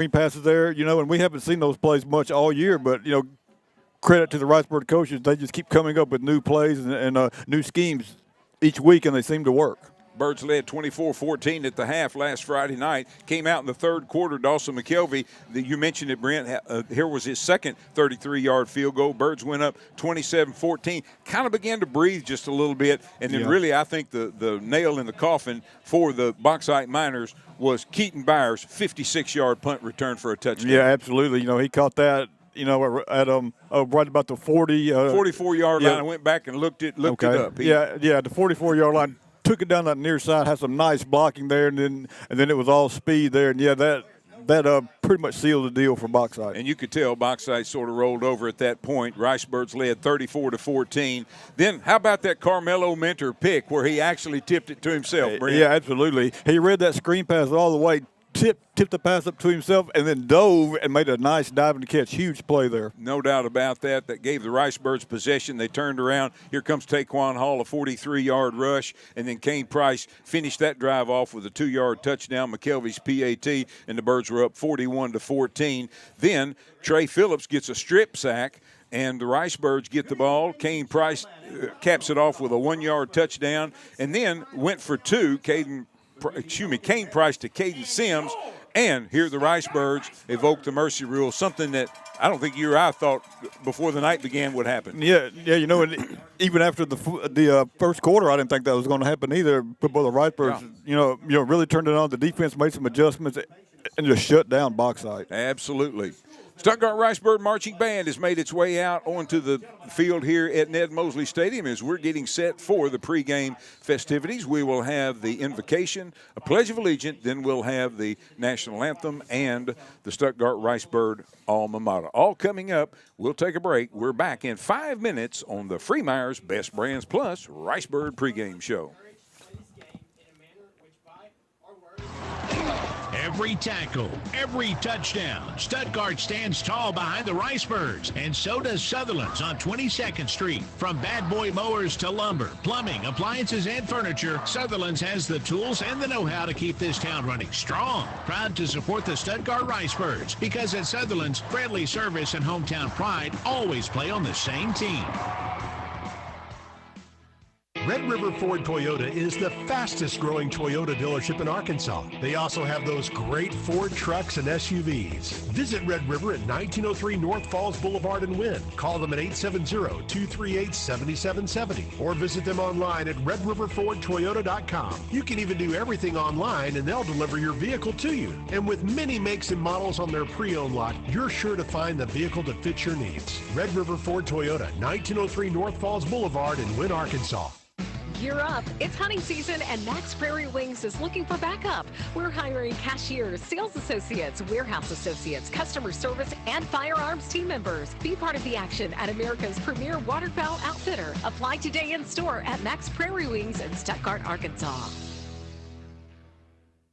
screen passes there, and we haven't seen those plays much all year, but, credit to the Ricebird coaches. They just keep coming up with new plays and new schemes each week, and they seem to work. Birds led 24-14 at the half last Friday night. Came out in the third quarter. Dawson McKelvey, you mentioned it, Brent. Here was his second 33-yard field goal. Birds went up 27-14. Kind of began to breathe just a little bit. And then really I think the nail in the coffin for the Bauxite Miners was Keaton Byers' 56-yard punt return for a touchdown. Yeah, absolutely. He caught that. At right about the 44-yard line. I went back and looked it up. The 44-yard line. Took it down that near side, had some nice blocking there, and then it was all speed there. And, that pretty much sealed the deal for Bauxite. And you could tell Bauxite sort of rolled over at that point. Ricebirds led 34-14. Then how about that Carmelo Mentor pick where he actually tipped it to himself, Brent? Yeah, absolutely. He read that screen pass all the way, tipped the pass up to himself, and then dove and made a nice diving catch. Huge play there. No doubt about that. That gave the Ricebirds possession. They turned around. Here comes Taquan Hall, a 43-yard rush, and then Kane Price finished that drive off with a 2-yard touchdown. McKelvey's PAT, and the Birds were up 41-14. Then Trey Phillips gets a strip sack, and the Ricebirds get the ball. Kane Price caps it off with a 1-yard touchdown, and then went for two. Kane Price to Caden Sims, and here the Ricebirds evoke the mercy rule, something that I don't think you or I thought before the night began would happen. Yeah, and even after the first quarter, I didn't think that was going to happen either. But both the Ricebirds, really turned it on. The defense made some adjustments and just shut down Bauxite. Absolutely. Stuttgart Ricebird Marching Band has made its way out onto the field here at Ned Mosley Stadium as we're getting set for the pregame festivities. We will have the invocation, a Pledge of Allegiance, then we'll have the national anthem and the Stuttgart Ricebird alma mater. All coming up. We'll take a break. We're back in 5 minutes on the Freemeyer's Best Brands Plus Ricebird pregame show. Every tackle, every touchdown, Stuttgart stands tall behind the Ricebirds, and so does Sutherland's on 22nd Street. From bad boy mowers to lumber, plumbing, appliances, and furniture, Sutherland's has the tools and the know-how to keep this town running strong. Proud to support the Stuttgart Ricebirds, because at Sutherland's, friendly service and hometown pride always play on the same team. Red River Ford Toyota is the fastest growing Toyota dealership in Arkansas. They also have those great Ford trucks and SUVs. Visit Red River at 1903 North Falls Boulevard in Wynn. Call them at 870-238-7770 or visit them online at redriverfordtoyota.com. You can even do everything online and they'll deliver your vehicle to you. And with many makes and models on their pre-owned lot, you're sure to find the vehicle that fits your needs. Red River Ford Toyota, 1903 North Falls Boulevard in Wynn, Arkansas. Gear up. It's hunting season and Max Prairie Wings is looking for backup. We're hiring cashiers, sales associates, warehouse associates, customer service, and firearms team members. Be part of the action at America's premier waterfowl outfitter. Apply today in store at Max Prairie Wings in Stuttgart, Arkansas.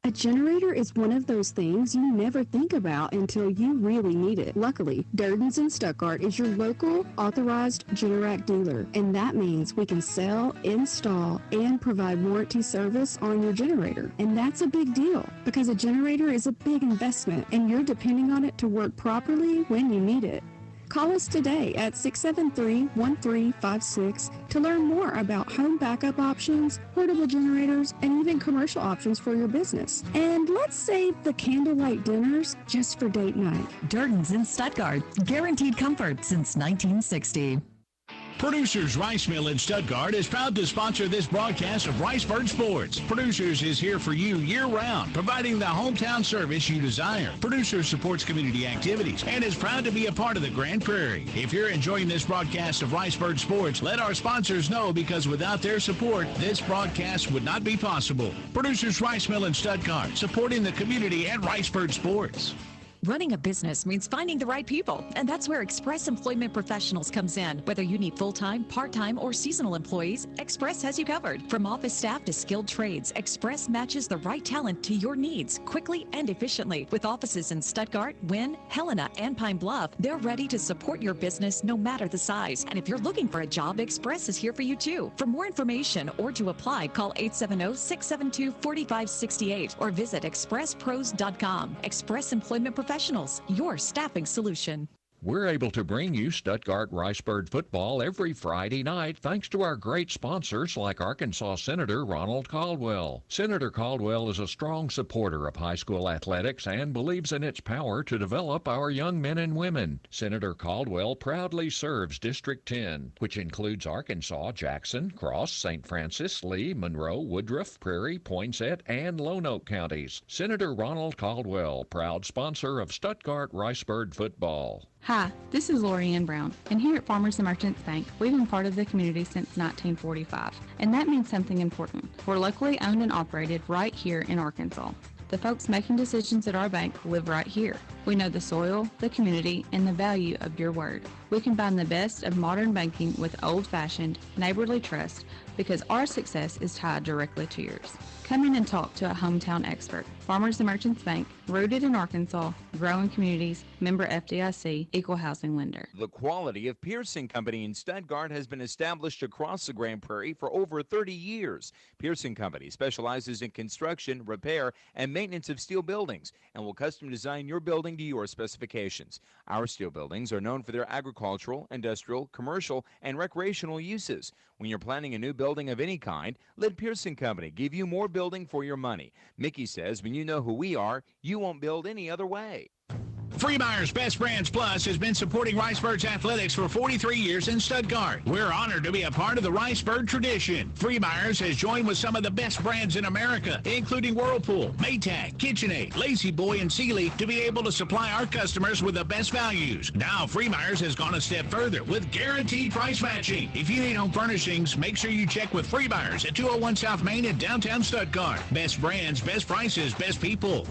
A generator is one of those things you never think about until you really need it. Luckily, Durden's in Stuttgart is your local authorized Generac dealer, and that means we can sell, install, and provide warranty service on your generator. And that's a big deal because a generator is a big investment, and you're depending on it to work properly when you need it. Call us today at 673-1356 to learn more about home backup options, portable generators, and even commercial options for your business. And let's save the candlelight dinners just for date night. Durden's in Stuttgart. Guaranteed comfort since 1960. Producers Rice Mill in Stuttgart is proud to sponsor this broadcast of Ricebird Sports. Producers is here for you year-round, providing the hometown service you desire. Producers supports community activities and is proud to be a part of the Grand Prairie. If you're enjoying this broadcast of Ricebird Sports, let our sponsors know, because without their support, this broadcast would not be possible. Producers Rice Mill in Stuttgart, supporting the community and Ricebird Sports. Running a business means finding the right people, and that's where Express Employment Professionals comes in. Whether you need full-time, part-time, or seasonal employees, Express has you covered. From office staff to skilled trades, Express matches the right talent to your needs quickly and efficiently. With offices in Stuttgart, Wynn, Helena, and Pine Bluff, they're ready to support your business no matter the size. And if you're looking for a job, Express is here for you too. For more information or to apply, call 870-672-4568 or visit expresspros.com. Express Employment Professionals, Professionals, your staffing solution. We're able to bring you Stuttgart Ricebird football every Friday night thanks to our great sponsors like Arkansas Senator Ronald Caldwell. Senator Caldwell is a strong supporter of high school athletics and believes in its power to develop our young men and women. Senator Caldwell proudly serves District 10, which includes Arkansas, Jackson, Cross, St. Francis, Lee, Monroe, Woodruff, Prairie, Poinsett, and Lonoke counties. Senator Ronald Caldwell, proud sponsor of Stuttgart Ricebird football. Hi, this is Lori Ann Brown, and here at Farmers and Merchants Bank, we've been part of the community since 1945, and that means something important. We're locally owned and operated right here in Arkansas. The folks making decisions at our bank live right here. We know the soil, the community, and the value of your word. We combine the best of modern banking with old-fashioned, neighborly trust because our success is tied directly to yours. Come in and talk to a hometown expert. Farmers and Merchants Bank, rooted in Arkansas, growing communities, member FDIC, equal housing lender. The quality of Pearson Company in Stuttgart has been established across the Grand Prairie for over 30 years. Pearson Company specializes in construction, repair, and maintenance of steel buildings and will custom design your building to your specifications. Our steel buildings are known for their agricultural, industrial, commercial, and recreational uses. When you're planning a new building of any kind, let Pearson Company give you more building for your money. Mickey says when you know who we are, you won't build any other way. Freemeyer's Best Brands Plus has been supporting Ricebirds athletics for 43 years in Stuttgart. We're honored to be a part of the Ricebird tradition. Freemeyer's has joined with some of the best brands in America, including Whirlpool, Maytag, KitchenAid, Lazy Boy, and Sealy, to be able to supply our customers with the best values. Now, Freemeyer's has gone a step further with guaranteed price matching. If you need home furnishings, make sure you check with Freemeyer's at 201 South Main in downtown Stuttgart. Best brands, best prices, best people.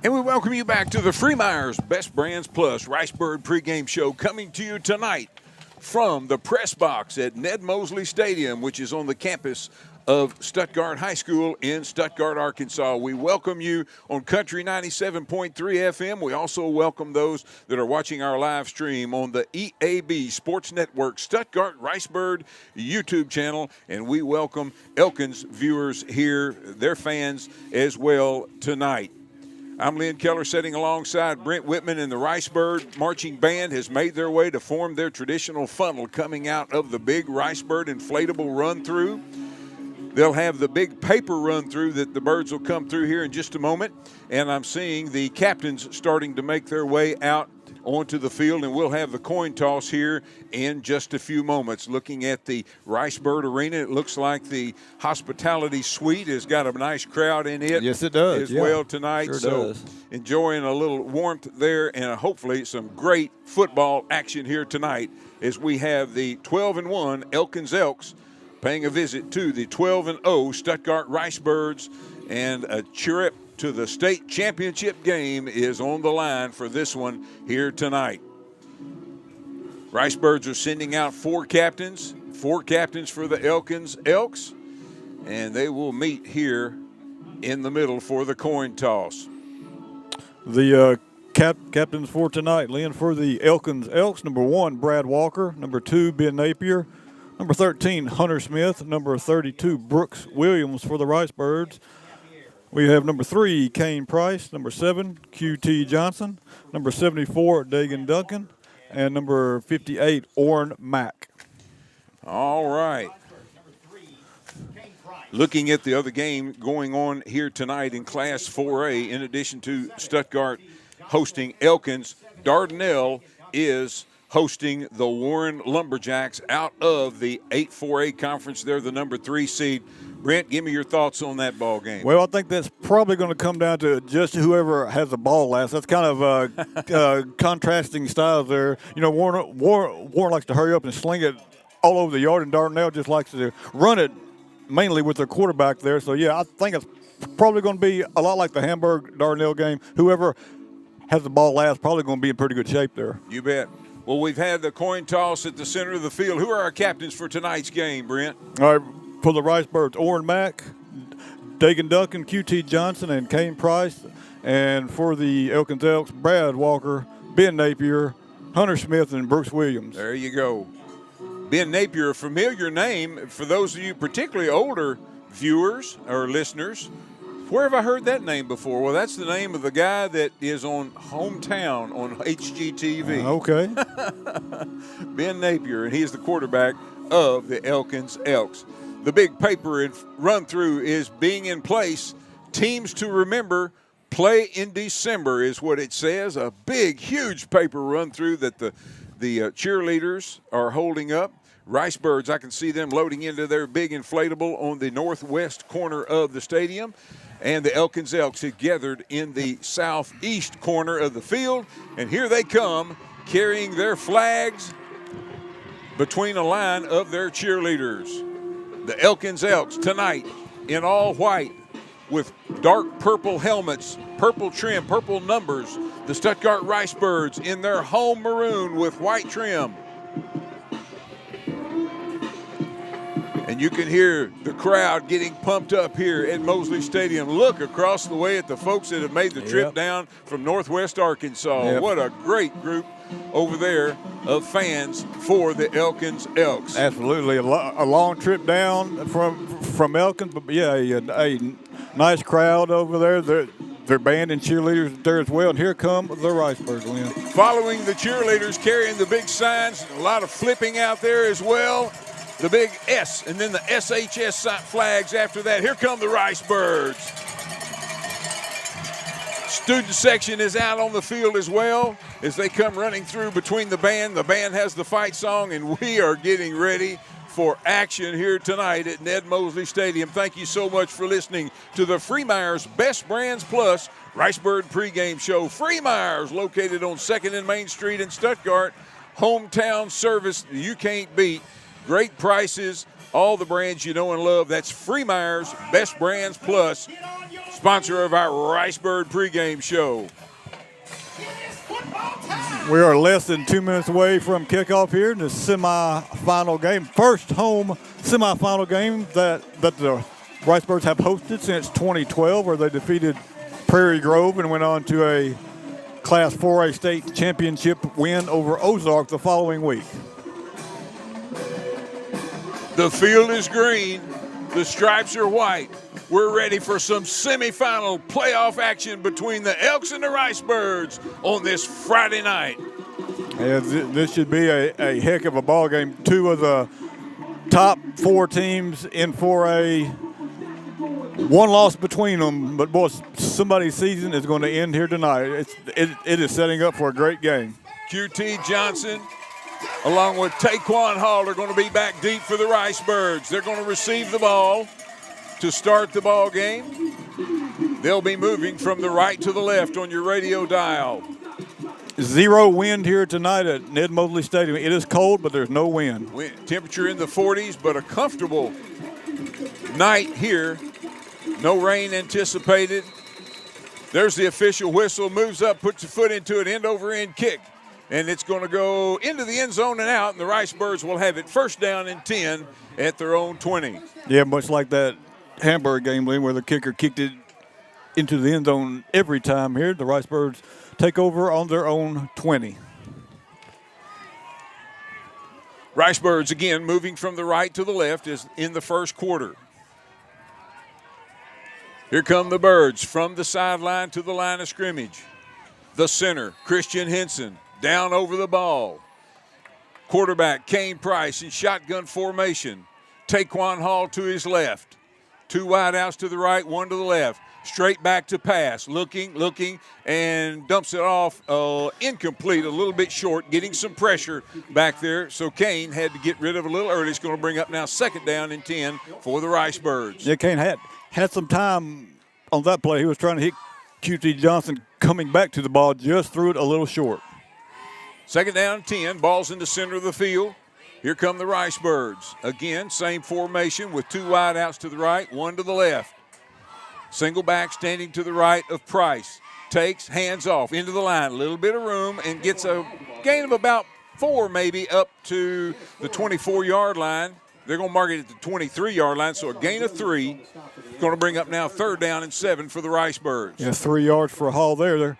And we welcome you back to the Freemeyer's Best Brands Plus Ricebird pregame show, coming to you tonight from the press box at Ned Mosley Stadium, which is on the campus of Stuttgart High School in Stuttgart, Arkansas. We welcome you on Country 97.3 FM. We also welcome those that are watching our live stream on the EAB Sports Network Stuttgart Ricebird YouTube channel. And we welcome Elkins viewers here, their fans as well tonight. I'm Lynn Keller, sitting alongside Brent Whitman, and the Ricebird Marching Band has made their way to form their traditional funnel coming out of the big Ricebird inflatable run-through. They'll have the big paper run-through that the birds will come through here in just a moment. And I'm seeing the captains starting to make their way out onto the field, and we'll have the coin toss here in just a few moments. Looking at the Ricebird Arena, it looks like the hospitality suite has got a nice crowd in it. Yes, it does. As well tonight. Sure so does. Enjoying a little warmth there, and hopefully some great football action here tonight as we have the 12-1 Elkins Elks paying a visit to the 12-0 Stuttgart Ricebirds, and a chirrup to the state championship game is on the line for this one here tonight. Ricebirds are sending out four captains for the Elkins Elks, and they will meet here in the middle for the coin toss. The captains for tonight, Lynn, for the Elkins Elks, number 1, Brad Walker, number 2, Ben Napier, number 13, Hunter Smith, number 32, Brooks Williams for the Ricebirds. We have number 3, Kane Price, number 7, QT Johnson, number 74, Dagan Duncan, and number 58, Orrin Mack. All right. Looking at the other game going on here tonight in Class 4A, in addition to Stuttgart hosting Elkins, Dardanelle is hosting the Warren Lumberjacks out of the 8-4A conference. They're the number 3 seed. Brent, give me your thoughts on that ball game. Well, I think that's probably going to come down to just whoever has the ball last. That's kind of contrasting styles there. You know, Warren likes to hurry up and sling it all over the yard, and Dardanelle just likes to run it mainly with their quarterback there. So, yeah, I think it's probably going to be a lot like the Hamburg-Dardanelle game. Whoever has the ball last probably going to be in pretty good shape there. You bet. Well, we've had the coin toss at the center of the field. Who are our captains for tonight's game, Brent? All right, for the Ricebirds, Orrin Mack, Dagan Duncan, QT Johnson, and Kane Price. And for the Elkins Elks, Brad Walker, Ben Napier, Hunter Smith, and Brooks Williams. There you go. Ben Napier, a familiar name for those of you particularly older viewers or listeners, where have I heard that name before? Well, that's the name of the guy that is on Hometown on HGTV. Okay. Ben Napier, and he is the quarterback of the Elkins Elks. The big paper and run-through is being in place. Teams to remember, play in December is what it says. A big, huge paper run-through that the cheerleaders are holding up. Rice Birds, I can see them loading into their big inflatable on the northwest corner of the stadium. And the Elkins Elks have gathered in the southeast corner of the field. And here they come, carrying their flags between a line of their cheerleaders. The Elkins Elks tonight in all white with dark purple helmets, purple trim, purple numbers. The Stuttgart Rice Birds in their home maroon with white trim. And you can hear the crowd getting pumped up here at Mosley Stadium. Look across the way at the folks that have made the trip down from Northwest Arkansas. Yep. What a great group over there of fans for the Elkins Elks. Absolutely. A long trip down from Elkins, but yeah, a nice crowd over there. Their band and cheerleaders there as well. And here come the Rice Birds, Lynn. Following the cheerleaders carrying the big signs, a lot of flipping out there as well. The big S and then the SHS flags after that. Here come the Rice Birds. Student section is out on the field as well as they come running through between the band. The band has the fight song, and we are getting ready for action here tonight at Ned Mosley Stadium. Thank you so much for listening to the Freemeyer's Best Brands Plus Rice Bird pregame show. Freemeyer's, located on 2nd and Main Street in Stuttgart. Hometown service you can't beat. Great prices, all the brands you know and love. That's Freemeyer's Best Brands Plus, sponsor of our Rice Bird pregame show. We are less than 2 minutes away from kickoff here in the semifinal game. First home semifinal game that the Rice Birds have hosted since 2012, where they defeated Prairie Grove and went on to a Class 4A state championship win over Ozark the following week. The field is green. The stripes are white. We're ready for some semifinal playoff action between the Elks and the Rice Birds on this Friday night. Yeah, this should be a heck of a ball game. Two of the top 4 teams in 4A. One loss between them, but boy, somebody's season is going to end here tonight. It is setting up for a great game. QT Johnson, along with Taquan Hall, are going to be back deep for the Rice Birds. They're going to receive the ball to start the ball game. They'll be moving from the right to the left on your radio dial. 0 wind here tonight at Ned Mosley Stadium. It is cold, but there's no wind. Temperature in the 40s, but a comfortable night here. No rain anticipated. There's the official whistle. Moves up, puts a foot into it, end-over-end kick. And it's going to go into the end zone and out, and the Rice Birds will have it first down and 10 at their own 20. Yeah, much like that Hamburg game, Lynn, where the kicker kicked it into the end zone every time here. The Rice Birds take over on their own 20. Rice Birds, again, moving from the right to the left is in the first quarter. Here come the Birds from the sideline to the line of scrimmage. The center, Christian Henson, down over the ball. Quarterback, Kane Price in shotgun formation. Taquan Hall to his left. 2 wideouts to the right, 1 to the left. Straight back to pass, looking, and dumps it off incomplete, a little bit short, getting some pressure back there. So Kane had to get rid of it a little early. It's going to bring up now 2nd down and 10 for the Rice Birds. Yeah, Kane had some time on that play. He was trying to hit QT Johnson coming back to the ball, just threw it a little short. 2nd down, 10, ball's in the center of the field. Here come the Rice Birds. Again, same formation with 2 wideouts to the right, 1 to the left. Single back standing to the right of Price. Takes, hands off, into the line, a little bit of room, and gets a gain of about 4 maybe up to the 24-yard line. They're going to mark it at the 23-yard line, so a gain of 3. Going to bring up now 3rd down and 7 for the Rice Birds. Yeah, 3 yards for a haul there. The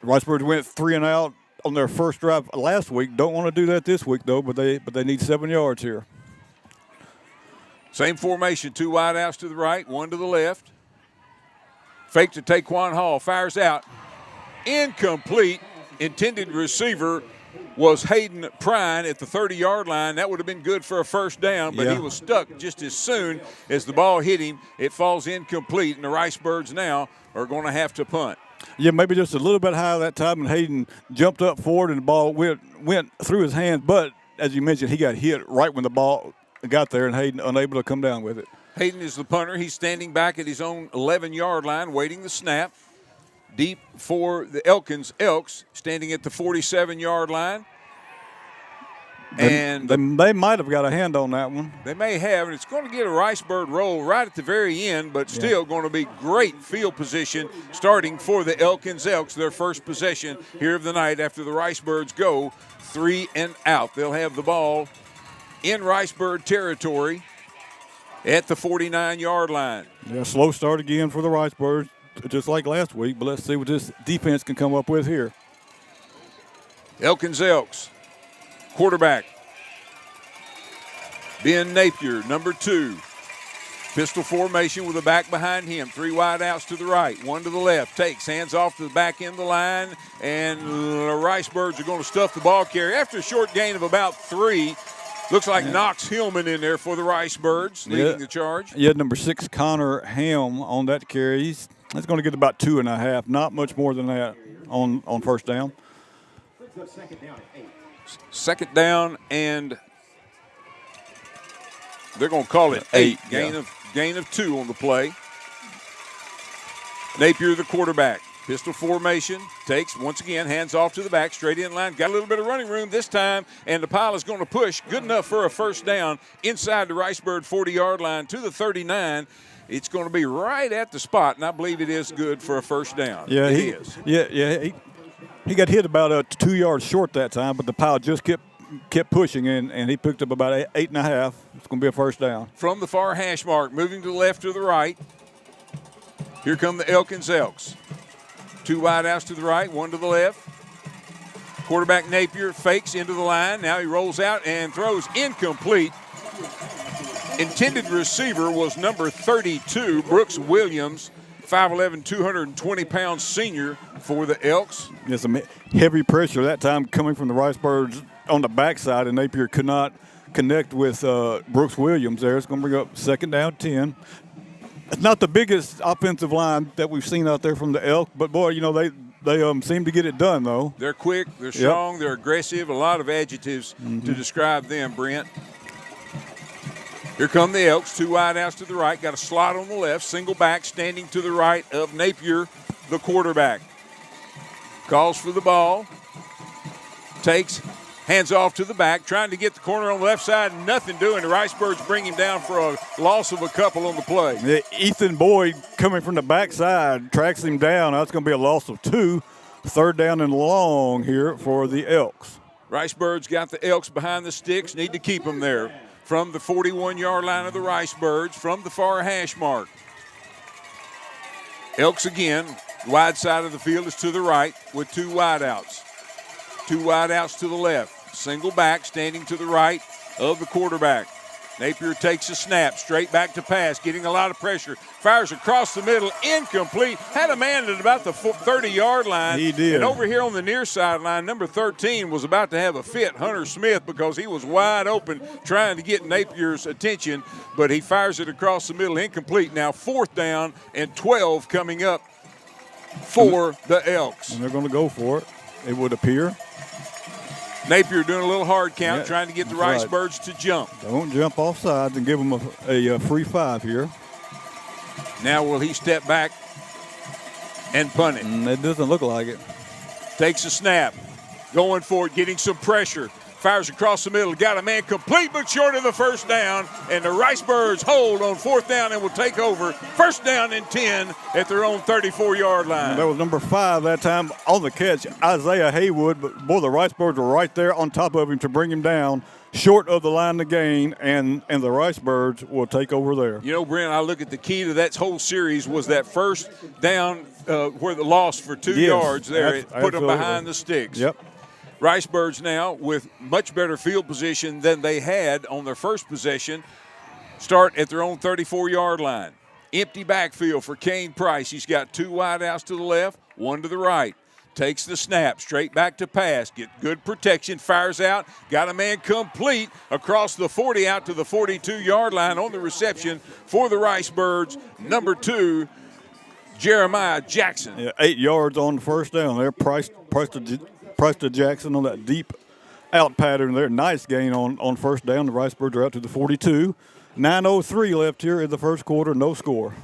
Rice Birds went 3 and out on their first drive last week. Don't want to do that this week, though, but they need 7 yards here. Same formation, 2 wide outs to the right, 1 to the left. Fake to Taquan Hall, fires out. Incomplete. Intended receiver was Hayden Prine at the 30-yard line. That would have been good for a first down, but he was stuck just as soon as the ball hit him. It falls incomplete, and the Ricebirds now are going to have to punt. Yeah, maybe just a little bit high that time, and Hayden jumped up forward, and the ball went through his hands. But, as you mentioned, he got hit right when the ball got there, and Hayden unable to come down with it. Hayden is the punter. He's standing back at his own 11-yard line, waiting the snap. Deep for the Elkins Elks, standing at the 47-yard line. And they might have got a hand on that one. They may have, and it's going to get a Ricebird roll right at the very end, but still going to be great field position starting for the Elkins Elks, their first possession here of the night after the Ricebirds go 3 and out. They'll have the ball in Ricebird territory at the 49-yard line. Yeah, slow start again for the Ricebirds, just like last week, but let's see what this defense can come up with here. Elkins Elks, quarterback, Ben Napier, number 2. Pistol formation with a back behind him. 3 wide outs to the right, 1 to the left. Takes, hands off to the back end of the line, and the Ricebirds are going to stuff the ball carrier. After a short gain of about 3, looks like Knox Hillman in there for the Ricebirds, leading the charge. Yeah, number 6, Connor Ham on that carry. He's going to get about 2.5, not much more than that on first down. Second down, and they're going to call it 8. Gain of 2 on the play. Napier, the quarterback. Pistol formation, takes, once again, hands off to the back, straight in line. Got a little bit of running room this time, and the pile is going to push. Good enough for a first down inside the Ricebird 40-yard line to the 39. It's going to be right at the spot, and I believe it is good for a first down. Yeah, it is. Yeah, he got hit about 2 yards short that time, but the pile just kept pushing, and he picked up about 8.5. It's going to be a first down. From the far hash mark, moving to the left to the right. Here come the Elkins Elks. 2 wide outs to the right, 1 to the left. Quarterback Napier fakes into the line. Now he rolls out and throws incomplete. Intended receiver was number 32, Brooks Williams, 5'11", 220-pound senior for the Elks. There's some heavy pressure that time coming from the Ricebirds on the backside, and Napier could not connect with Brooks Williams there. It's going to bring up second down 10. It's not the biggest offensive line that we've seen out there from the Elk, but, boy, you know, they seem to get it done, though. They're quick, they're strong, they're aggressive, a lot of adjectives to describe them, Brent. Here come the Elks, 2 wide outs to the right, got a slot on the left, single back standing to the right of Napier, the quarterback. Calls for the ball, takes, hands off to the back, trying to get the corner on the left side, nothing doing. The Ricebirds bring him down for a loss of a couple on the play. Yeah, Ethan Boyd coming from the backside tracks him down. That's going to be a loss of 2. Third down and long here for the Elks. Ricebirds got the Elks behind the sticks, need to keep them there. From the 41-yard line of the Ricebirds, from the far hash mark. Elks again, wide side of the field is to the right with 2 wide outs. 2 wide outs to the left. Single back standing to the right of the quarterback. Napier takes a snap, straight back to pass, getting a lot of pressure. Fires across the middle, incomplete. Had a man at about the 30-yard line. He did. And over here on the near sideline, number 13 was about to have a fit, Hunter Smith, because he was wide open trying to get Napier's attention, but he fires it across the middle, incomplete. Now 4th down and 12 coming up for the Elks. And they're going to go for it, it would appear. Napier doing a little hard count, trying to get the Ricebirds to jump. Don't jump off sides and give them a free 5 here. Now will he step back and punt it? It doesn't look like it. Takes a snap, going for it, getting some pressure. Fires across the middle, got a man complete but short of the first down, and the Ricebirds hold on 4th down and will take over. First down and 10 at their own 34-yard line. That was number 5 that time on the catch, Isaiah Haywood, but boy, the Ricebirds were right there on top of him to bring him down, short of the line to gain, and the Ricebirds will take over there. You know, Brent, I look at the key to that whole series was that first down where the loss for 2 yards there. It put them behind the sticks. Yep. Ricebirds now with much better field position than they had on their first possession. start at their own 34-yard line. Empty backfield for Kane Price. He's got 2 wideouts to the left, 1 to the right. Takes the snap, straight back to pass. Get good protection, fires out. Got a man complete across the 40 out to the 42-yard line on the reception for the Rice Birds. Number 2, Jeremiah Jackson. Yeah, 8 yards on the first down there. Price to Jackson on that deep out pattern there. Nice gain on first down. The Rice Birds are out to the 42. 9:03 left here in the first quarter, no score.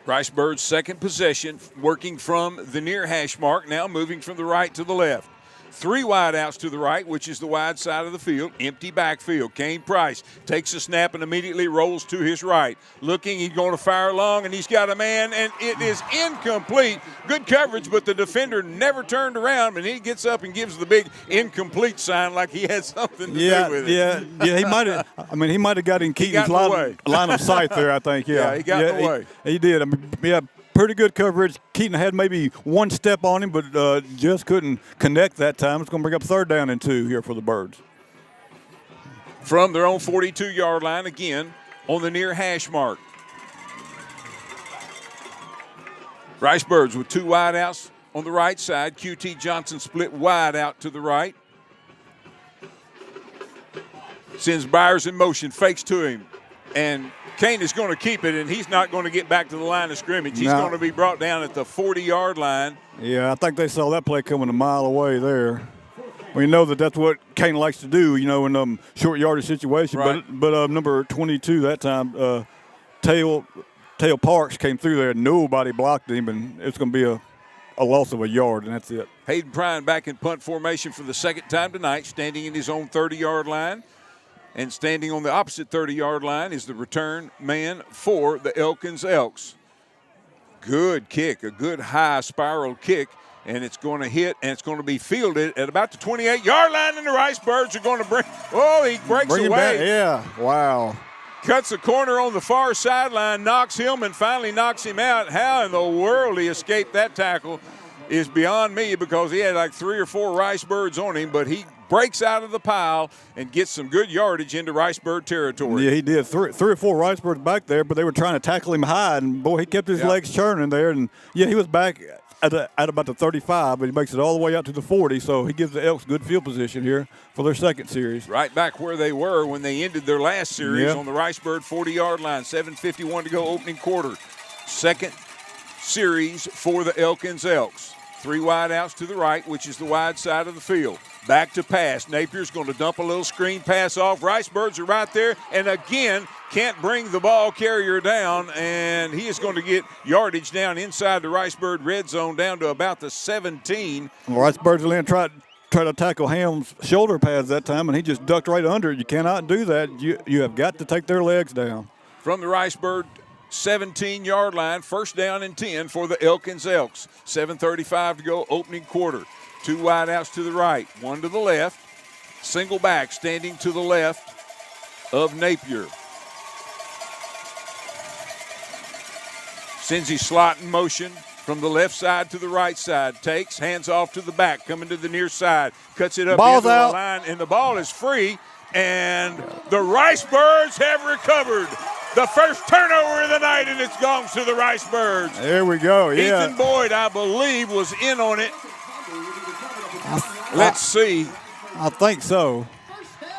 Rice Birds' second possession, working from the near hash mark, now moving from the right to the left. 3 wideouts to the right, which is the wide side of the field. Empty backfield. Kane Price takes a snap and immediately rolls to his right. Looking, he's going to fire long, and he's got a man, and it is incomplete. Good coverage, but the defender never turned around, and he gets up and gives the big incomplete sign like he had something to do with it. Yeah, he might have. I mean, he might have got in Keaton's line of sight there, I think. Yeah, he got in the way. He did. I mean, yeah. Pretty good coverage. Keaton had maybe 1 step on him, but just couldn't connect that time. It's going to bring up 3rd down and 2 here for the Birds. From their own 42-yard line, again, on the near hash mark. Rice Birds with 2 wideouts on the right side. QT Johnson split wide out to the right. Sends Byers in motion, fakes to him, and Kane is going to keep it, and he's not going to get back to the line of scrimmage. He's going to be brought down at the 40-yard line. Yeah, I think they saw that play coming a mile away there. We know that's what Kane likes to do, in short yardage situation. Right. But number 22 that time, Tail Parks came through there. Nobody blocked him, and it's going to be a loss of a yard, and that's it. Hayden Prine back in punt formation for the second time tonight, standing in his own 30-yard line. And standing on the opposite 30-yard line is the return man for the Elkins Elks. Good kick, a good high spiral kick, and it's going to hit, and it's going to be fielded at about the 28-yard line, and the Rice Birds are going to he breaks away. Back. Yeah, wow. Cuts the corner on the far sideline, knocks him, and finally knocks him out. How in the world he escaped that tackle is beyond me, because he had like 3 or 4 Rice Birds on him, but he breaks out of the pile and gets some good yardage into Rice Bird territory. Yeah, he did. 3 or 4 Rice Birds back there, but they were trying to tackle him high, and boy, he kept his legs churning there. And yeah, he was back at about the 35, but he makes it all the way out to the 40, so he gives the Elks good field position here for their second series. Right back where they were when they ended their last series on the Rice Bird 40-yard line. 7:51 to go, opening quarter. Second series for the Elkins Elks. 3 wideouts to the right, which is the wide side of the field. Back to pass. Napier's going to dump a little screen pass off. Rice Birds are right there, and again, can't bring the ball carrier down, and he is going to get yardage down inside the Rice Bird red zone down to about the 17. Well, Rice Birds tried to tackle Ham's shoulder pads that time, and he just ducked right under it. You cannot do that. You have got to take their legs down. From the Rice Bird 17-yard line, 1st down and 10 for the Elkins Elks. 7:35 to go, opening quarter. 2 wideouts to the right, 1 to the left. Single back standing to the left of Napier. Sends his slot in motion from the left side to the right side. Takes, hands off to the back, coming to the near side. Cuts it up into the line, and the ball is free. And the Rice Birds have recovered the first turnover of the night, and it belongs to the Rice Birds. There we go, yeah. Ethan Boyd, I believe, was in on it. Let's see. I think so.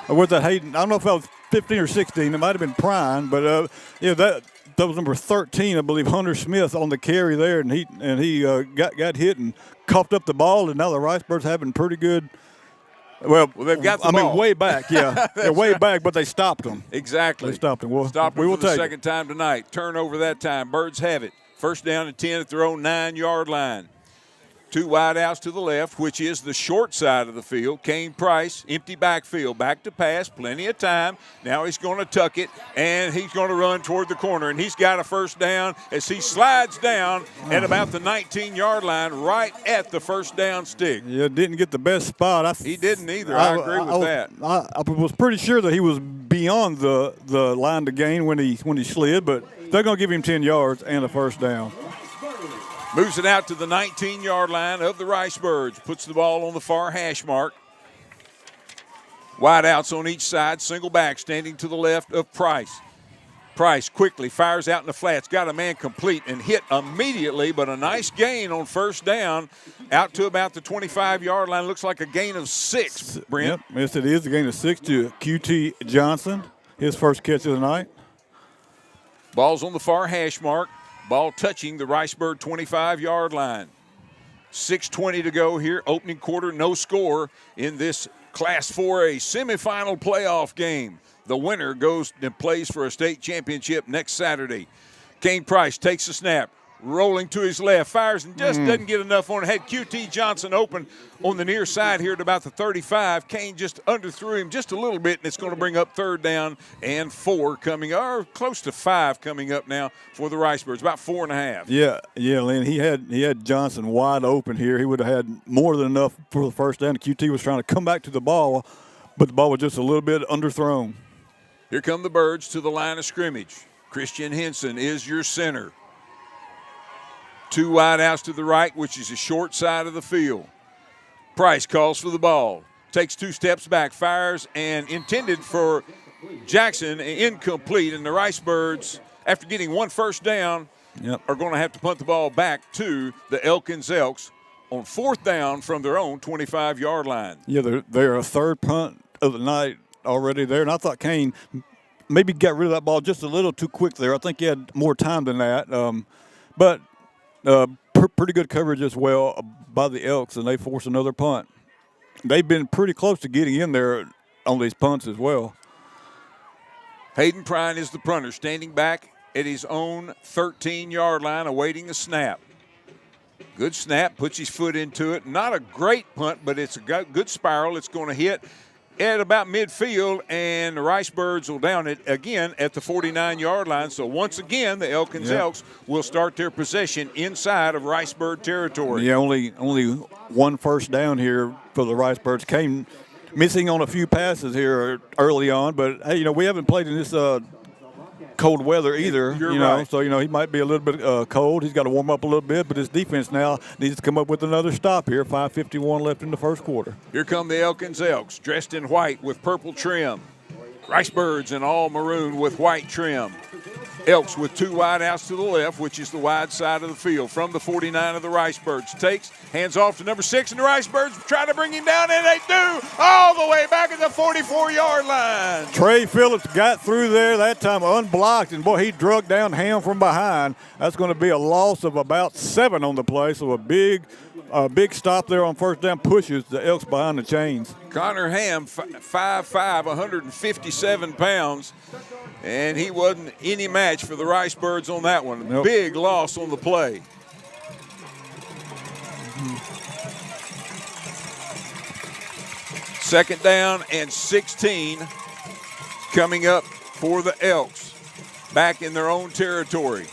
Or was that Hayden? I don't know if that was 15 or 16. It might have been Prine, but that was number 13, I believe, Hunter Smith on the carry there, and he got hit and coughed up the ball, and now the Rice Birds having pretty good. Well, they've got the ball. I mean, way back, yeah. They're way back, but they stopped them. Exactly. They stopped them. We will for the take second time tonight. Turnover that time. Birds have it. 1st down and 10 at their own 9-yard line. 2 wideouts to the left, which is the short side of the field. Kane Price, empty backfield, back to pass, plenty of time. Now he's going to tuck it, and he's going to run toward the corner, and he's got a 1st down as he slides down at about the 19-yard line, right at the 1st down stick. Yeah, didn't get the best spot. He didn't either. I agree with that. I was pretty sure that he was beyond the line to gain when he slid, but they're going to give him 10 yards and a 1st down. Moves it out to the 19-yard line of the Rice Birds. Puts the ball on the far hash mark. Wideouts on each side. Single back standing to the left of Price. Price quickly fires out in the flats, got a man complete and hit immediately, but a nice gain on first down out to about the 25-yard line. Looks like a gain of 6, Brent. Yep, yes, it is a gain of 6 to QT Johnson, his first catch of the night. Ball's on the far hash mark. Ball touching the Ricebird 25-yard line. 6:20 to go here. Opening quarter, no score in this Class 4A semifinal playoff game. The winner goes and plays for a state championship next Saturday. Kane Price takes the snap, rolling to his left, fires and just doesn't get enough on it. Had QT Johnson open on the near side here at about the 35. Kane just underthrew him just a little bit, and it's going to bring up 3rd down and 4 coming, or close to 5 coming up now for the Ricebirds, about 4.5. Yeah, Lynn. He had Johnson wide open here. He would have had more than enough for the first down. QT was trying to come back to the ball, but the ball was just a little bit underthrown. Here come the Birds to the line of scrimmage. Christian Henson is your center. 2 wide outs to the right, which is the short side of the field. Price calls for the ball. Takes 2 steps back, fires, and intended for Jackson, incomplete. And the Ricebirds, after getting 1 first down, are going to have to punt the ball back to the Elkins Elks on 4th down from their own 25-yard line. Yeah, they're a 3rd punt of the night already there, and I thought Kane maybe got rid of that ball just a little too quick there. I think he had more time than that, but pretty good coverage as well by the Elks, and they force another punt. They've been pretty close to getting in there on these punts as well. Hayden Prine is the punter, standing back at his own 13-yard line, awaiting the snap. Good snap, puts his foot into it. Not a great punt, but it's a good spiral. It's going to hit at about midfield, and the Ricebirds will down it again at the 49-yard line. So once again, the Elkins Elks will start their possession inside of Ricebird territory. Yeah, only 1 first down here for the Ricebirds. Came missing on a few passes here early on, but hey, we haven't played in this cold weather either. You're right. So he might be a little bit cold. He's got to warm up a little bit, but his defense now needs to come up with another stop here. 5:51 left in the first quarter. Here come the Elkins Elks, dressed in white with purple trim. Ricebirds in all maroon with white trim. Elks with 2 wide outs to the left, which is the wide side of the field. From the 49 of the Ricebirds, takes, hands off to number 6, and the Ricebirds try to bring him down, and they do, all the way back at the 44-yard line. Trey Phillips got through there that time unblocked, and boy, he drug down Ham from behind. That's going to be a loss of about 7 on the play, so a big stop there on first down pushes the Elks behind the chains. Connor Ham, 5'5", 157 pounds, and he wasn't any match for the Ricebirds on that one. Nope. Big loss on the play. Second down and 16 coming up for the Elks. Back in their own territory.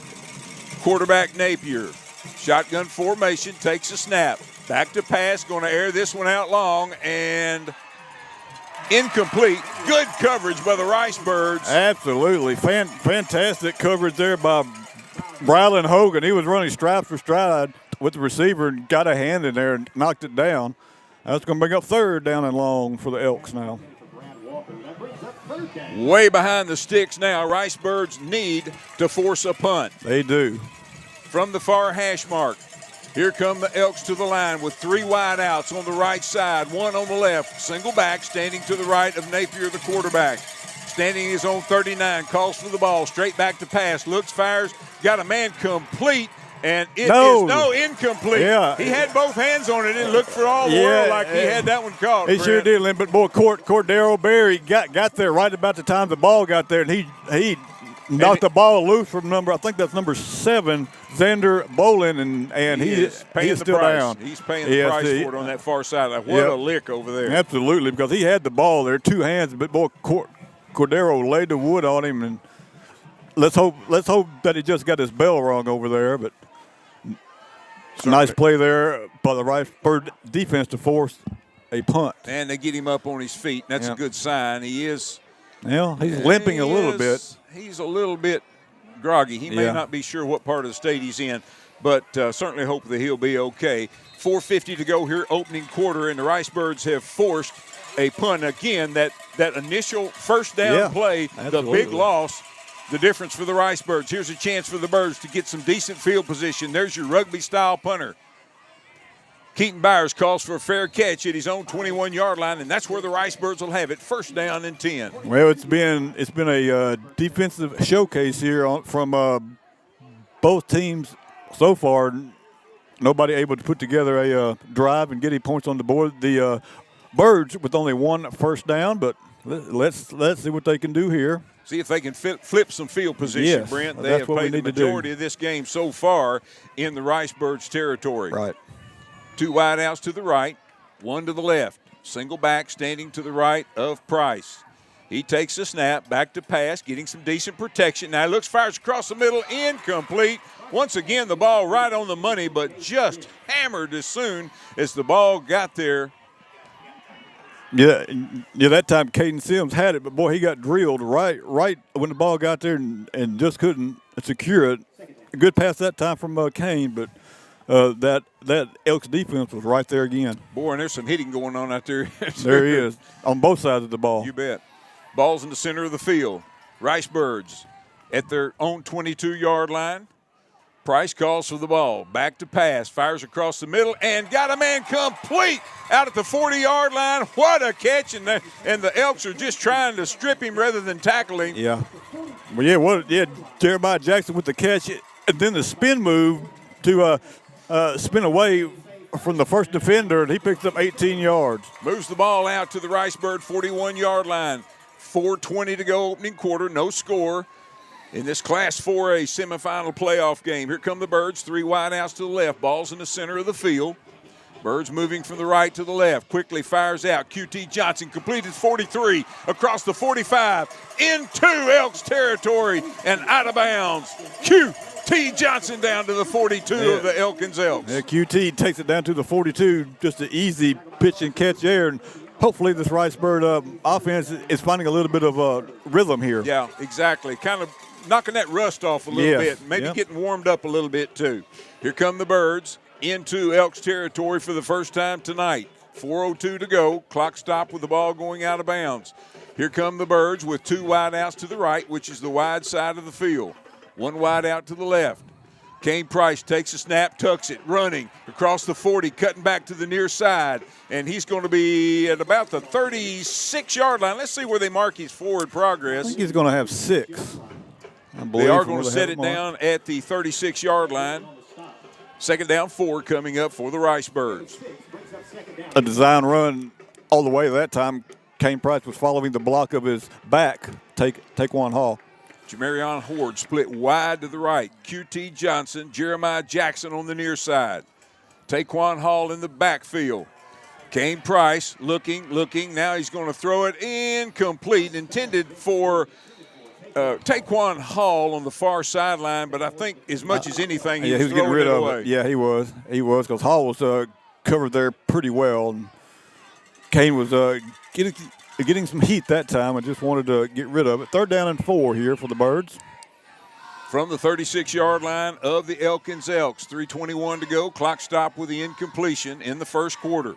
Quarterback Napier. Shotgun formation, takes a snap. Back to pass, going to air this one out long, and incomplete. Good coverage by the Ricebirds. Absolutely. Fantastic coverage there by Brylan Hogan. He was running stride for stride with the receiver and got a hand in there and knocked it down. That's going to bring up 3rd down and long for the Elks now. Way behind the sticks now. Ricebirds need to force a punt. They do. From the far hash mark, here come the Elks to the line with 3 wide outs on the right side, 1 on the left. Single back, standing to the right of Napier, the quarterback. Standing in his own 39, calls for the ball, straight back to pass, looks, fires, got a man complete, and it is incomplete. Yeah. He had both hands on it and looked for all the world like he had that one caught. He sure did, Lynn, but boy, Cordero Berry got there right about the time the ball got there, and he knocked the ball loose from I think that's number 7, Xander Bolin, and he is still down. He's paying the price for it on that far side. What a lick over there. Absolutely, because he had the ball there, 2 hands, but boy, Cordero laid the wood on him, and let's hope that he just got his bell rung over there, but nice play there by the Ricebird defense to force a punt. And they get him up on his feet. That's a good sign. He's limping a little bit. He's a little bit groggy. He may not be sure what part of the state he's in, but certainly hope that he'll be okay. 4:50 to go here, opening quarter, and the Ricebirds have forced a punt. Again, that initial first down play, absolutely. the big loss the difference for the Rice Birds. Here's a chance for the Birds to get some decent field position. There's your rugby-style punter. Keaton Byers calls for a fair catch at his own 21-yard line, and that's where the Rice Birds will have it, first down and 10. Well, it's been a defensive showcase here from both teams so far. Nobody able to put together a drive and get any points on the board. The Birds with only one first down, but let's see what they can do here. See if they can flip some field position, yes, Brent. They have played the majority of this game so far in the Rice Birds territory. Right. 2 wideouts to the right, 1 to the left. Single back standing to the right of Price. He takes the snap, back to pass, getting some decent protection. Now he looks, fires across the middle, incomplete. Once again, the ball right on the money, but just hammered as soon as the ball got there. Yeah, that time Caden Sims had it, but, boy, he got drilled right when the ball got there and just couldn't secure it. A good pass that time from Kane, but that Elks defense was right there again. Boy, and there's some hitting going on out there. There he is, on both sides of the ball. You bet. Ball's in the center of the field. Rice Birds at their own 22-yard line. Price calls for the ball. Back to pass. Fires across the middle and got a man complete out at the 40-yard line. What a catch. And the Elks are just trying to strip him rather than tackle him. Yeah. Well, Jeremiah Jackson with the catch. And then the spin move to spin away from the first defender, and he picks up 18 yards. Moves the ball out to the Rice Bird 41-yard line. 4:20 to go, opening quarter, no score in this Class 4A semifinal playoff game. Here come the Birds, 3 wideouts to the left. Ball's in the center of the field. Birds moving from the right to the left. Quickly fires out. QT Johnson completed 43 across the 45 into Elks territory and out of bounds. QT Johnson down to the 42 of the Elkins Elks. Yeah, QT takes it down to the 42. Just an easy pitch and catch there. And hopefully this Rice Bird offense is finding a little bit of rhythm here. Yeah, exactly. Kind of knocking that rust off a little bit. Maybe getting warmed up a little bit too. Here come the Birds into Elks territory for the first time tonight. 4:02 to go. Clock stop with the ball going out of bounds. Here come the Birds with 2 wideouts to the right, which is the wide side of the field. 1 wide out to the left. Kane Price takes a snap, tucks it, running across the 40, cutting back to the near side, and he's going to be at about the 36-yard line. Let's see where they mark his forward progress. I think he's going to have 6. They are going to set it down at the 36-yard line. Second down 4 coming up for the Rice Birds. A design run all the way that time. Kane Price was following the block of his back, Taquan Hall. Jamarion Horde split wide to the right. QT Johnson, Jeremiah Jackson on the near side. Taquan Hall in the backfield. Kane Price looking. Now he's going to throw it incomplete, intended for Taquan Hall on the far sideline, but I think as much as anything, he was getting rid of away. it. Yeah, he was because Hall was covered there pretty well. And Kane was getting some heat that time and just wanted to get rid of it. 3rd down and 4 here for the Birds. From the 36-yard line of the Elkins Elks, 3:21 to go. Clock stop with the incompletion in the first quarter.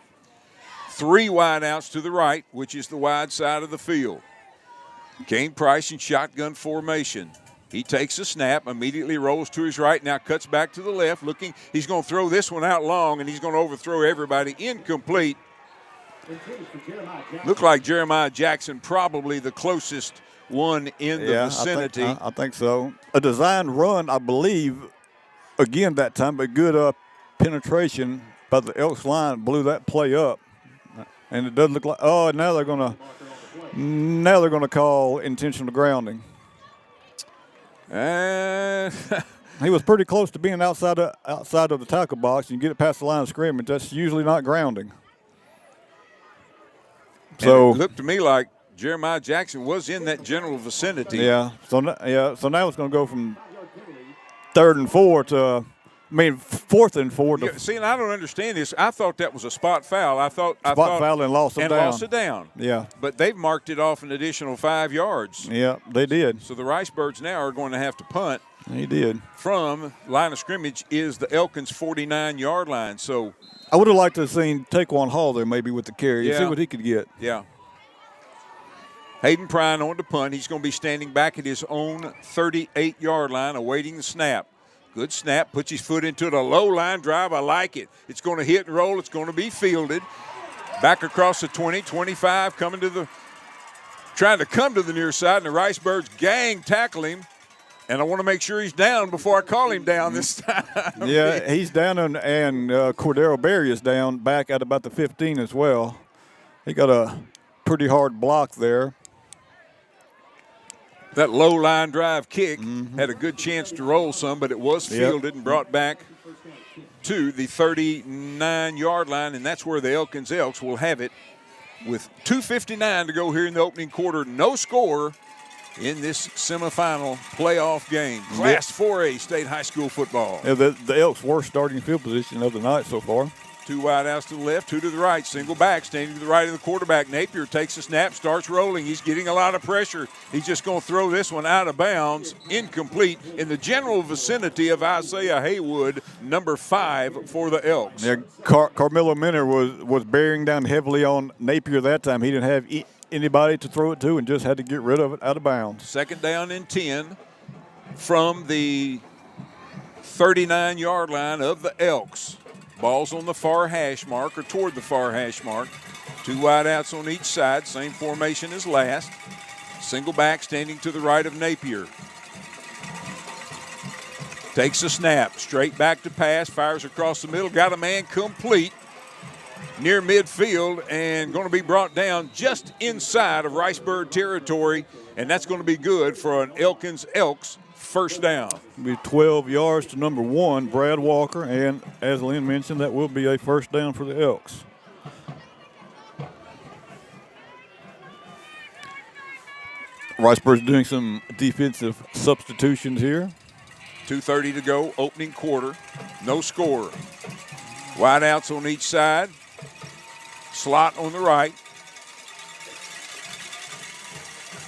3 wideouts to the right, which is the wide side of the field. Kane Price in shotgun formation. He takes a snap, immediately rolls to his right, now cuts back to the left, looking. He's going to throw this one out long, and he's going to overthrow everybody. Incomplete. Looked like Jeremiah Jackson probably the closest one in the vicinity. I think so. A design run, I believe, again that time, but good penetration by the Elks line blew that play up. And it doesn't look like, now they're going to call intentional grounding. He was pretty close to being outside of the tackle box. You get it past the line of scrimmage, that's usually not grounding. So it looked to me like Jeremiah Jackson was in that general vicinity. Yeah. So now it's going to go from 3rd and 4 to, 4th and 4 to. See, and I don't understand this. I thought that was a spot foul. I thought foul and lost it down. Yeah. But they've marked it off an additional 5 yards. Yeah, they did. So the Rice Birds now are going to have to punt. He did. From line of scrimmage is the Elkins 49-yard line. So I would have liked to have seen Taquan Hall there maybe with the carry. See what he could get. Yeah. Hayden Prine on to punt. He's going to be standing back at his own 38-yard line awaiting the snap. Good snap, puts his foot into it. A low line drive, I like it. It's going to hit and roll. It's going to be fielded. Back across the 20, 25, trying to come to the near side, and the Rice Birds gang tackle him. And I want to make sure he's down before I call him down this time. Yeah, he's down, and Cordero Berry is down back at about the 15 as well. He got a pretty hard block there. That low line drive kick had a good chance to roll some, but it was fielded and brought back to the 39-yard line, and that's where the Elkins Elks will have it with 2:59 to go here in the opening quarter. No score in this semifinal playoff game. Class 4A state high school football. Yeah, the Elks' worst starting field position of the night so far. 2 wide outs to the left, 2 to the right. Single back, standing to the right of the quarterback. Napier takes a snap, starts rolling. He's getting a lot of pressure. He's just going to throw this one out of bounds, incomplete, in the general vicinity of Isaiah Haywood, number 5 for the Elks. Yeah, Carmelo Minner was bearing down heavily on Napier that time. He didn't have anybody to throw it to and just had to get rid of it out of bounds. Second down and 10 from the 39-yard line of the Elks. Ball's on the far hash mark, or toward the far hash mark. 2 wide outs on each side, same formation as last. Single back standing to the right of Napier. Takes a snap, straight back to pass, fires across the middle, got a man complete near midfield, and going to be brought down just inside of Ricebird territory, and that's going to be good for an Elkins Elks first down. It'll be 12 yards to number 1, Brad Walker, and as Lynn mentioned, that will be a first down for the Elks. Ricebird's doing some defensive substitutions here. 2:30 to go, opening quarter. No score. Wide outs on each side. Slot on the right.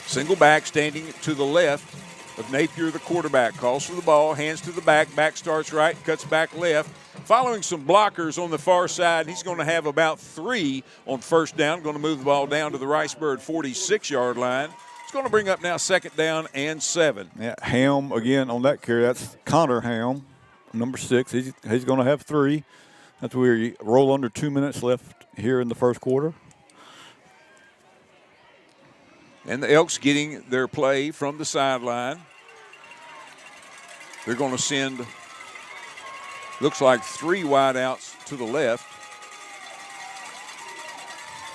Single back standing to the left of Napier, the quarterback. Calls for the ball, hands to the back. Back starts right, cuts back left. Following some blockers on the far side, he's going to have about 3 on first down. Going to move the ball down to the Ricebird 46-yard line. It's going to bring up now second down and 7. Yeah, Helm again on that carry. That's Connor Helm, number 6. He's going to have 3. That's where you roll under 2 minutes left here in the first quarter. And the Elks getting their play from the sideline. They're going to send, looks like 3 wideouts to the left,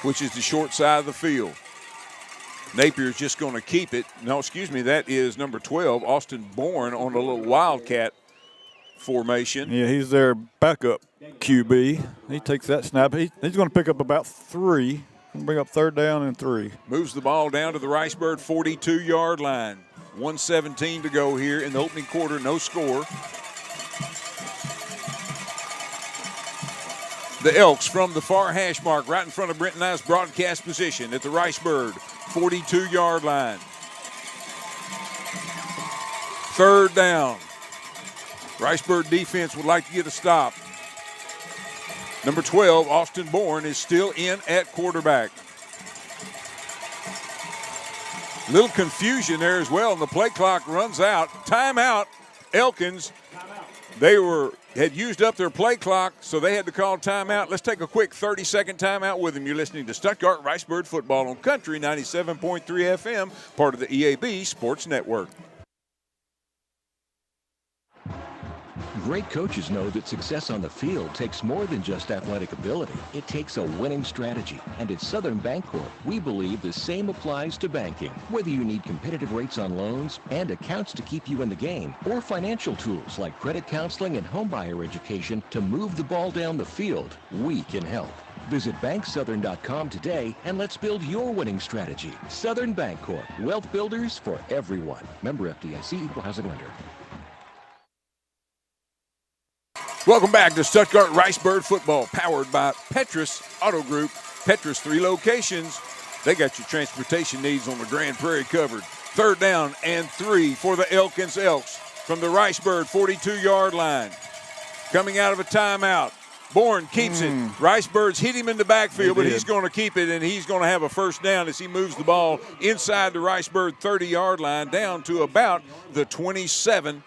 which is the short side of the field. Napier's just going to keep it. No, excuse me, that is number 12, Austin Bourne, on a little wildcat formation. Yeah, he's their backup QB. He takes that snap. He's going to pick up about 3. And bring up third down and 3. Moves the ball down to the Ricebird 42-yard line. 1:17 to go here in the opening quarter. No score. The Elks from the far hash mark right in front of Brent and I's broadcast position at the Ricebird 42-yard line. Third down. Ricebird defense would like to get a stop. Number 12, Austin Bourne, is still in at quarterback. Little confusion there as well, and the play clock runs out. Timeout, Elkins. They had used up their play clock, so they had to call timeout. Let's take a quick 30-second timeout with them. You're listening to Stuttgart Ricebird Football on Country 97.3 FM, part of the EAB Sports Network. Great coaches know that success on the field takes more than just athletic ability. It takes a winning strategy. And at Southern Bancorp, we believe the same applies to banking. Whether you need competitive rates on loans and accounts to keep you in the game, or financial tools like credit counseling and homebuyer education to move the ball down the field, we can help. Visit banksouthern.com today and let's build your winning strategy. Southern Bancorp, wealth builders for everyone. Member FDIC, equal housing lender. Welcome back to Stuttgart Ricebird Football, powered by Petrus Auto Group. Petrus, 3 locations. They got your transportation needs on the Grand Prairie covered. Third down and 3 for the Elkins Elks from the Ricebird 42-yard line. Coming out of a timeout, Bourne keeps it. Riceburgs hit him in the backfield, but did. he's going to keep it, and he's going to have a first down as he moves the ball inside the Riceburg 30-yard line down to about the 27.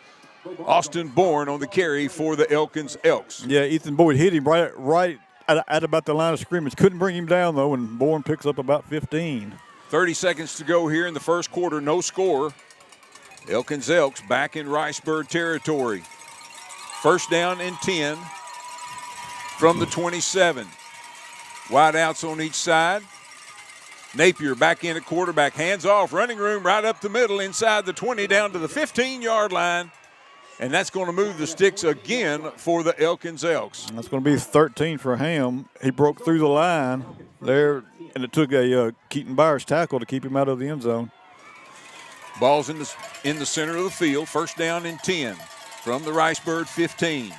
Austin Bourne on the carry for the Elkins Elks. Yeah, Ethan Boyd hit him right at about the line of scrimmage. Couldn't bring him down, though, and Bourne picks up about 15. 30 seconds to go here in the first quarter. No score. Elkins Elks back in Riceburg territory. First down and 10 from the 27. Wide outs on each side. Napier back in at quarterback. Hands off. Running room right up the middle inside the 20 down to the 15-yard line. And that's going to move the sticks again for the Elkins Elks. That's going to be 13 for Ham. He broke through the line there, and it took a Keaton Byers tackle to keep him out of the end zone. Ball's in the center of the field. First down and 10 from the Riceburg 15.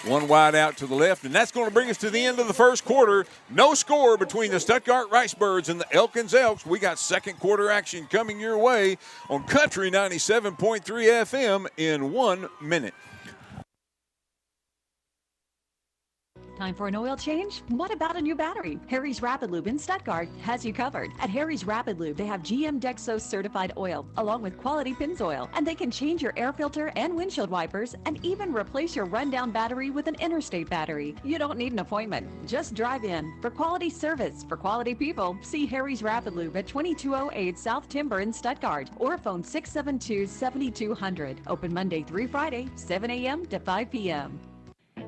One wide out to the left, and that's going to bring us to the end of the first quarter. No score between the Stuttgart Riceburgs and the Elkins Elks. We got second quarter action coming your way on Country 97.3 FM in 1 minute. Time for an oil change? What about a new battery? Harry's Rapid Lube in Stuttgart has you covered. At Harry's Rapid Lube, they have GM Dexos certified oil along with quality Pennzoil, and they can change your air filter and windshield wipers and even replace your rundown battery with an interstate battery. You don't need an appointment. Just drive in. For quality service, for quality people, see Harry's Rapid Lube at 2208 South Timber in Stuttgart or phone 672-7200. Open Monday through Friday, 7 a.m. to 5 p.m.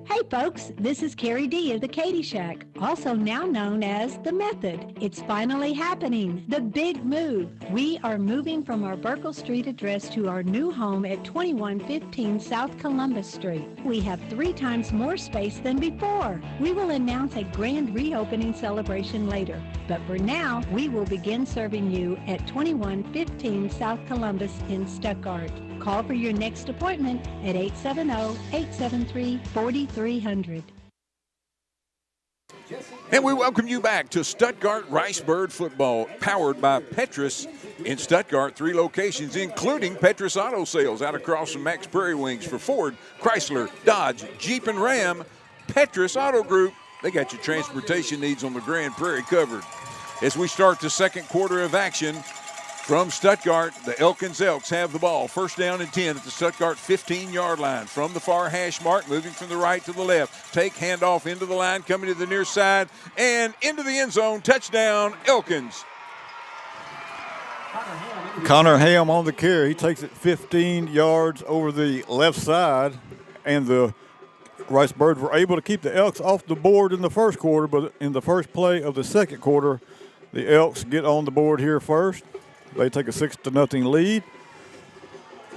Hey folks, this is Carrie D of the Katie Shack, also now known as The Method. It's finally happening, the big move. We are moving from our Burkle Street address to our new home at 2115 South Columbus Street. We have 3 times more space than before. We will announce a grand reopening celebration later, but for now, we will begin serving you at 2115 South Columbus in Stuttgart. Call for your next appointment at 870-873-4300. And we welcome you back to Stuttgart Ricebird football, powered by Petrus in Stuttgart. 3 locations, including Petrus Auto Sales out across from Max Prairie Wings for Ford, Chrysler, Dodge, Jeep, and Ram. Petrus Auto Group, they got your transportation needs on the Grand Prairie covered. As we start the second quarter of action, from Stuttgart, the Elkins Elks have the ball. First down and 10 at the Stuttgart 15-yard line. From the far hash mark, moving from the right to the left. Take handoff into the line, coming to the near side, and into the end zone. Touchdown, Elkins. Connor Ham on the carry. He takes it 15 yards over the left side, and the Ricebirds were able to keep the Elks off the board in the first quarter, but in the first play of the second quarter, the Elks get on the board here first. They take a 6-0 lead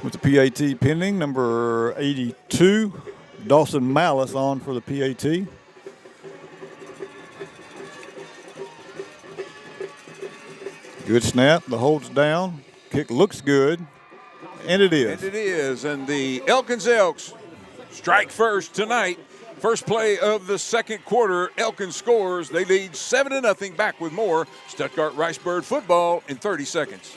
with the PAT pending. Number 82, Dawson Malice on for the PAT. Good snap. The hold's down. Kick looks good. And it is. And it is. And the Elkins Elks strike first tonight. First play of the second quarter, Elkins scores. They lead 7-0. Back with more Stuttgart Ricebird football in 30 seconds.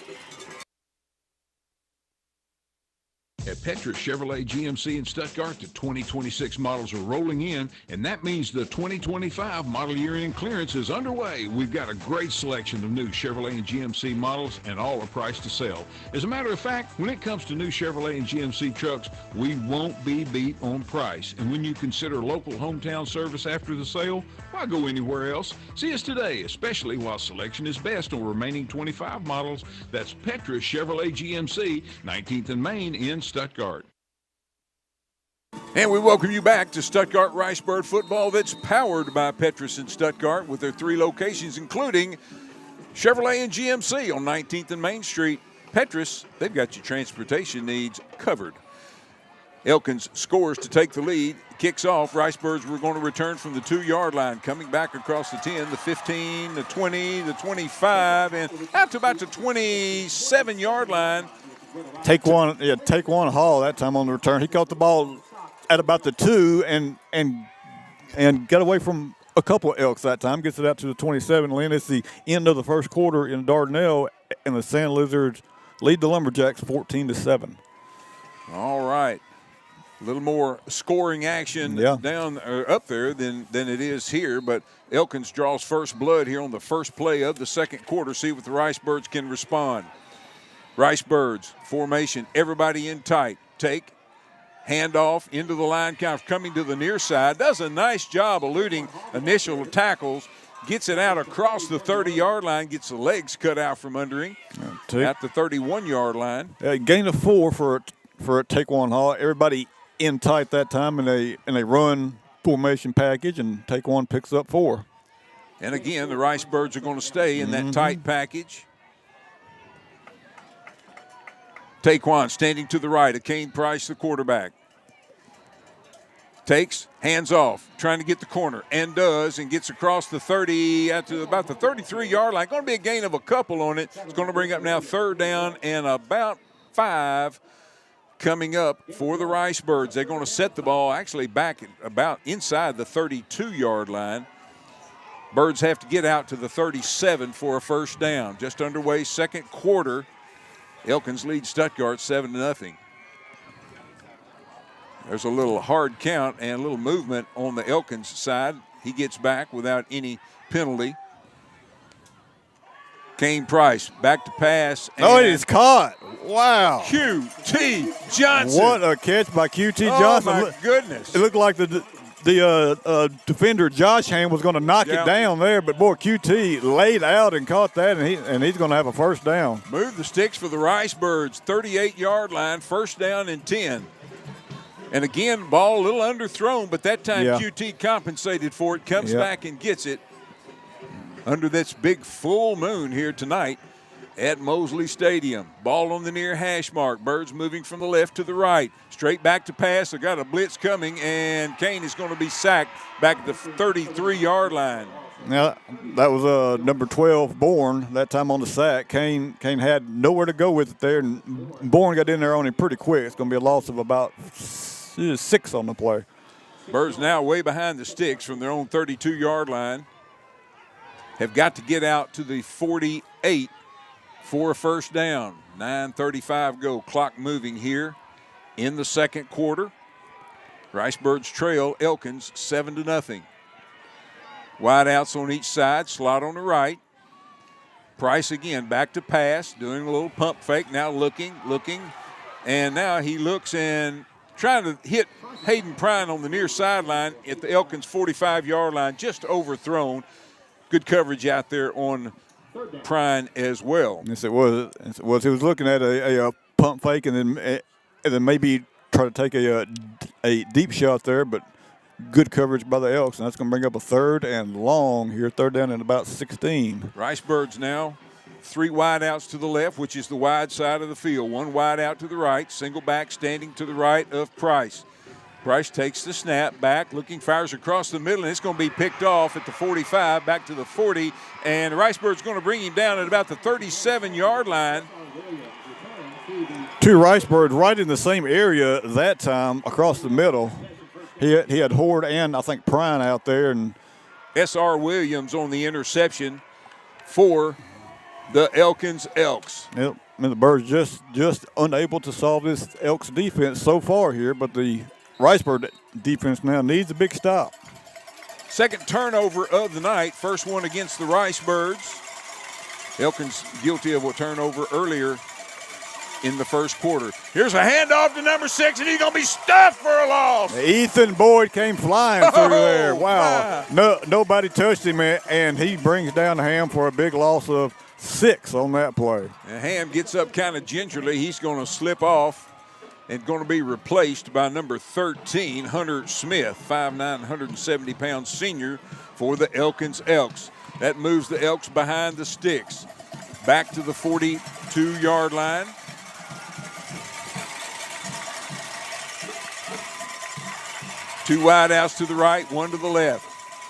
At Petrus Chevrolet GMC in Stuttgart, the 2026 models are rolling in, and that means the 2025 model year end clearance is underway. We've got a great selection of new Chevrolet and GMC models, and all are priced to sell. As a matter of fact, when it comes to new Chevrolet and GMC trucks, we won't be beat on price. And when you consider local hometown service after the sale, why go anywhere else? See us today, especially while selection is best on remaining 25 models. That's Petrus Chevrolet GMC, 19th and Main in Stuttgart. And we welcome you back to Stuttgart Ricebird football that's powered by Petrus in Stuttgart with their 3 locations, including Chevrolet and GMC on 19th and Main Street. Petrus, they've got your transportation needs covered. Elkins scores to take the lead, kicks off. Ricebirds were going to return from the 2-yard line, coming back across the 10, the 15, the 20, the 25, and out to about the 27-yard line. Take one haul that time on the return. He caught the ball at about the 2 and got away from a couple of Elks that time. Gets it out to the 27. Lynn, it's the end of the first quarter in Dardanelle, and the Sand Lizards lead the Lumberjacks 14-7. All right. A little more scoring action down up there than it is here, but Elkins draws first blood here on the first play of the second quarter. See what the Rice Birds can respond. Rice Birds formation, everybody in tight. Take, handoff into the line, kind of coming to the near side. Does a nice job eluding initial tackles. Gets it out across the 30-yard line, gets the legs cut out from under him at the 31-yard line. Gain of 4 for a Taekwon Hall. Everybody in tight that time, and they run formation package, and Taekwon picks up 4. And again, the Rice Birds are going to stay in that tight package. Taekwon standing to the right of Kane Price, the quarterback. Takes, hands off, trying to get the corner, and does, and gets across the 30 at about the 33-yard line. Going to be a gain of a couple on it. It's going to bring up now third down and about 5 coming up for the Rice Birds. They're going to set the ball actually back about inside the 32-yard line. Birds have to get out to the 37 for a first down. Just underway, second quarter. Elkins leads Stuttgart 7-0. There's a little hard count and a little movement on the Elkins side. He gets back without any penalty. Kane Price back to pass. Oh, it is caught. Wow. QT Johnson. What a catch by QT Johnson. Oh, my goodness. It looked like the defender Josh Ham was going to knock it down there, but boy, QT laid out and caught that, and he's going to have a first down. Move the sticks for the Rice Birds, 38-yard line, first down and 10. And again, ball a little underthrown, but that time QT compensated for it, comes back and gets it under this big full moon here tonight at Mosley Stadium. Ball on the near hash mark. Birds moving from the left to the right. Straight back to pass. They got a blitz coming, and Kane is going to be sacked back at the 33-yard line. Now, that was number 12, Bourne, that time on the sack. Kane had nowhere to go with it there, and Bourne got in there on him pretty quick. It's going to be a loss of about 6 on the play. Birds now way behind the sticks from their own 32-yard line. Have got to get out to the 48 for a first down. 9:35 go. Clock moving here in the second quarter. Rice Birds trail Elkins 7-0. Wide outs on each side. Slot on the right. Price again back to pass. Doing a little pump fake. Now looking. And now he looks and trying to hit Hayden Prine on the near sideline at the Elkins 45-yard line. Just overthrown. Good coverage out there on Prine as well. Yes, it was. He was looking at a pump fake and then maybe try to take a deep shot there, but good coverage by the Elks, and that's going to bring up a third and long here, third down and about 16. Rice Birds now 3 wide outs to the left, which is the wide side of the field. 1 wide out to the right, single back standing to the right of Price. Price takes the snap back, looking, fires across the middle, and it's going to be picked off at the 45, back to the 40, and the Rice Birds going to bring him down at about the 37-yard line. 2 Rice Birds right in the same area that time across the middle. He had Horde and I think Prine out there, and S.R. Williams on the interception for the Elkins Elks. Yep. I mean, the Birds just unable to solve this Elks defense so far here, but the Rice Bird defense now needs a big stop. Second turnover of the night. First one against the Rice Birds. Elkins guilty of a turnover earlier in the first quarter. Here's a handoff to number 6, and he's going to be stuffed for a loss. Ethan Boyd came flying through there. Wow. Nobody touched him, and he brings down Ham for a big loss of 6 on that play. And Ham gets up kind of gingerly. He's going to slip off and going to be replaced by number 13, Hunter Smith, 5'9", 170-pound senior for the Elkins Elks. That moves the Elks behind the sticks. Back to the 42-yard line. Two wide outs to the right, 1 to the left.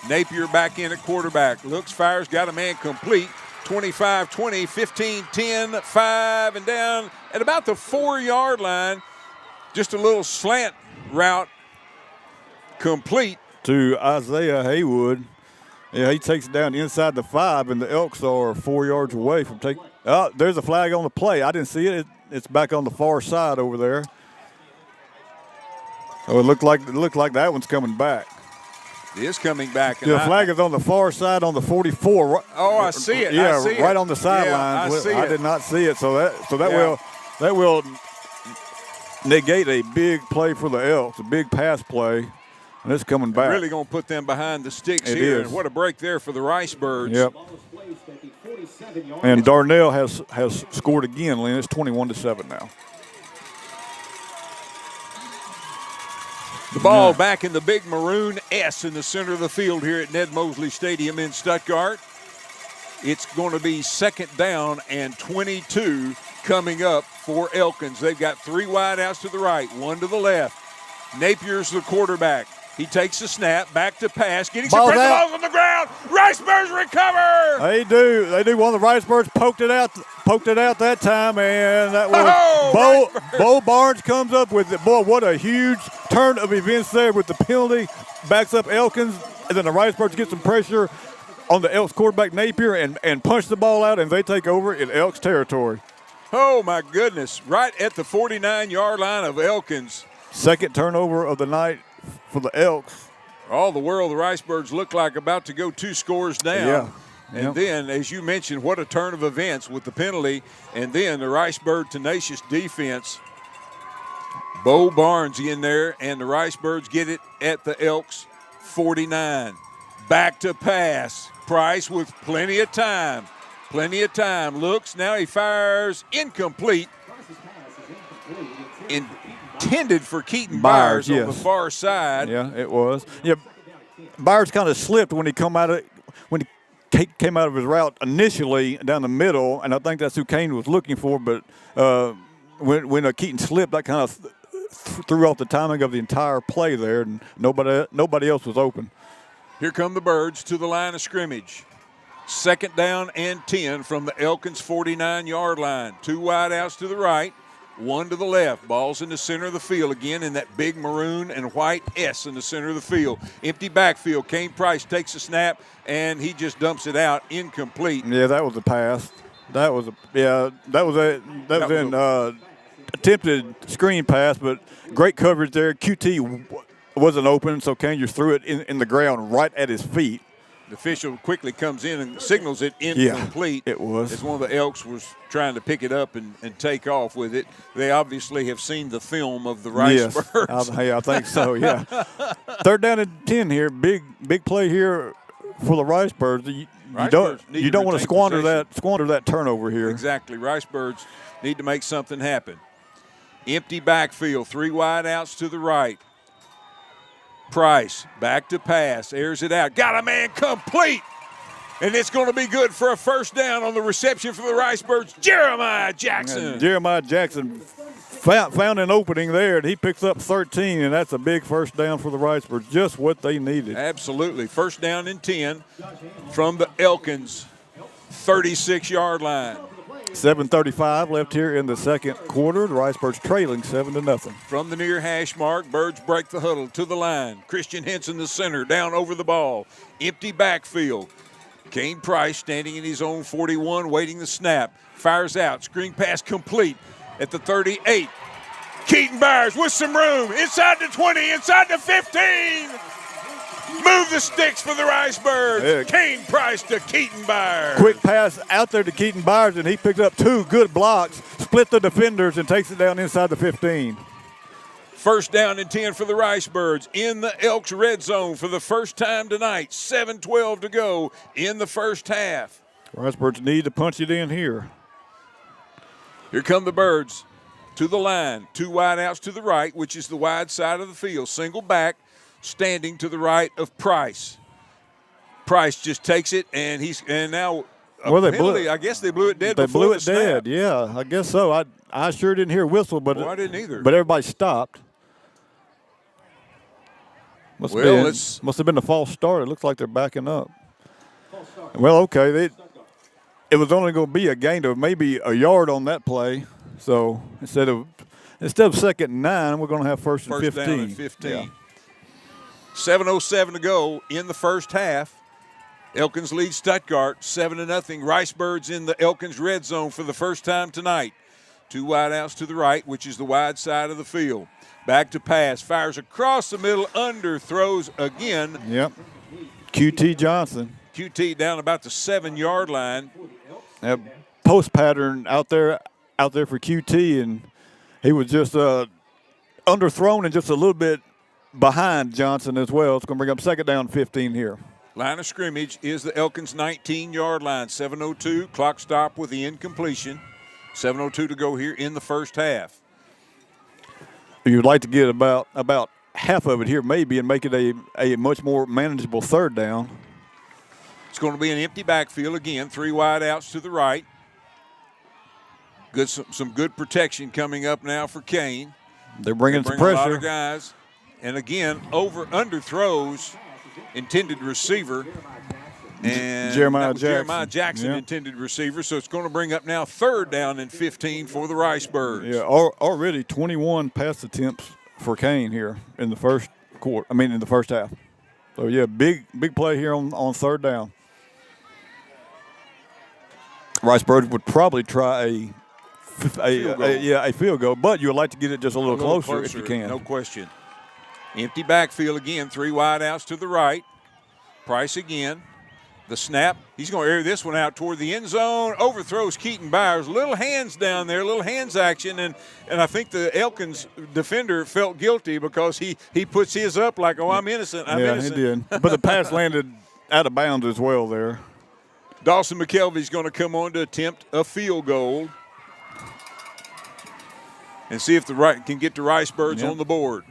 Napier back in at quarterback. Looks, fires, got a man complete. 25-20, 15-10, 5, and down at about the 4-yard line. Just a little slant route complete to Isaiah Haywood. Yeah, he takes it down inside the 5, and the Elks are 4 yards away from taking. Oh, there's a flag on the play. I didn't see it. It's back on the far side over there. So it looked like that one's coming back. It is coming back. And The flag is on the far side on the 44. Oh, I see it. Yeah, I see right it. on the sidelines. Yeah, I see it. I did not see it. So that Yeah. will negate a big play for the Elks, a big pass play, and it's coming back. Really going to put them behind the sticks It here. is. And what a break there for the Rice Birds. Yep. And Darnell has scored again, Lynn. It's 21-7 now. The ball back in the big maroon S in the center of the field here at Ned Mosley Stadium in Stuttgart. It's going to be 2nd down and 22 coming up for Elkins. They've got 3 wideouts to the right, 1 to the left. Napier's the quarterback. He takes the snap, back to pass, getting some pressure balls on the ground. Rice Birds recover. They do. One of the Rice Birds poked it out that time, and that was Bo Barnes comes up with it. Boy, what a huge turn of events there with the penalty. Backs up Elkins, and then the Rice Birds get some pressure on the Elks quarterback Napier and punch the ball out, and they take over in Elks territory. Oh, my goodness. Right at the 49-yard line of Elkins. 2nd turnover of the night for the Elks. All the world, the Rice Birds look like about to go 2 scores down. Yeah. And then, as you mentioned, what a turn of events with the penalty. And then the Rice Bird tenacious defense. Bo Barnes in there, and the Rice Birds get it at the Elks 49. Back to pass. Price with plenty of time. Looks, now he fires. Incomplete. Intended for Keaton Byers on the far side. Yeah, it was. Yeah, Byers kind of slipped when he came out of his route initially down the middle, and I think that's who Kane was looking for. But when Keaton slipped, that kind of threw off the timing of the entire play there, and nobody else was open. Here come the Birds to the line of scrimmage. 2nd down and 10 from the Elkins 49-yard line. 2 wideouts to the right, 1 to the left. Ball's in the center of the field again in that big maroon and white S in the center of the field. Empty backfield. Kane Price takes a snap, and he just dumps it out. Incomplete. Yeah, that was a pass. That was an attempted screen pass, but great coverage there. QT wasn't open, so Kane just threw it in the ground right at his feet. The official quickly comes in and signals it incomplete. Yeah, it was. As one of the Elks was trying to pick it up and take off with it. They obviously have seen the film of the Rice Birds. I think so, yeah. 3rd down and 10 here. Big play here for the Rice Birds. You don't want to squander that turnover here. Exactly. Rice Birds need to make something happen. Empty backfield. 3 wideouts to the right. Price back to pass, airs it out, got a man complete, and it's going to be good for a 1st down on the reception for the Rice Birds. Jeremiah Jackson. Jeremiah Jackson found an opening there, and he picks up 13, and that's a big 1st down for the Rice Birds, just what they needed. Absolutely. 1st down and 10 from the Elkins 36-yard line. 7:35 left here in the 2nd quarter. The Rice Birds trailing 7-0. From the near hash mark, Birds break the huddle to the line. Christian Henson, the center, down over the ball. Empty backfield. Kane Price standing in his own 41, waiting the snap. Fires out. Screen pass complete at the 38. Keaton Byers with some room. Inside the 20, inside the 15. Move the sticks for the Rice Birds. Yeah. Kane Price to Keaton Byers. Quick pass out there to Keaton Byers, and he picked up 2 good blocks, split the defenders, and takes it down inside the 15. 1st down and 10 for the Rice Birds in the Elks red zone for the first time tonight. 7:12 to go in the 1st half. Rice Birds need to punch it in here. Here come the Birds to the line. 2 wideouts to the right, which is the wide side of the field. Single back. Standing to the right of Price. Price just takes it, and now penalty. I guess they blew it dead. They blew it snap. dead. Yeah, I guess so. I sure didn't hear a whistle, but I didn't either. But everybody stopped. Must have been a false start. It looks like they're backing up. Well, okay, it was only going to be a gain of maybe a yard on that play. So instead of 2nd and 9, we're going to have 1st and 15. Down and 15. Yeah. 7:07 to go in the 1st half. Elkins leads Stuttgart 7-0. Rice Birds in the Elkins red zone for the first time tonight. 2 wide outs to the right, which is the wide side of the field. Back to pass, fires across the middle, underthrows again. Yep. QT Johnson. QT down about the 7-yard line. Yep. Post pattern out there for QT, and he was just underthrown and just a little bit behind Johnson as well. It's going to bring up second down 15 here. Line of scrimmage is the Elkins 19-yard line. 7:02, clock stop with the incompletion. 7:02 to go here in the first half. You'd like to get about half of it here maybe and make it a much more manageable third down. It's going to be an empty backfield again. 3 wide outs to the right. Some good protection coming up now for Kane. They're bringing some pressure. A lot of guys. And again, underthrows intended receiver. And Jeremiah Jackson yeah. intended receiver. So it's going to bring up now third down and 15 for the Rice Birds. Yeah, already 21 pass attempts for Kane here in the first quarter. In the first half. So yeah, big play here on third down. Rice Birds would probably try a field goal, but you would like to get it just a little closer if you can. No question. Empty backfield again, 3 wide outs to the right. Price again. The snap. He's going to air this one out toward the end zone. Overthrows Keaton Byers. Little hands down there, little hands action, and I think the Elkins defender felt guilty because he puts his up like, oh, I'm innocent. I'm innocent. He did. But the pass landed out of bounds as well there. Dawson McKelvey's going to come on to attempt a field goal and see if can get the Rice Birds on the board.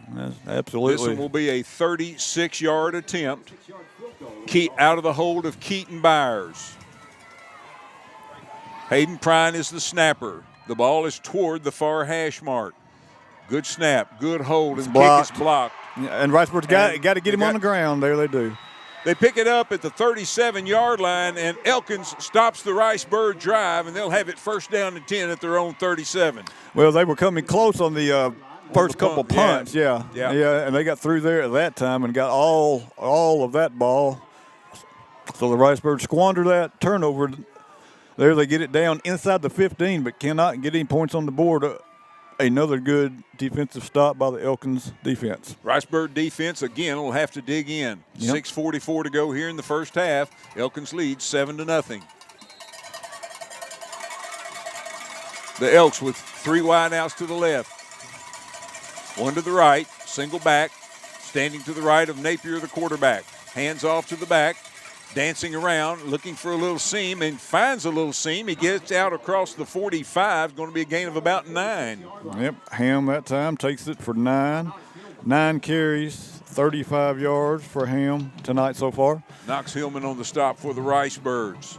Absolutely. This one will be a 36-yard attempt. Out of the hold of Keaton Byers. Hayden Prine is the snapper. The ball is toward the far hash mark. Good snap, good hold, and kick is blocked. Yeah, and Rice Birds got to get him on the ground. There they do. They pick it up at the 37-yard line, and Elkins stops the Rice Bird drive, and they'll have it first down and 10 at their own 37. Well, they were coming close on the first couple punts, yeah, and they got through there at that time and got all of that ball. So the Rice Birds squander that turnover. There they get it down inside the 15, but cannot get any points on the board. Another good defensive stop by the Elkins defense. Rice Bird defense, again, will have to dig in. Yep. 6:44 to go here in the first half. Elkins leads 7-0. The Elks with 3 wide outs to the left. 1 to the right, single back, standing to the right of Napier, the quarterback. Hands off to the back, dancing around, looking for a little seam, and finds a little seam. He gets out across the 45, going to be a gain of about 9. Yep, Ham that time takes it for 9. 9 carries, 35 yards for Ham tonight so far. Knox Hillman on the stop for the Rice Birds.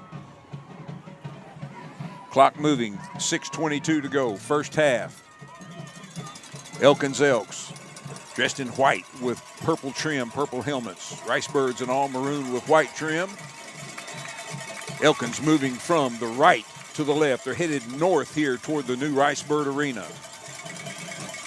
Clock moving, 6:22 to go, first half. Elkins Elks, dressed in white with purple trim, purple helmets. Rice Birds in all maroon with white trim. Elkins moving from the right to the left. They're headed north here toward the new Rice Bird Arena.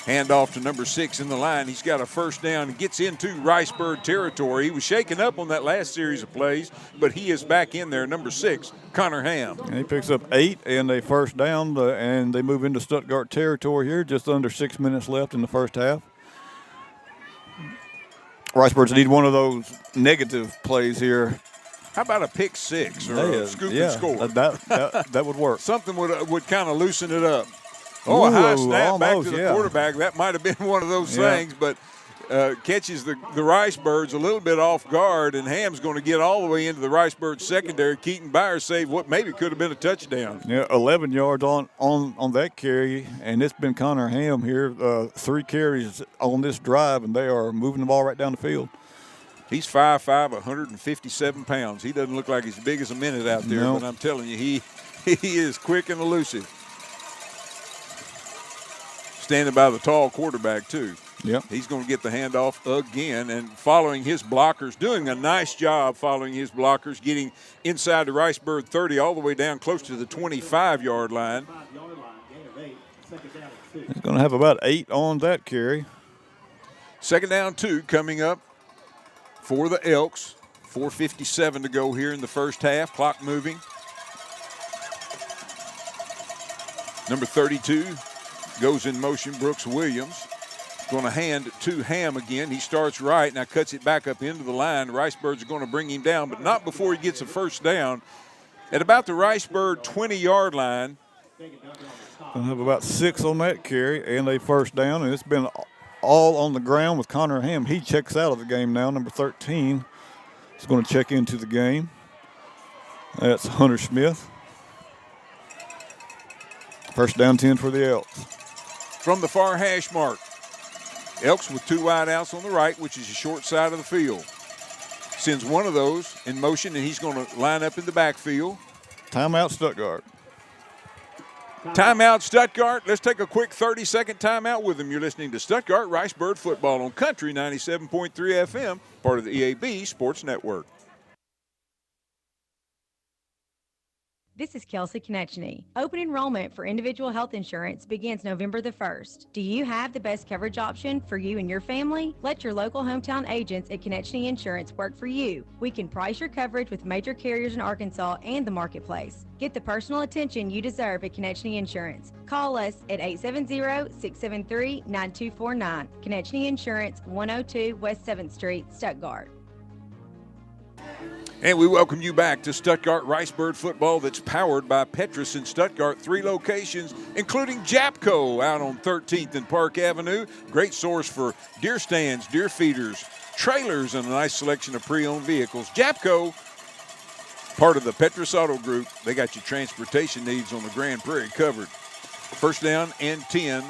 Handoff to number 6 in the line. He's got a first down and gets into Rice Bird territory. He was shaken up on that last series of plays, but he is back in there, number 6, Connor Ham. And he picks up 8 and a first down, and they move into Stuttgart territory here. Just under 6 minutes left in the first half. Rice Birds need one of those negative plays here. How about a pick 6 or a scoop and score? That would work. Something would kind of loosen it up. A high snap almost, back to the quarterback. That might have been one of those things, but catches the Rice Birds a little bit off guard, and Ham's going to get all the way into the Rice Birds secondary. Keaton Byers saved what maybe could have been a touchdown. Yeah, 11 yards on that carry, and it's been Connor Ham here. 3 carries on this drive, and they are moving the ball right down the field. He's 5'5", 157 pounds. He doesn't look like he's big as a minute out there, but I'm telling you, he is quick and elusive. Standing by the tall quarterback, too. Yep. He's going to get the handoff again and following his blockers, doing a nice job following his blockers, getting inside the Rice Bird 30 all the way down close to the 25-yard line. He's going to have about 8 on that carry. Second down 2 coming up for the Elks. 4:57 to go here in the first half. Clock moving. Number 32 goes in motion, Brooks Williams. Going to hand to Ham again. He starts right, now cuts it back up into the line. Ricebirds are going to bring him down, but not before he gets a first down. At about the Ricebird 20-yard line. Going to have about 6 on that carry and a first down, and it's been all on the ground with Connor Ham. He checks out of the game now. Number 13 is going to check into the game. That's Hunter Smith. First down 10 for the Elks. From the far hash mark, Elks with 2 wide outs on the right, which is the short side of the field. Sends one of those in motion, and he's going to line up in the backfield. Timeout, Stuttgart. Timeout, Stuttgart. Let's take a quick 30-second timeout with them. You're listening to Stuttgart Ricebird Football on Country 97.3 FM, part of the EAB Sports Network. This is Kelsey Konechny. Open enrollment for individual health insurance begins November the 1st. Do you have the best coverage option for you and your family? Let your local hometown agents at Konechny Insurance work for you. We can price your coverage with major carriers in Arkansas and the marketplace. Get the personal attention you deserve at Konechny Insurance. Call us at 870-673-9249. Konechny Insurance, 102 West 7th Street, Stuttgart. And we welcome you back to Stuttgart Ricebird Football that's powered by Petrus in Stuttgart. 3 locations, including Japco out on 13th and Park Avenue. Great source for deer stands, deer feeders, trailers, and a nice selection of pre-owned vehicles. Japco, part of the Petrus Auto Group. They got your transportation needs on the Grand Prairie covered. First down and 10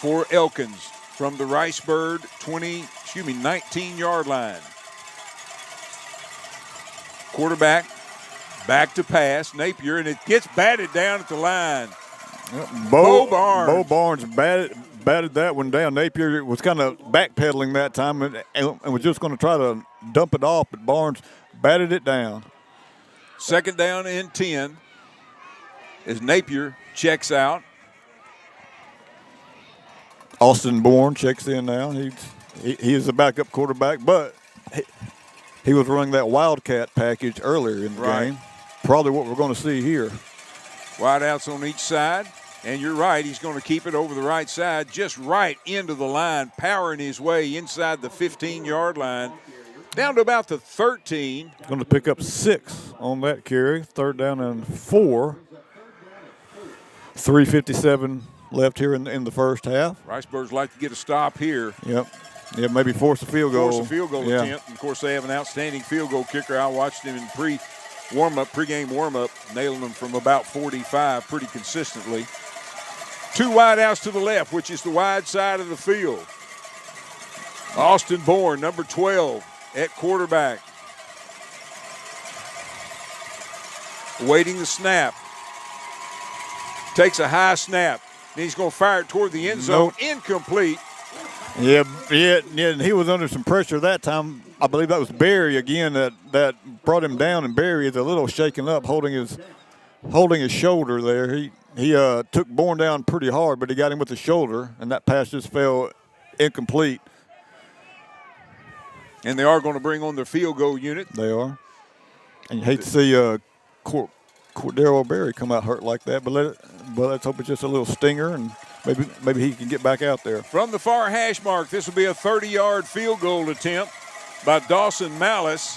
for Elkins from the Ricebird 19-yard line. Quarterback, back to pass, Napier, and it gets batted down at the line. Yep. Bo Barnes. Bo Barnes batted that one down. Napier was kind of backpedaling that time and was just going to try to dump it off, but Barnes batted it down. Second down and 10 as Napier checks out. Austin Bourne checks in now. He is a backup quarterback, but he was running that Wildcat package earlier in the game. Probably what we're going to see here. Wide outs on each side. And you're right, he's going to keep it over the right side, just right into the line, powering his way inside the 15-yard line. Down to about the 13. Going to pick up 6 on that carry. Third down and 4. 3:57 left here in the first half. Ricebirds like to get a stop here. Yep. Yeah, maybe force a field goal. Force a field goal attempt. And of course, they have an outstanding field goal kicker. I watched him in pregame warm-up, nailing them from about 45 pretty consistently. 2 wide outs to the left, which is the wide side of the field. Austin Bourne, number 12, at quarterback. Waiting the snap. Takes a high snap. And he's going to fire it toward the end zone. Nope. Incomplete. Yeah, and he was under some pressure that time. I believe that was Barry again that brought him down, and Barry is a little shaken up, holding his shoulder there. He took Bourne down pretty hard, but he got him with the shoulder, and that pass just fell incomplete. And they are going to bring on their field goal unit. They are. And you hate to see Cordero Barry come out hurt like that, but let's hope it's just a little stinger, and maybe he can get back out there. From the far hash mark, this will be a 30-yard field goal attempt by Dawson Malice.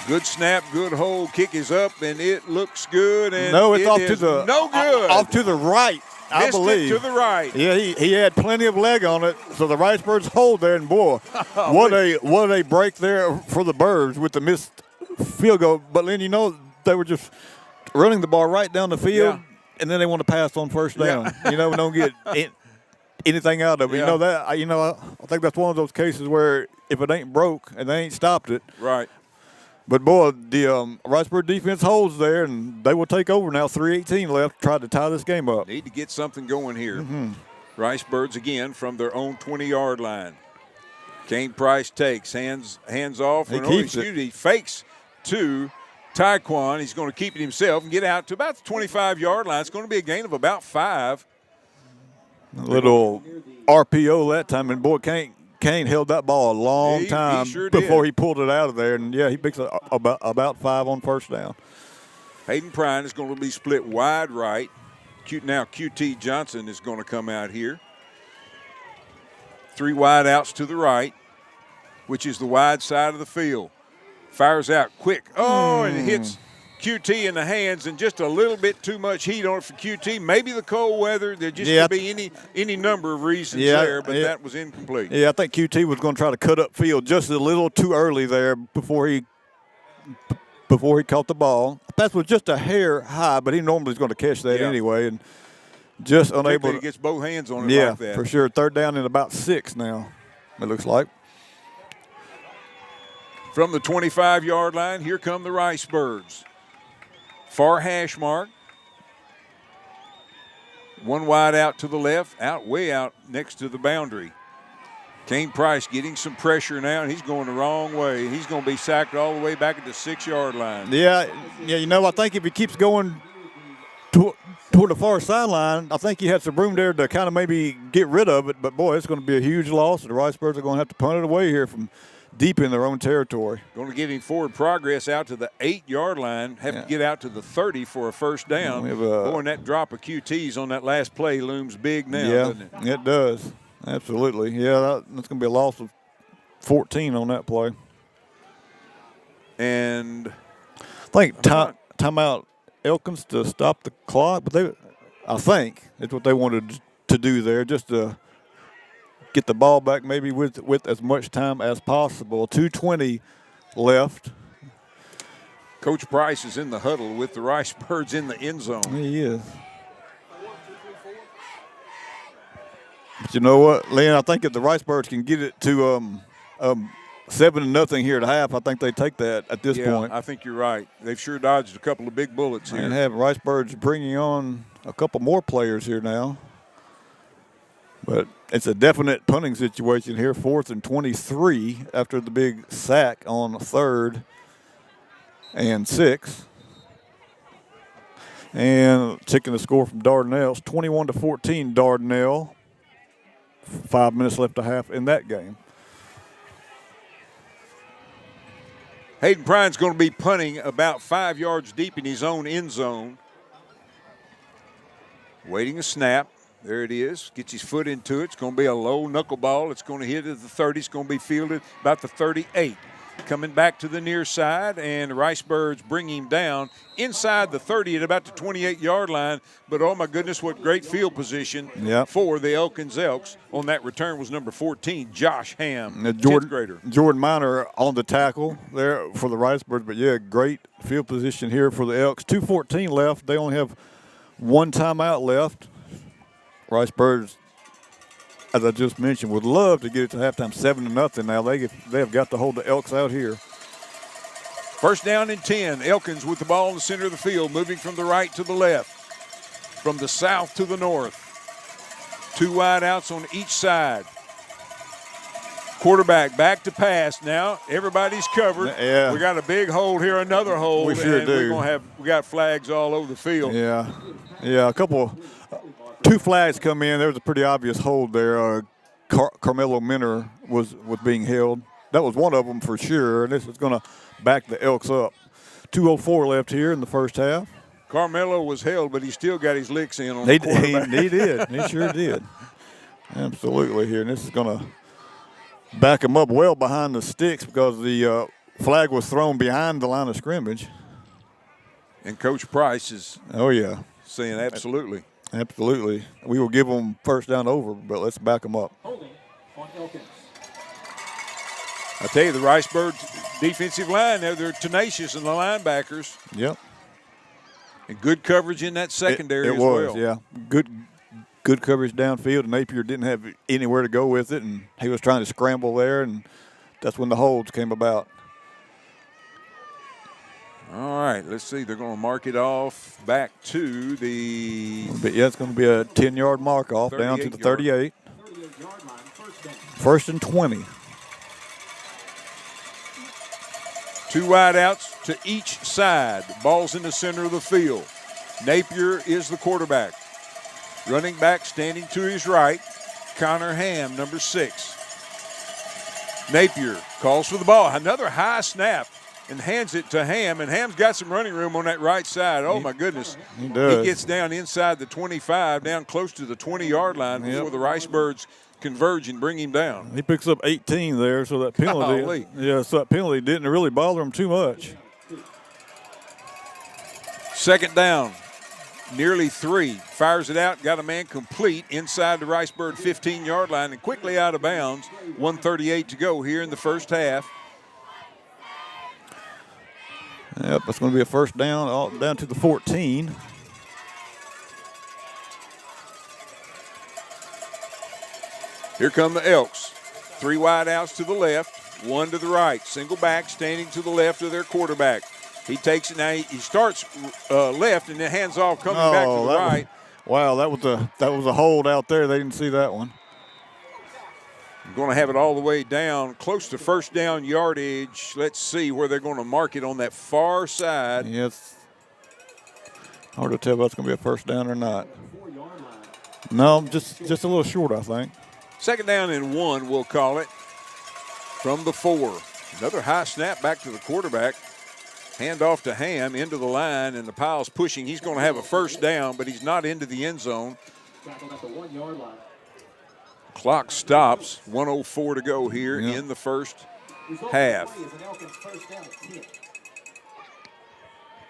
Good snap, good hold, kick is up, and it looks good. And no, it's off to the no good. Off to the right, I believe. It to the right. Yeah, he had plenty of leg on it, so the Ricebirds hold there, and boy, what a break there for the Birds with the missed field goal. But then they were just running the ball right down the field. Yeah. And then they want to pass on first down. Yeah. We don't get anything out of it. Yeah. I think that's one of those cases where if it ain't broke and they ain't stopped it. Right. But, boy, the Ricebird defense holds there, and they will take over now. 3:18 left, try to tie this game up. Need to get something going here. Mm-hmm. Ricebirds again from their own 20-yard line. Kane Price takes, hands off. He fakes to Taekwon. He's going to keep it himself and get out to about the 25-yard line. It's going to be a gain of about 5. A little RPO that time, and boy, Kane held that ball a long time before he pulled it out of there. And, yeah, he picks about 5 on first down. Hayden Prine is going to be split wide right. Now QT Johnson is going to come out here. 3 wide outs to the right, which is the wide side of the field. Fires out quick. Oh, and it hits QT in the hands, and just a little bit too much heat on it for QT. Maybe the cold weather. There just could be any number of reasons there, but that was incomplete. Yeah, I think QT was going to try to cut up field just a little too early there before he caught the ball. That was just a hair high, but he normally is going to catch that anyway, and just unable to. He gets both hands on it like that. Yeah, for sure. 3rd down and about 6 now, it looks like. From the 25-yard line, here come the Rice Birds. Far hash mark. 1 wide out to the left, way out next to the boundary. Kane Price getting some pressure now, and he's going the wrong way. He's going to be sacked all the way back at the 6-yard line. Yeah, I think if he keeps going toward the far sideline, I think he had some room there to kind of maybe get rid of it. But, boy, it's going to be a huge loss. The Rice Birds are going to have to punt it away here from deep in their own territory. Going to give him forward progress out to the 8-yard line. Have to get out to the 30 for a first down. Boy, and that drop of QTs on that last play looms big now, doesn't it? It does. Absolutely. Yeah, that's going to be a loss of 14 on that play. And I think timeout Elkins to stop the clock, but I think that's what they wanted to do there, just to get the ball back maybe with as much time as possible. 2:20 left. Coach Price is in the huddle with the Rice Birds in the end zone. He is. But you know what, Lynn? I think if the Rice Birds can get it to 7-0 here at half, I think they take that at this point. I think you're right. They've sure dodged a couple of big bullets here. And have Rice Birds bringing on a couple more players here now. But it's a definite punting situation here. 4th and 23 after the big sack on 3rd and 6. And checking the score from Dardanelle, 21-14 Dardanelle. 5 minutes left to half in that game. Hayden Prine's going to be punting about 5 yards deep in his own end zone. Waiting a snap. There it is. Gets his foot into it. It's going to be a low knuckleball. It's going to hit at the 30. It's going to be fielded about the 38. Coming back to the near side, and the Rice Birds bring him down inside the 30 at about the 28-yard line. But, oh, my goodness, what great field position for the Elkins Elks. On that return was number 14, Josh Ham, 10th grader. Jordan Miner on the tackle there for the Rice Birds. But, yeah, great field position here for the Elks. 2:14 left. They only have 1 timeout left. Rice Birds, as I just mentioned, would love to get it to halftime 7-0 now. They have got to hold the Elks out here. First down and 10. Elkins with the ball in the center of the field, moving from the right to the left, from the south to the north. 2 wide outs on each side. Quarterback back to pass now. Everybody's covered. Yeah. We got a big hold here, another hold. We sure and do. We got flags all over the field. Yeah. Yeah, 2 flags come in. There was a pretty obvious hold there. Carmelo Minner was being held. That was one of them for sure, and this is going to back the Elks up. 2:04 left here in the first half. Carmelo was held, but he still got his licks in on the quarterback. He did. He sure did. Absolutely here, and this is going to back him up well behind the sticks because the flag was thrown behind the line of scrimmage. And Coach Price is saying absolutely. Absolutely. We will give them first down over, but let's back them up. Holding on Elkins. I tell you, the Rice Birds defensive line, they're tenacious in the linebackers. Yep. And good coverage in that secondary as well. It was, well. Yeah. Good coverage downfield, and Napier didn't have anywhere to go with it, and he was trying to scramble there, and that's when the holds came about. All right, let's see. They're going to mark it off back to the – it's going to be a 10-yard mark off down to the 38. 38-yard line, first down. First and 20. 2 wide outs to each side. Ball's in the center of the field. Napier is the quarterback. Running back standing to his right, Connor Ham, number 6. Napier calls for the ball. Another high snap. and hands it to Ham, and Ham's got some running room on that right side. Oh, my goodness. He does. He gets down inside the 25, down close to the 20-yard line before the Ricebirds converge and bring him down. He picks up 18 there, so that penalty, Golly. so that penalty didn't really bother him too much. Second down, nearly 3. Fires it out, got a man complete inside the Ricebird 15-yard line and quickly out of bounds. 1:38 to go here in the first half. Yep, that's going to be a first down, all down to the 14. Here come the Elks. 3 wide outs to the left, 1 to the right. Single back standing to the left of their quarterback. He takes it now. He starts left and then hands off coming back to the right. Wow, that was a hold out there. They didn't see that one. Going to have it all the way down, close to first down yardage. Let's see where they're going to mark it on that far side. Yes. Hard to tell if that's going to be a first down or not. No, just a little short, I think. Second down and 1, we'll call it, from the 4. Another high snap back to the quarterback. Hand off to Ham into the line, and the pile's pushing. He's going to have a first down, but he's not into the end zone. Tackled at the 1-yard line. Clock stops. 1:04 to go here in the first half.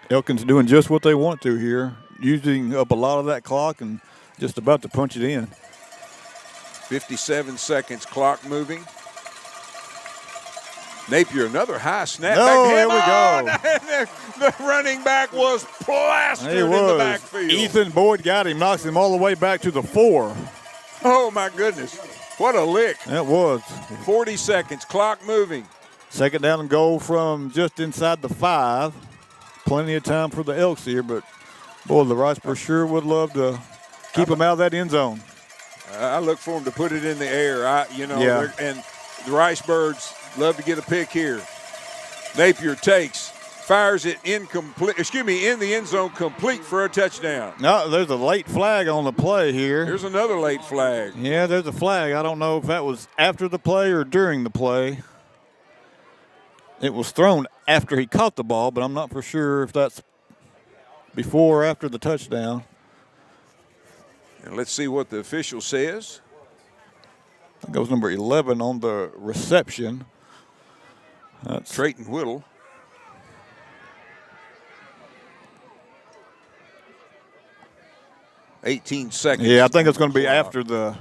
Elkins doing just what they want to here, using up a lot of that clock and just about to punch it in. 57 seconds, clock moving. Napier, another high snap. No, back to him. there we go. The running back was plastered in the backfield. Ethan Boyd got him, knocks him all the way back to the 4. Oh, my goodness. What a lick. That was. 40 seconds, clock moving. Second down and goal from just inside the 5. Plenty of time for the Elks here, but, boy, the Ricebirds sure would love to keep them out of that end zone. I look for them to put it in the air. And the Ricebirds love to get a pick here. Napier takes, fires it in the end zone, complete for a touchdown. No, there's a late flag on the play here. There's another late flag. Yeah, there's a flag. I don't know if that was after the play or during the play. It was thrown after he caught the ball, but I'm not for sure if that's before or after the touchdown. And let's see what the official says. That goes number 11 on the reception. That's Trayton Whittle. $18 seconds. Yeah, I think it's going to be after the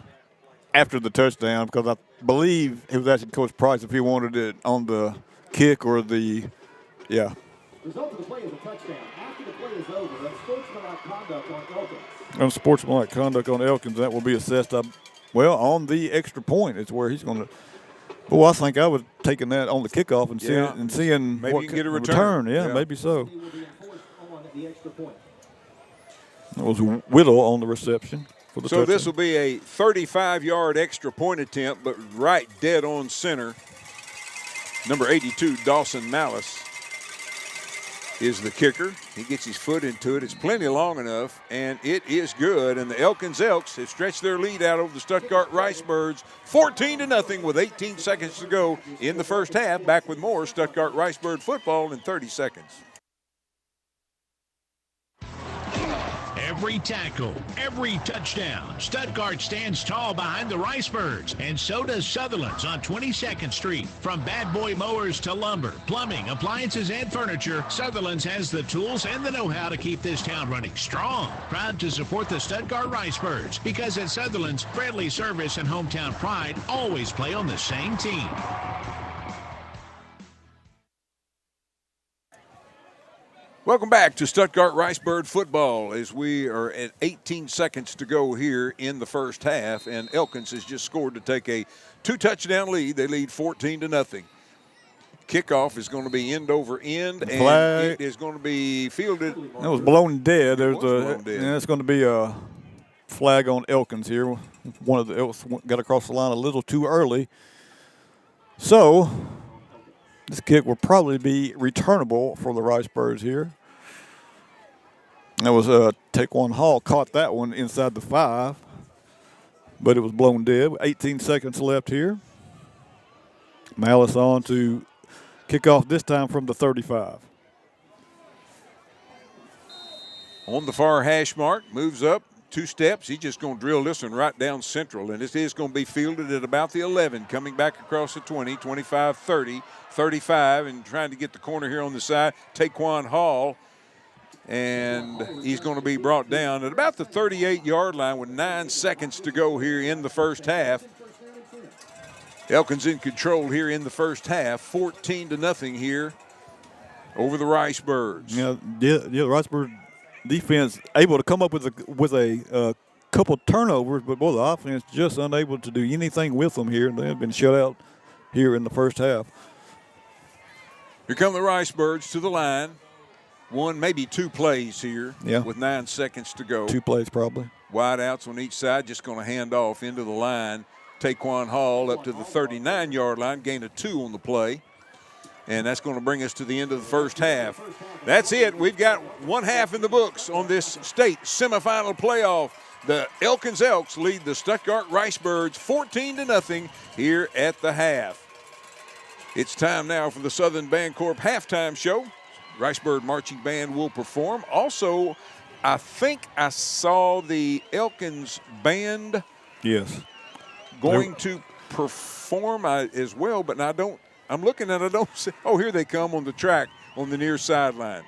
touchdown, because I believe he was asking Coach Price if he wanted it on the kick or the Result of the play is a touchdown. After the play is over, unsportsmanlike conduct on Elkins. Unsportsmanlike conduct on Elkins, that will be assessed on the extra point. It's where he's going to. Well, I think I was taking that on the kickoff and seeing maybe what you can get a return. return. Yeah, maybe so. He will be enforced on the extra point. It was Whittle on the reception for the touchdown. This will be a 35-yard extra point attempt, but right dead on center. Number 82, Dawson Malice, is the kicker. He gets his foot into it. It's plenty long enough, and it is good. And the Elkins Elks have stretched their lead out over the Stuttgart Ricebirds 14-0 with 18 seconds to go in the first half. Back with more Stuttgart Ricebird football in 30 seconds. Every tackle, every touchdown. Stuttgart stands tall behind the Ricebirds, and so does Sutherland's on 22nd Street. From bad boy mowers to lumber, plumbing, appliances, and furniture, Sutherland's has the tools and the know-how to keep this town running strong. Proud to support the Stuttgart Ricebirds, because at Sutherland's, friendly service and hometown pride always play on the same team. Welcome back to Stuttgart Ricebird football as we are at 18 seconds to go here in the first half, and Elkins has just scored to take a 2-touchdown lead. They lead 14-0. Kickoff is going to be end over end, and it is going to be fielded. That was blown dead. Blown dead. And it's going to be a flag on Elkins here. One of the Elks got across the line a little too early. So this kick will probably be returnable for the Ricebirds here. That was Taquan Hall caught that one inside the 5, but it was blown dead. 18 seconds left here. Malice on to Kickoff this time from the 35. On the far hash mark, moves up 2 steps. He's just going to drill this one right down central, and this is going to be fielded at about the 11, coming back across the 20, 25, 30, 35, and trying to get the corner here on the side. Taquan Hall, and he's going to be brought down at about the 38-yard line with 9 seconds to go here in the first half. Elkins in control here in the first half, 14-0 here over the Ricebirds. The Ricebird defense able to come up with a couple turnovers, but boy, the offense just unable to do anything with them here. They have been shut out here in the first half. Here come the Ricebirds to the line. 1, maybe 2 plays here with 9 seconds to go. 2 plays probably. Wide outs on each side, just going to hand off into the line. Taquan Hall up to the 39-yard line, gain of 2 on the play. And that's going to bring us to the end of the first half. That's it. We've got one half in the books on this state semifinal playoff. The Elkins Elks lead the Stuttgart Ricebirds 14-0 here at the half. It's time now for the Southern Bancorp halftime show. Ricebird Marching Band will perform. Also, I think I saw the Elkins Band going to perform as well, but I don't. I'm looking and I don't see. Oh, here they come on the track on the near sideline.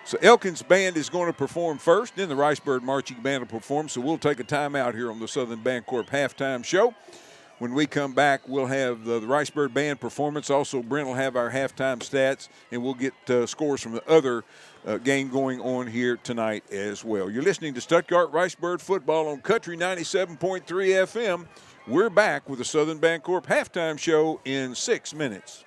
So Elkins Band is going to perform first, then the Ricebird Marching Band will perform. So we'll take a timeout here on the Southern Bancorp halftime show. When we come back, we'll have the Ricebird Band performance. Also, Brent will have our halftime stats, and we'll get scores from the other game going on here tonight as well. You're listening to Stuttgart Ricebird football on Country 97.3 FM. We're back with the Southern Bancorp halftime show in 6 minutes.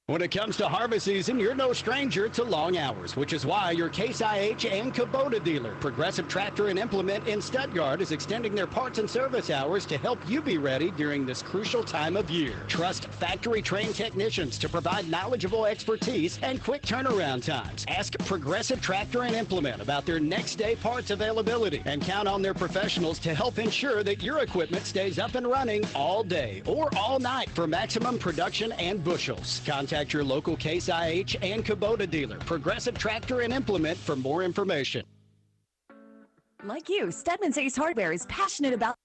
When it comes to harvest season, you're no stranger to long hours, which is why your Case IH and Kubota dealer, Progressive Tractor and Implement in Stuttgart, is extending their parts and service hours to help you be ready during this crucial time of year. Trust factory-trained technicians to provide knowledgeable expertise and quick turnaround times. Ask Progressive Tractor and Implement about their next-day parts availability and count on their professionals to help ensure that your equipment stays up and running all day or all night for maximum production and bushels. Contact your local Case IH and Kubota dealer, Progressive Tractor and Implement, for more information. Like you, Stedman's Ace Hardware is passionate about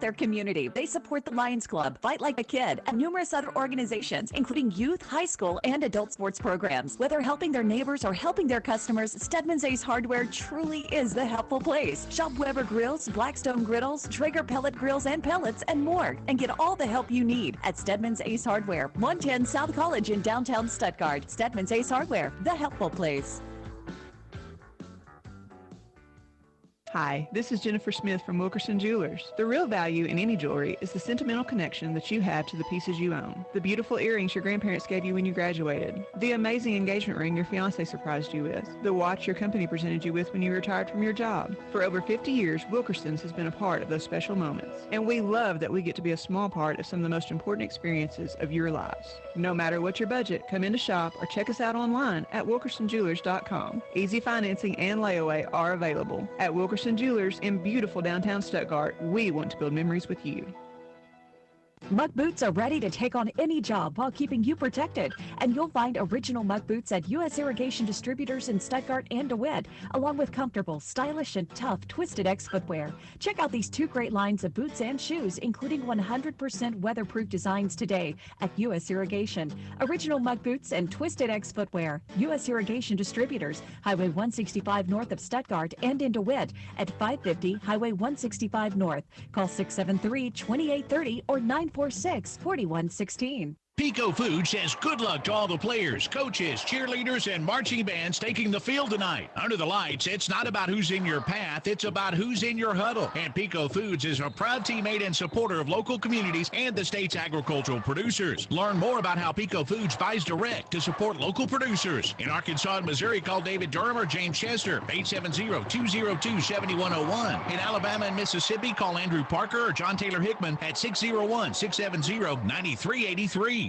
their community. They support the Lions Club, Fight Like a Kid, and numerous other organizations, including youth, high school, and adult sports programs. Whether helping their neighbors or helping their customers, Stedman's Ace Hardware truly is the helpful place. Shop Weber Grills, Blackstone Griddles, Traeger Pellet Grills and Pellets, and more, and get all the help you need at Stedman's Ace Hardware, 110 South College in downtown Stuttgart. Stedman's Ace Hardware, the helpful place. Hi, this is Jennifer Smith from Wilkerson Jewelers. The real value in any jewelry is the sentimental connection that you have to the pieces you own. The beautiful earrings your grandparents gave you when you graduated. The amazing engagement ring your fiancé surprised you with. The watch your company presented you with when you retired from your job. For over 50 years, Wilkerson's has been a part of those special moments. And we love that we get to be a small part of some of the most important experiences of your lives. No matter what your budget, come in to shop or check us out online at wilkersonjewelers.com. Easy financing and layaway are available. At Wilkerson Jewelers in beautiful downtown Stuttgart, we want to build memories with you. Muck boots are ready to take on any job while keeping you protected. And you'll find original Muck boots at U.S. Irrigation Distributors in Stuttgart and DeWitt, along with comfortable, stylish, and tough Twisted X footwear. Check out these 2 great lines of boots and shoes, including 100% weatherproof designs today at U.S. Irrigation. Original Muck boots and Twisted X footwear. U.S. Irrigation Distributors, Highway 165 north of Stuttgart and in DeWitt at 550 Highway 165 north. Call 673-2830 or 946-4116. Pico Food says good luck to all the players, coaches, cheerleaders, and marching bands taking the field tonight. Under the lights, it's not about who's in your path, it's about who's in your huddle. And Pico Foods is a proud teammate and supporter of local communities and the state's agricultural producers. Learn more about how Pico Foods buys direct to support local producers. In Arkansas and Missouri, call David Durham or James Chester, 870-202-7101. In Alabama and Mississippi, call Andrew Parker or John Taylor Hickman at 601-670-9383.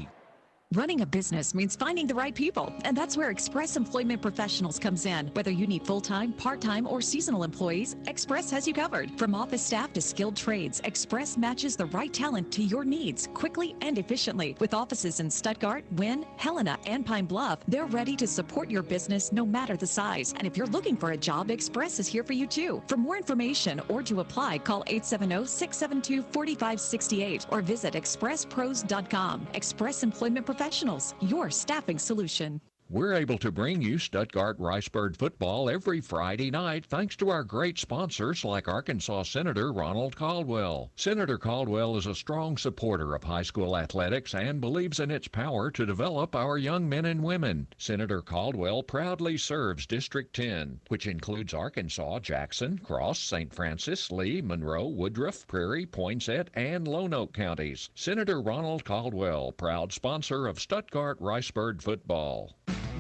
Running a business means finding the right people, and that's where Express Employment Professionals comes in. Whether you need full-time, part-time, or seasonal employees, Express has you covered. From office staff to skilled trades, Express matches the right talent to your needs quickly and efficiently. With offices in Stuttgart, Wynn, Helena, and Pine Bluff, they're ready to support your business no matter the size. And if you're looking for a job, Express is here for you too. For more information or to apply, call 870-672-4568 or visit expresspros.com. Express Employment Professionals, your staffing solution. We're able to bring you Stuttgart Ricebird football every Friday night thanks to our great sponsors like Arkansas Senator Ronald Caldwell. Senator Caldwell is a strong supporter of high school athletics and believes in its power to develop our young men and women. Senator Caldwell proudly serves District 10, which includes Arkansas, Jackson, Cross, St. Francis, Lee, Monroe, Woodruff, Prairie, Poinsett, and Lone Oak counties. Senator Ronald Caldwell, proud sponsor of Stuttgart Ricebird football.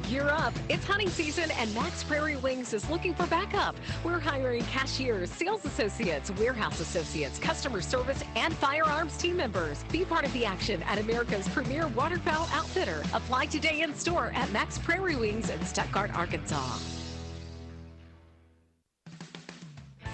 Gear up. It's hunting season and Max Prairie Wings is looking for backup. We're hiring cashiers, sales associates, warehouse associates, customer service, and firearms team members. Be part of the action at America's premier waterfowl outfitter. Apply today in store at Max Prairie Wings in Stuttgart, Arkansas.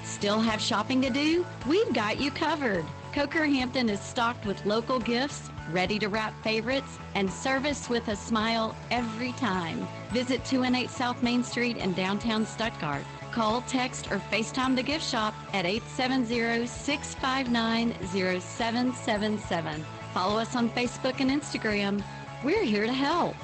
Still have shopping to do? We've got you covered. Coker Hampton is stocked with local gifts, ready-to-wrap favorites, and service with a smile every time. Visit 218 South Main Street in downtown Stuttgart. Call, text, or FaceTime the gift shop at 870-659-0777. Follow us on Facebook and Instagram. We're here to help.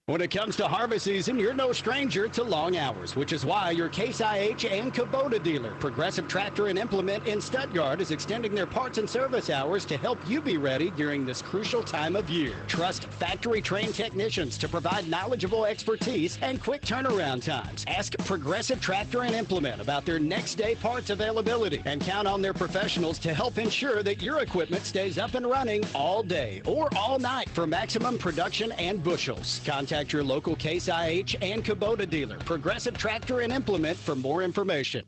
When it comes to harvest season, you're no stranger to long hours, which is why your Case IH and Kubota dealer, Progressive Tractor and Implement in Stuttgart, is extending their parts and service hours to help you be ready during this crucial time of year. Trust factory-trained technicians to provide knowledgeable expertise and quick turnaround times. Ask Progressive Tractor and Implement about their next-day parts availability and count on their professionals to help ensure that your equipment stays up and running all day or all night for maximum production and bushels. Contact your local Case IH and Kubota dealer, Progressive Tractor and Implement, for more information.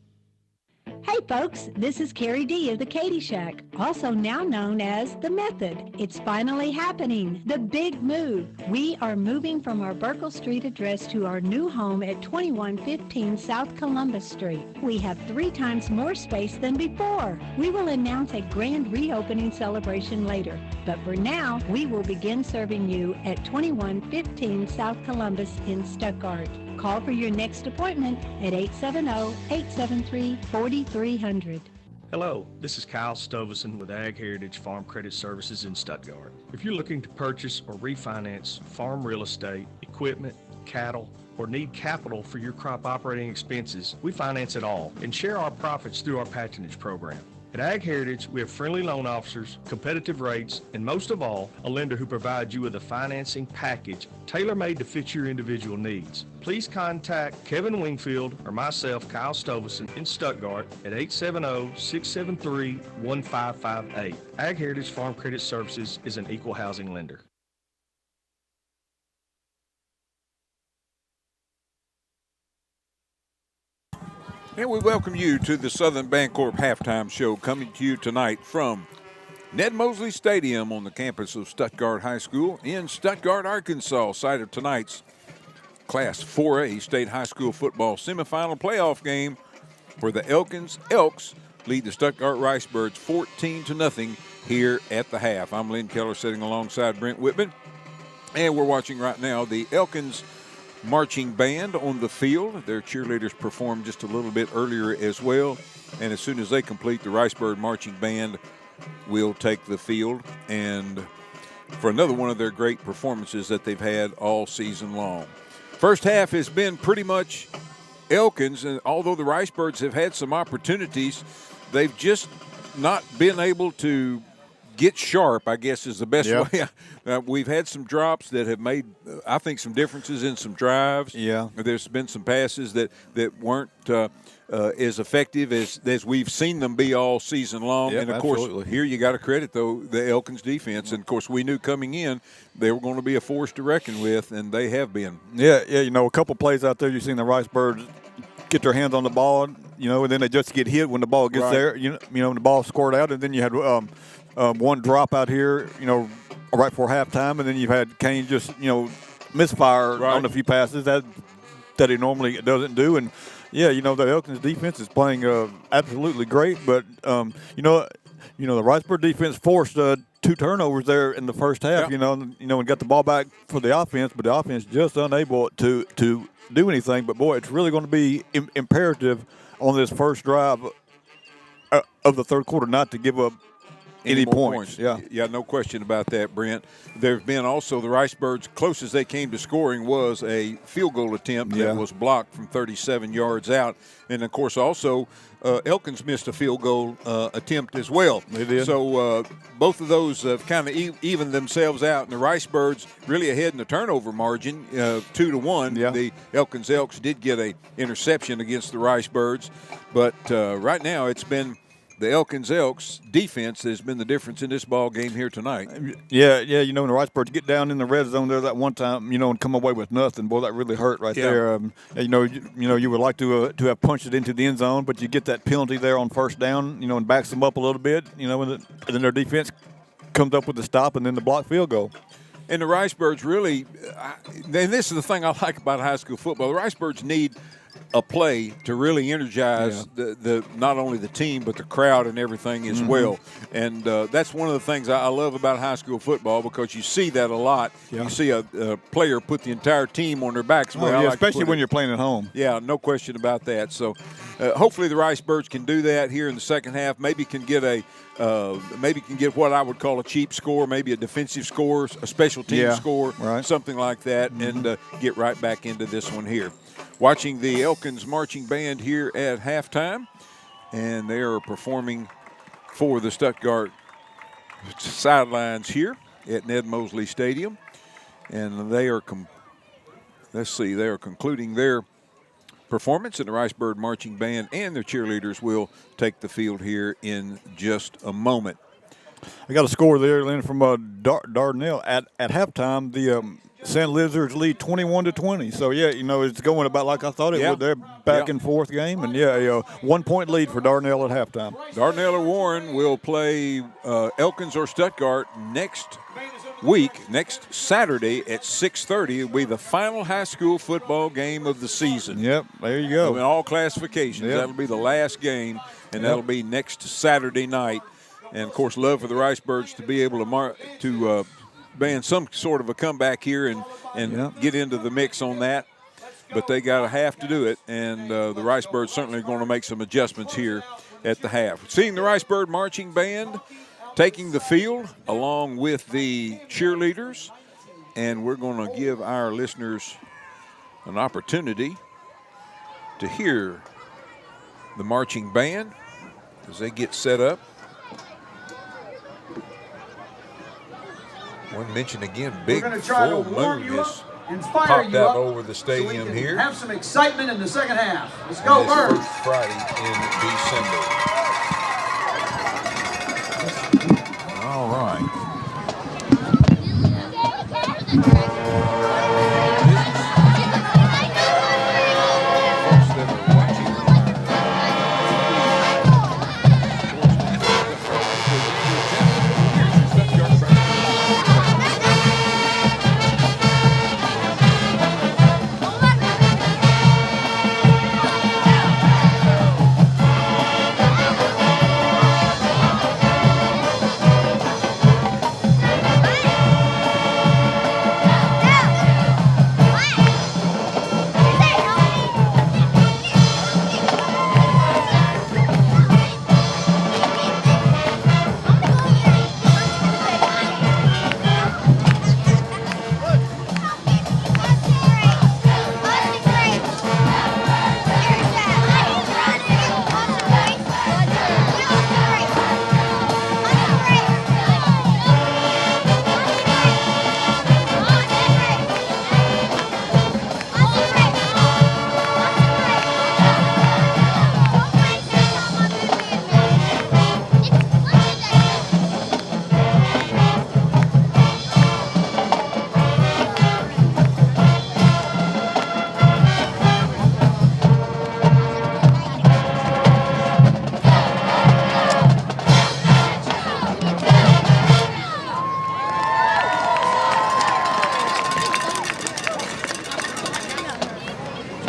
Hey folks, this is Carrie D of the Katy Shack, also now known as The Method. It's finally happening, the big move. We are moving from our Burkle Street address to our new home at 2115 South Columbus Street. We have 3 times more space than before. We will announce a grand reopening celebration later, but for now, we will begin serving you at 2115 South Columbus in Stuttgart. Call for your next appointment at 870-873-4300. Hello, this is Kyle Stovison with Ag Heritage Farm Credit Services in Stuttgart. If you're looking to purchase or refinance farm real estate, equipment, cattle, or need capital for your crop operating expenses, we finance it all and share our profits through our patronage program. At Ag Heritage, we have friendly loan officers, competitive rates, and most of all, a lender who provides you with a financing package tailor-made to fit your individual needs. Please contact Kevin Wingfield or myself, Kyle Stovison, in Stuttgart at 870-673-1558. Ag Heritage Farm Credit Services is an equal housing lender. And we welcome you to the Southern Bancorp Halftime Show, coming to you tonight from Ned Mosley Stadium on the campus of Stuttgart High School in Stuttgart, Arkansas, site of tonight's Class 4A State High School football semifinal playoff game, where the Elkins Elks lead the Stuttgart Ricebirds 14-0 here at the half. I'm Lynn Keller, sitting alongside Brent Whitman, and we're watching right now the Elkins marching band on the field. Their cheerleaders performed just a little bit earlier as well, and as soon as they complete, the Ricebird marching band will take the field and for another one of their great performances that they've had all season long. First half has been pretty much Elkins, and although the Ricebirds have had some opportunities, they've just not been able to get sharp, I guess, is the best way. We've had some drops that have made, I think, some differences in some drives. Yeah. There's been some passes that weren't as effective as we've seen them be all season long. Yep, and, of absolutely. course, here you got to credit, though, the Elkins defense. And, of course, we knew coming in they were going to be a force to reckon with, and they have been. Yeah, you know, a couple plays out there, you've seen the Ricebirds get their hands on the ball, you know, and then they just get hit when the ball gets there, you know, when the ball scored out, and then you had one drop out here, you know, right before halftime, and then you've had Kane just misfire on a few passes that he normally doesn't do, and the Elkins defense is playing absolutely great, but the Riceboro defense forced 2 turnovers there in the first half, and got the ball back for the offense, but the offense just unable to do anything. But boy, it's really going to be imperative on this first drive of the third quarter not to give up any points. Yeah, no question about that, Brent. There have been also the Ricebirds, closest they came to scoring was a field goal attempt that was blocked from 37 yards out. And, of course, also Elkins missed a field goal attempt as well. They did. So both of those have kind of evened themselves out. And the Ricebirds really ahead in the turnover margin, 2-1. Yeah. The Elkins Elks did get an interception against the Ricebirds. But right now it's been the Elkins Elks defense has been the difference in this ball game here tonight. Yeah, when the Ricebirds get down in the red zone there that one time, and come away with nothing, boy, that really hurt right there. You would like to have punched it into the end zone, but you get that penalty there on first down, and backs them up a little bit, and then their defense comes up with the stop and then the block field goal. And the Ricebirds really, and this is the thing I like about high school football, the Ricebirds need a play to really energize the not only the team but the crowd and everything as well. And that's one of the things I love about high school football, because you see that a lot. You see a player put the entire team on their backs. Especially when you're playing at home. Yeah, no question about that. So hopefully the Ricebirds can do that here in the second half. Maybe can get what I would call a cheap score, maybe a defensive score, a special team score, something like that, and get right back into this one here. Watching the Elkins Marching Band here at halftime, and they are performing for the Stuttgart sidelines here at Ned Mosley Stadium, and they are concluding their performance, and the Ricebird Marching Band and their cheerleaders will take the field here in just a moment. I got a score there, Lynn, from Dardanelle at halftime. The San Lizards lead 21-20. So it's going about like I thought it would. They're back in fourth game, and 1 point lead for Dardanelle at halftime. Dardanelle or Warren will play Elkins or Stuttgart next Saturday at 6:30. It'll be the final high school football game of the season. Yep, there you go. In all classifications, that'll be the last game, and that'll be next Saturday night. And, of course, love for the Ricebirds to be able to band some sort of a comeback here and get into the mix on that. But they got to have to do it, and the Ricebirds certainly are going to make some adjustments here at the half. Seeing the Ricebird Marching Band taking the field along with the cheerleaders, and we're going to give our listeners an opportunity to hear the marching band as they get set up. One mention again, big full moon has popped out over the stadium here. Have some excitement in the second half. Let's go, Birds. First Friday in December. All right.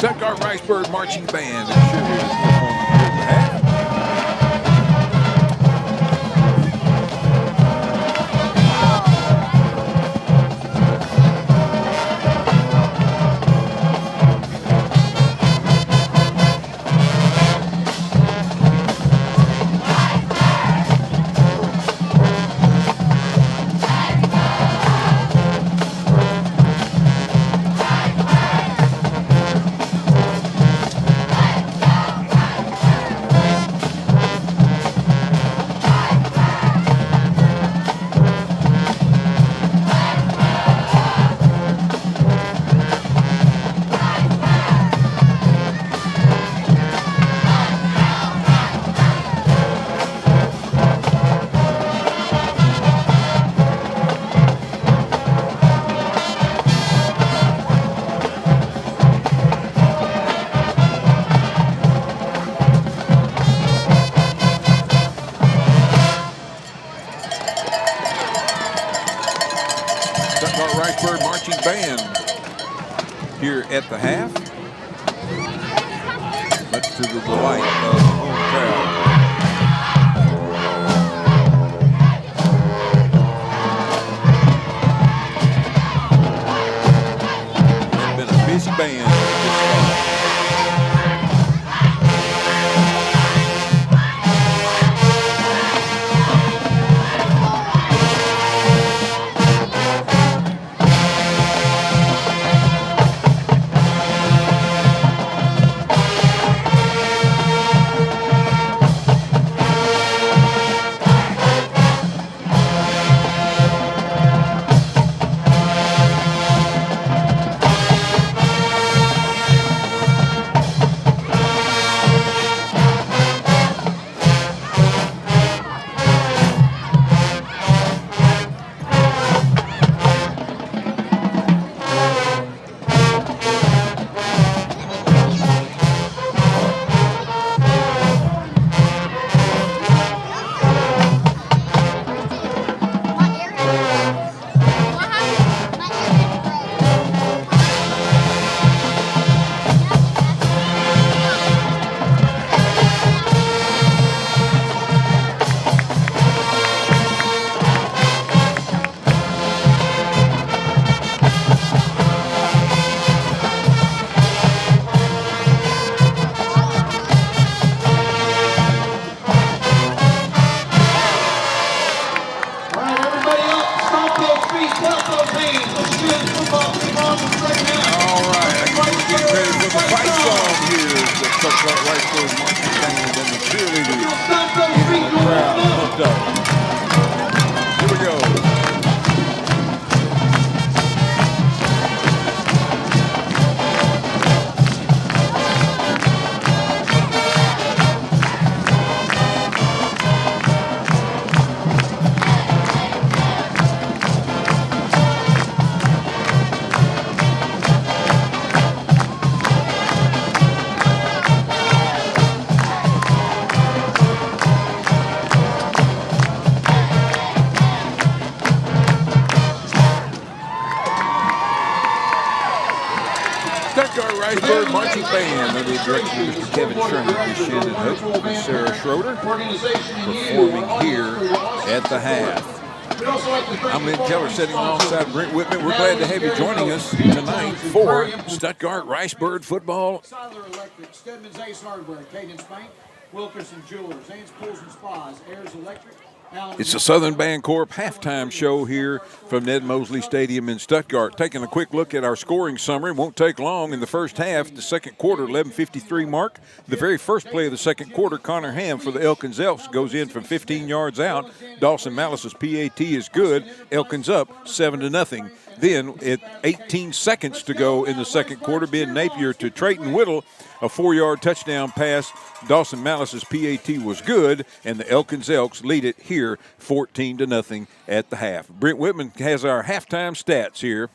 Stuttgart Ricebird Marching Band and cheerleaders performing here at the half. Ricebird Marching Band here at the half, much to the delight of the home crowd. It's been a busy band this fall. Ricebird Marching Band under the direction of Mr. Kevin Sherman, Shannon Hook, and Sarah Schroeder, performing here at the half. I'm Lynn Keller, sitting alongside Brent Whitman. We're glad to have you joining us tonight for Stuttgart Ricebird football. Siler Electric, Stedman's Ace Hardware, Cadence Bank, Wilkerson Jewelers, Ames Pools and Spas, Ayers Electric. It's the Southern Bancorp halftime show here from Ned Mosley Stadium in Stuttgart. Taking a quick look at our scoring summary. Won't take long. In the first half, the second quarter, 11:53 mark. The very first play of the second quarter, Connor Ham for the Elkins Elks goes in from 15 yards out. Dawson Mallis's PAT is good. Elkins up 7-0. Then, at 18 seconds to go in the second quarter, Ben Napier to Trayton Whittle, a 4-yard touchdown pass. Dawson Mallis's PAT was good, and the Elkins Elks lead it here 14-0 at the half. Brent Whitman has our halftime stats here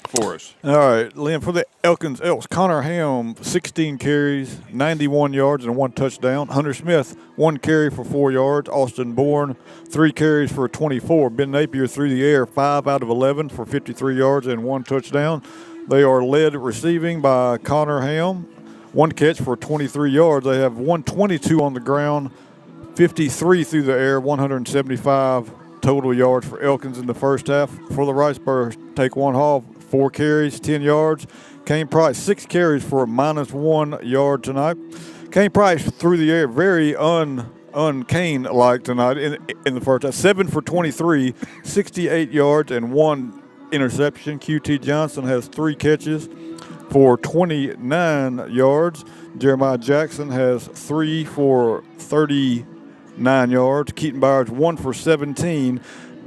for us. All right, Lynn, for the Elkins Elks, Connor Ham, 16 carries, 91 yards, and 1 touchdown. Hunter Smith, 1 carry for 4 yards. Austin Bourne, 3 carries for 24. Ben Napier through the air, 5 out of 11 for 53 yards and 1 touchdown. They are led receiving by Connor Ham, one catch for 23 yards. They have 122 on the ground, 53 through the air, 175 total yards for Elkins in the first half. For the Ricebirds, Taekwon Hall, 4 carries, 10 yards. Kane Price, 6 carries for -1 yard tonight. Kane Price through the air, very un-Kane-like tonight in the first half. 7 for 23, 68 yards, and 1 interception. QT Johnson has 3 catches for 29 yards. Jeremiah Jackson has 3 for 39 yards. Keaton Byers 1 for 17,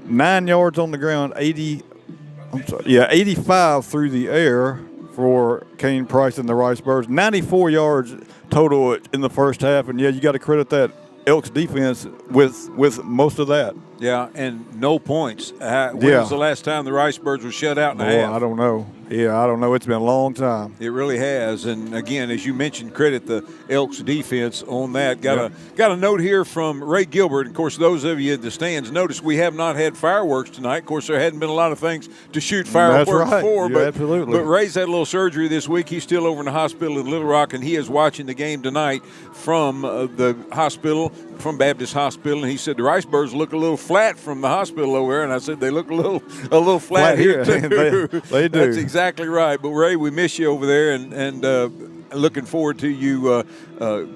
9 yards on the ground, 85 through the air for Kane Price and the Ricebirds. 94 yards total in the first half, and yeah, you got to credit that Elks defense with most of that. Yeah, and no points. When was the last time the Ricebirds were shut out in a half? I don't know. Yeah, I don't know. It's been a long time. It really has. And again, as you mentioned, credit the Elks defense on that. Got a note here from Ray Gilbert. Of course, those of you in the stands notice we have not had fireworks tonight. Of course, there hadn't been a lot of things to shoot fireworks for. Yeah, absolutely. But Ray's had a little surgery this week. He's still over in the hospital in Little Rock, and he is watching the game tonight from the hospital, from Baptist Hospital. And he said the Ricebirds look a little flat from the hospital over there. And I said they look a little flat here too. they do. That's exactly right. But Ray, we miss you over there, and looking forward to you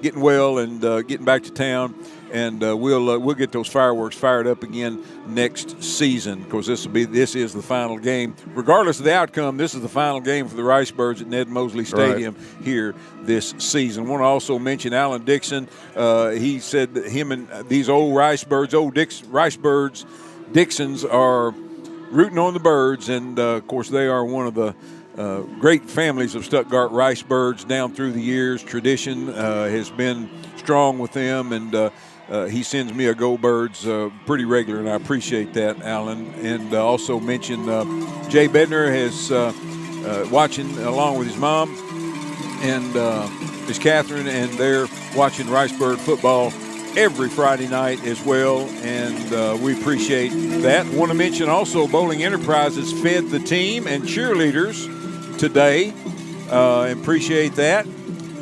getting well and getting back to town. And we'll get those fireworks fired up again next season, because this is the final game. Regardless of the outcome, this is the final game for the Ricebirds at Ned Mosley Stadium here this season. I want to also mention Alan Dixon. He said that him and these old Ricebirds, Dixons are rooting on the Birds, and of course they are one of the great families of Stuttgart Ricebirds down through the years. Tradition has been strong with them, and he sends me a Go Birds pretty regular, and I appreciate that, Alan. And also mention Jay Bedner is watching along with his mom and Miss Catherine, and they're watching Ricebird football every Friday night as well, and we appreciate that. Want to mention also Bowling Enterprises fed the team and cheerleaders today. Appreciate that.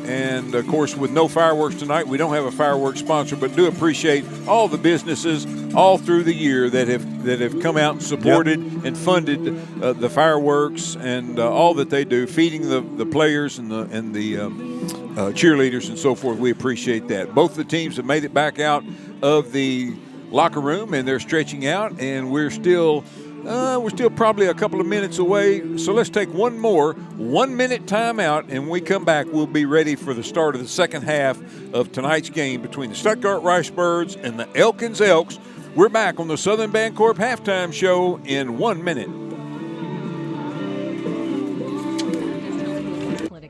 And, of course, with no fireworks tonight, we don't have a fireworks sponsor, but do appreciate all the businesses all through the year that have come out and supported and funded the fireworks and all that they do, feeding the players and the cheerleaders and so forth. We appreciate that. Both the teams have made it back out of the locker room, and they're stretching out, and we're still probably a couple of minutes away, so let's take one more 1-minute timeout, and when we come back, we'll be ready for the start of the second half of tonight's game between the Stuttgart Ricebirds and the Elkins Elks. We're back on the Southern Bancorp Halftime Show in 1 minute.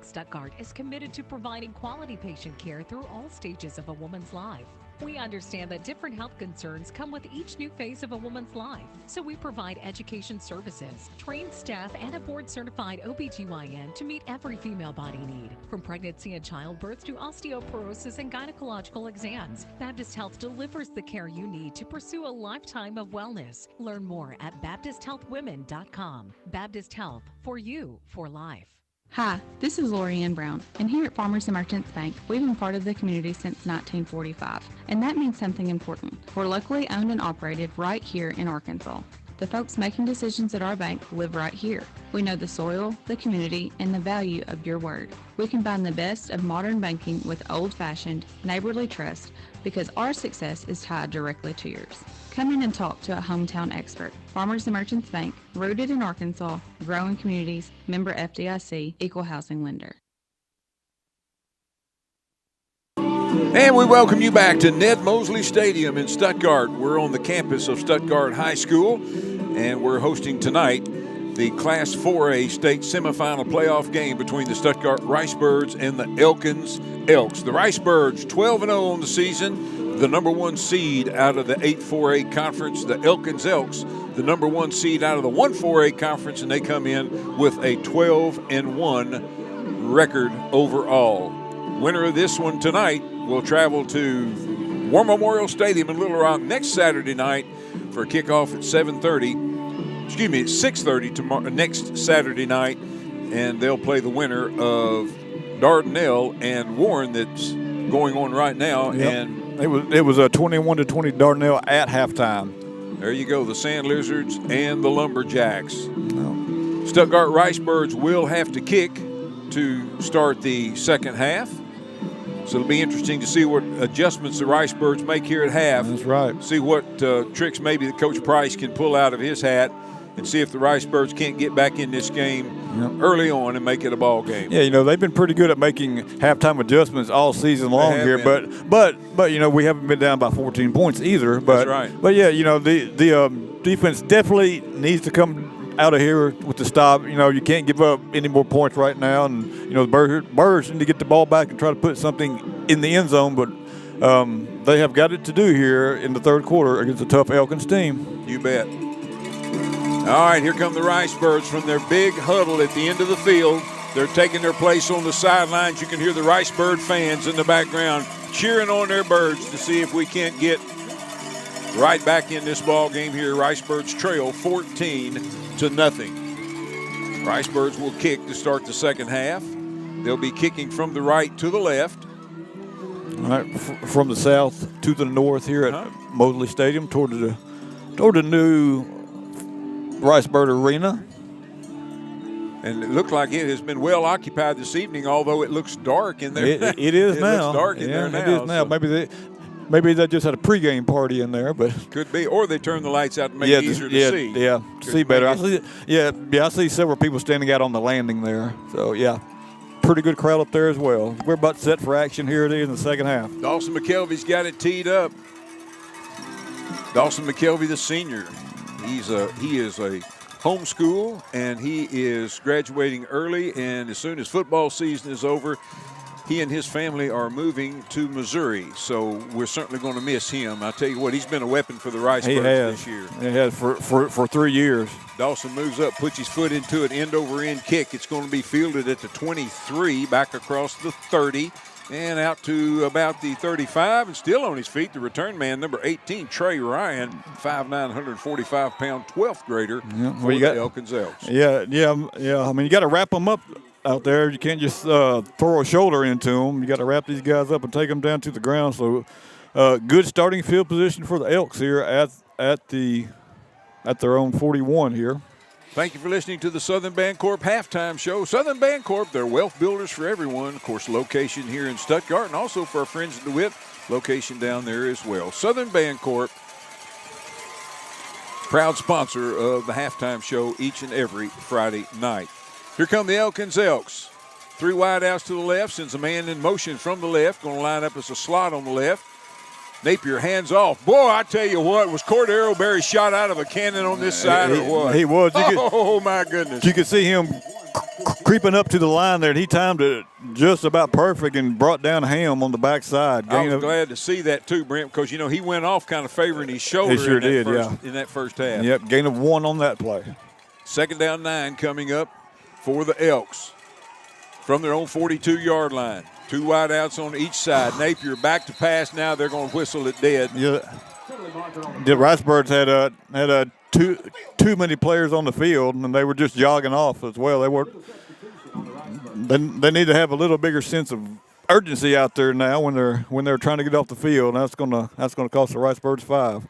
Stuttgart is committed to providing quality patient care through all stages of a woman's life. We understand that different health concerns come with each new phase of a woman's life, so we provide education services, trained staff, and a board-certified OBGYN to meet every female body need. From pregnancy and childbirth to osteoporosis and gynecological exams, Baptist Health delivers the care you need to pursue a lifetime of wellness. Learn more at BaptistHealthWomen.com. Baptist Health, for you, for life. Hi, this is Lori Ann Brown, and here at Farmers and Merchants Bank, we've been part of the community since 1945, and that means something important. We're locally owned and operated right here in Arkansas. The folks making decisions at our bank live right here. We know the soil, the community, and the value of your word. We combine the best of modern banking with old-fashioned, neighborly trust, because our success is tied directly to yours. Come in and talk to a hometown expert. Farmers and Merchants Bank, rooted in Arkansas, growing communities, member FDIC, equal housing lender. And we welcome you back to Ned Mosley Stadium in Stuttgart. We're on the campus of Stuttgart High School, and we're hosting tonight the Class 4A state semifinal playoff game between the Stuttgart Ricebirds and the Elkins Elks. The Ricebirds 12-0 on the season, the number 1 seed out of the 8-4A conference. The Elkins Elks, the number 1 seed out of the 1-4A conference, and they come in with a 12-1 record overall. Winner of this one tonight will travel to War Memorial Stadium in Little Rock next Saturday night for a kickoff at 6:30 next Saturday night, and they'll play the winner of Dardanelle and Warren that's going on right now. Yep. And it was a 21-20 Dardanelle at halftime. There you go, the Sand Lizards and the Lumberjacks. Stuttgart Ricebirds will have to kick to start the second half. So it'll be interesting to see what adjustments the Ricebirds make here at half. That's right. See what tricks maybe that Coach Price can pull out of his hat, and see if the Ricebirds can't get back in this game early on and make it a ball game. Yeah, they've been pretty good at making halftime adjustments all season long here, but we haven't been down by 14 points either. But, that's right. But yeah, the defense definitely needs to come out of here with the stop. You can't give up any more points right now, and the Birds need to get the ball back and try to put something in the end zone. But they have got it to do here in the third quarter against a tough Elkins team. You bet. All right, here come the Ricebirds from their big huddle at the end of the field. They're taking their place on the sidelines. You can hear the Ricebird fans in the background cheering on their Birds to see if we can't get right back in this ball game here. Ricebirds trail 14-0. Ricebirds will kick to start the second half. They'll be kicking from the right to the left. All right, from the south to the north here at Mosley Stadium toward the new Ricebird Arena. And it looked like it has been well occupied this evening, although it looks dark in there. It is now. Looks dark in there now. It is now. So. Maybe they just had a pregame party in there, but could be, or they turned the lights out to make it easier to see. Yeah, see better. I see several people standing out on the landing there. So yeah, pretty good crowd up there as well. We're about set for action here in the second half. Dawson McKelvey's got it teed up. Dawson McKelvey, the senior. He is a homeschool, and he is graduating early, and as soon as football season is over, he and his family are moving to Missouri, so we're certainly going to miss him. I tell you what, he's been a weapon for the Ricebirds this year. He has for 3 years. Dawson moves up, puts his foot into it, end-over-end kick. It's going to be fielded at the 23, back across the 30, and out to about the 35, and still on his feet, the return man, number 18, Trey Ryan, 5'9", 145-pound 12th grader for the Elkins Elks. Yeah. I mean, you got to wrap them up out there. You can't just throw a shoulder into them. You got to wrap these guys up and take them down to the ground. So, good starting field position for the Elks here at their own 41 here. Thank you for listening to the Southern Bancorp halftime show. Southern Bancorp, they're wealth builders for everyone. Of course, location here in Stuttgart, and also for our friends at DeWitt, location down there as well. Southern Bancorp, proud sponsor of the halftime show each and every Friday night. Here come the Elkins Elks. 3 wideouts to the left, sends a man in motion from the left, going to line up as a slot on the left. Napier hands off. Boy, I tell you what, was Cordero Berry shot out of a cannon on this side or what? He was. My goodness. You could see him creeping up to the line there, and he timed it just about perfect and brought down Ham on the backside. I was glad to see that too, Brent, because, he went off kind of favoring his shoulder in that first half. Yep, gain of 1 on that play. Second down 9 coming up for the Elks from their own 42-yard line. 2 wideouts on each side. Napier back to pass now. They're going to whistle it dead. Yeah. The Ricebirds had too many players on the field, and they were just jogging off as well. They need to have a little bigger sense of urgency out there now when they're trying to get off the field. And that's gonna cost the Ricebirds 5.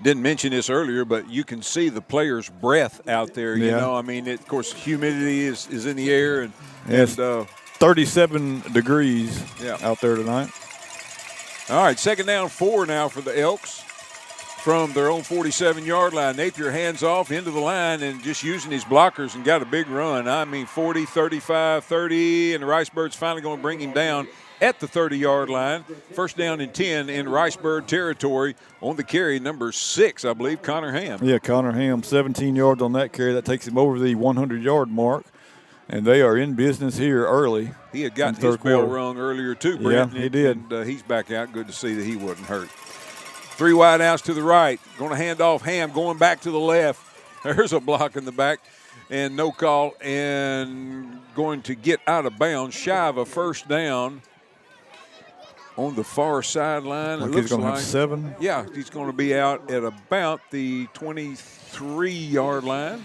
Didn't mention this earlier, but you can see the players' breath out there. I mean, of course, humidity is in the air, and 37 degrees out there tonight. All right, second down 4 now for the Elks from their own 47-yard line. Napier hands off into the line and just using his blockers and got a big run. I mean, 40, 35, 30, and the Ricebirds finally going to bring him down at the 30-yard line. First down and 10 in Ricebird territory. On the carry, number 6, I believe, Connor Ham. Yeah, Connor Ham, 17 yards on that carry. That takes him over the 100-yard mark. And they are in business here early. He had gotten his bell rung earlier too, Brent. Yeah, he did. And he's back out. Good to see that he wasn't hurt. 3 wideouts to the right. Going to hand off Ham, going back to the left. There's a block in the back. And no call. And going to get out of bounds, shy of a first down. on the far sideline. Like it he's looks going to like have 7. Yeah, he's going to be out at about the 23-yard line.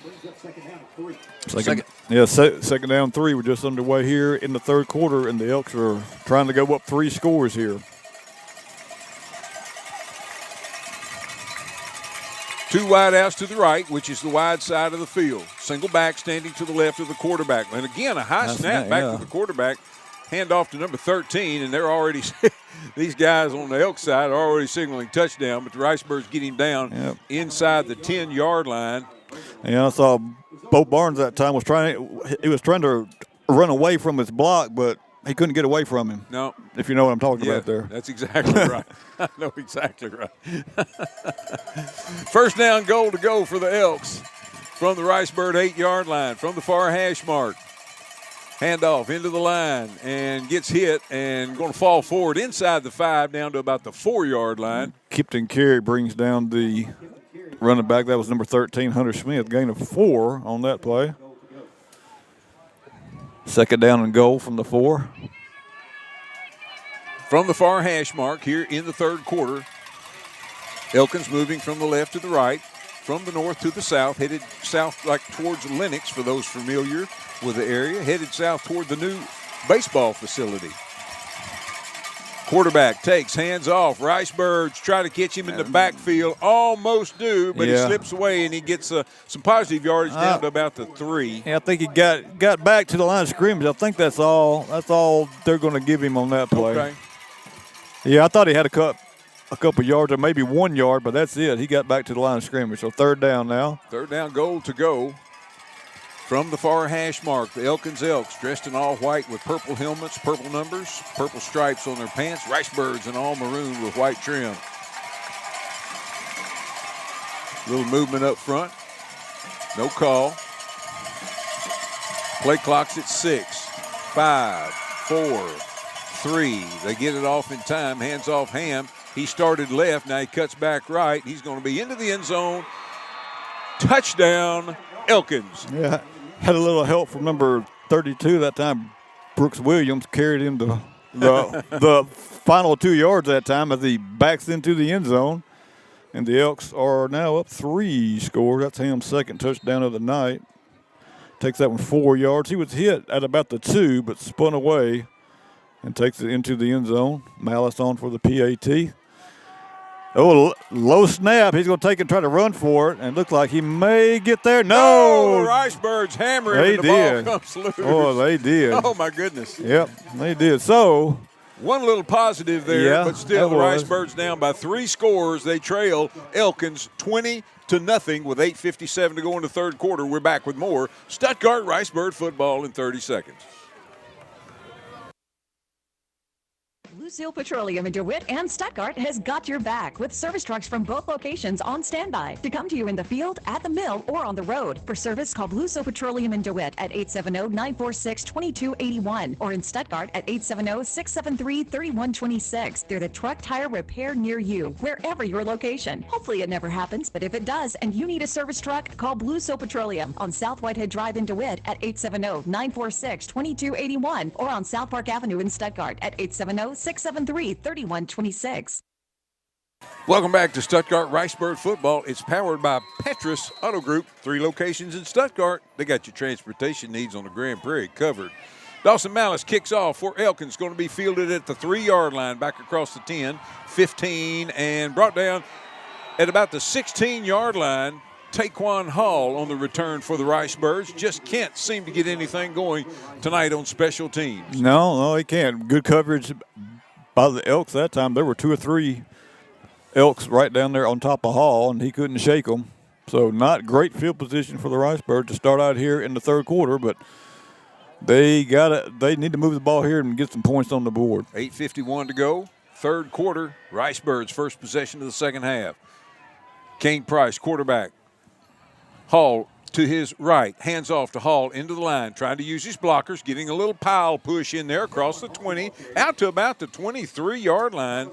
Second down 3. We're just underway here in the third quarter, and the Elks are trying to go up 3 scores here. 2 wide outs to the right, which is the wide side of the field. Single back standing to the left of the quarterback. And again, a high snap back to the quarterback. Hand off to number 13, and they're already – these guys on the Elk side are already signaling touchdown, but the Ricebirds get him down inside the 10-yard line. And I saw Bo Barnes that time was trying to run away from his block, but he couldn't get away from him. No. If you know what I'm talking about there. That's exactly right. I know exactly right. First down goal to go for the Elks from the Ricebird 8-yard line, from the far hash mark. Handoff into the line and gets hit and going to fall forward inside the 5 down to about the 4-yard line. Kipton Carey brings down the running back. That was number 13, Hunter Smith. Gain of 4 on that play. Second down and goal from the 4. From the far hash mark here in the third quarter, Elkins moving from the left to the right, from the north to the south, headed south like towards Lenox for those familiar with the area, headed south toward the new baseball facility. Quarterback takes, hands off. Ricebirds try to catch him in the backfield, almost do, but he slips away and he gets some positive yardage down to about the 3. Yeah, I think he got back to the line of scrimmage. I think that's all they're going to give him on that play. Okay. Yeah, I thought he had a couple yards or maybe 1 yard, but that's it. He got back to the line of scrimmage. So third down now. Third down goal to go. From the far hash mark, the Elkins Elks dressed in all white with purple helmets, purple numbers, purple stripes on their pants. Ricebirds in all maroon with white trim. Little movement up front. No call. Play clock's at 6, 5, 4, 3. They get it off in time. Hands off Ham. He started left. Now he cuts back right. He's going to be into the end zone. Touchdown, Elkins. Yeah. Had a little help from number 32 that time. Brooks Williams carried him to the final 2 yards that time as he backs into the end zone. And the Elks are now up 3 scores. That's Ham's second touchdown of the night. Takes that one 4 yards. He was hit at about the 2, but spun away and takes it into the end zone. Malice on for the PAT. Oh, low snap. He's going to take and try to run for it, and it looks like he may get there. No! Oh, the Ricebirds hammering, and the ball comes loose. Oh, they did. Oh, my goodness. Yep, they did. So, one little positive there, but still the was. Ricebirds down by 3 scores. They trail Elkins 20-0 with 8:57 to go in the third quarter. We're back with more Stuttgart Ricebird football in 30 seconds. Lucille Petroleum in DeWitt and Stuttgart has got your back with service trucks from both locations on standby to come to you in the field, at the mill, or on the road. For service, call Lucille Petroleum in DeWitt at 870-946-2281 or in Stuttgart at 870-673-3126. They're the truck tire repair near you, wherever your location. Hopefully it never happens, but if it does and you need a service truck, call Lucille Petroleum on South Whitehead Drive in DeWitt at 870-946-2281 or on South Park Avenue in Stuttgart at 870-673-3126. Welcome back to Stuttgart Ricebird football. It's powered by Petrus Auto Group. 3 locations in Stuttgart. They got your transportation needs on the Grand Prairie covered. Dawson Malice kicks off for Elkins. Going to be fielded at the 3-yard line, back across the 10, 15, and brought down at about the 16-yard line. Taquan Hall on the return for the Ricebirds. Just can't seem to get anything going tonight on special teams. No, he can't. Good coverage by the Elks that time. There were 2 or 3 Elks right down there on top of Hall, and he couldn't shake them. So not great field position for the Ricebirds to start out here in the third quarter, but they need to move the ball here and get some points on the board. 8:51 to go. Third quarter. Ricebirds first possession of the second half. Kane Price, quarterback. Hall to his right, hands off to Hall into the line, trying to use his blockers, getting a little pile push in there across the 20, out to about the 23-yard line.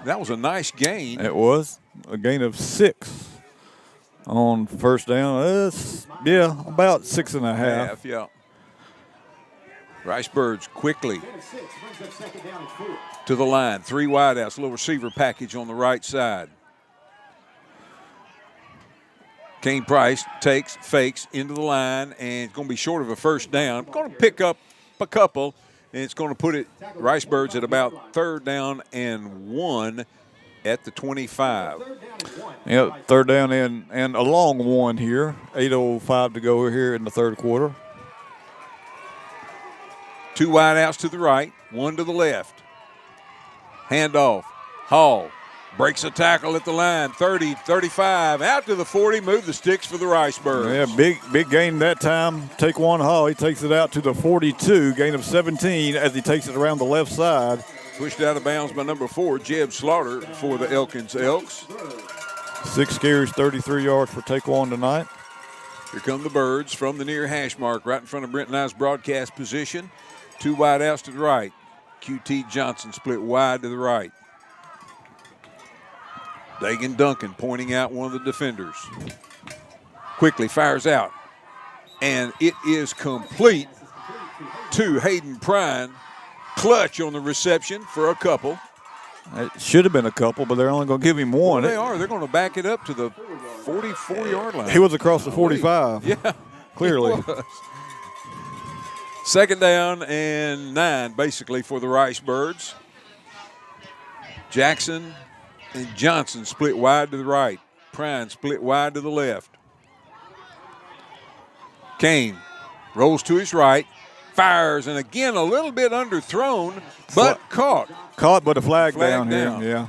That was a nice gain. It was a gain of 6 on first down. About 6.5. Yeah. Rice Birds quickly to the line. 3 wideouts, little receiver package on the right side. Kane Price takes, fakes into the line, and it's going to be short of a first down. Going to pick up a couple, and it's going to put it Rice Birds at about 3rd down and 1 at the 25. Yeah, 3rd down and a long one here. 8:05 to go here in the 3rd quarter. 2 wideouts to the right, 1 to the left. Handoff. Hall breaks a tackle at the line. 30, 35, out to the 40. Move the sticks for the Rice Birds. Yeah, big gain that time. Taquan Hall, he takes it out to the 42, gain of 17 as he takes it around the left side. Pushed out of bounds by number 4, Jeb Slaughter for the Elkins Elks. 6 carries, 33 yards for Taquan tonight. Here come the Birds from the near hash mark, right in front of Brent and I's broadcast position. 2 wideouts to the right. QT Johnson split wide to the right. Dagan Duncan pointing out one of the defenders. Quickly fires out. And it is complete to Hayden Prine. Clutch on the reception for a couple. It should have been a couple, but they're only going to give him one. Well, they are. They're going to back it up to the 44-yard line. He was across the 45. Yeah. Clearly. 2nd down and 9, basically, for the Rice Birds. Jackson and Johnson split wide to the right. Prine split wide to the left. Kane rolls to his right, fires, and again a little bit underthrown, but caught. Caught, but a flag down here. Yeah.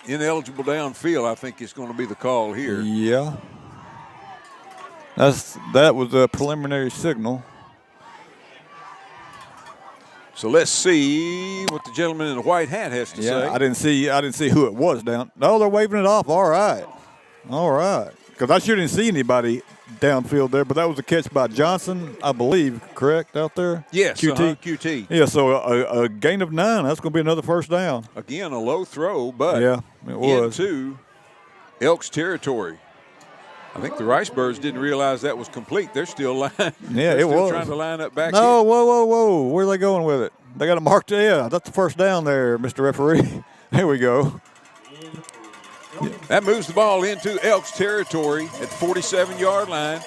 Ineligible downfield, I think, is going to be the call here. Yeah. That was a preliminary signal. So let's see what the gentleman in the white hat has to say. I didn't see who it was down. No, they're waving it off. All right. Because I sure didn't see anybody downfield there, but that was a catch by Johnson, I believe, correct, out there? Yes, QT. QT. Yeah, so a gain of 9. That's going to be another first down. Again, a low throw, but yeah, it was. Into Elks territory. I think the Rice Birds didn't realize that was complete. They're still trying to line up back. No, whoa. Where are they going with it? They got it marked. Yeah, that's the first down there, Mr. Referee. There we go. That moves the ball into Elks territory at the 47-yard line.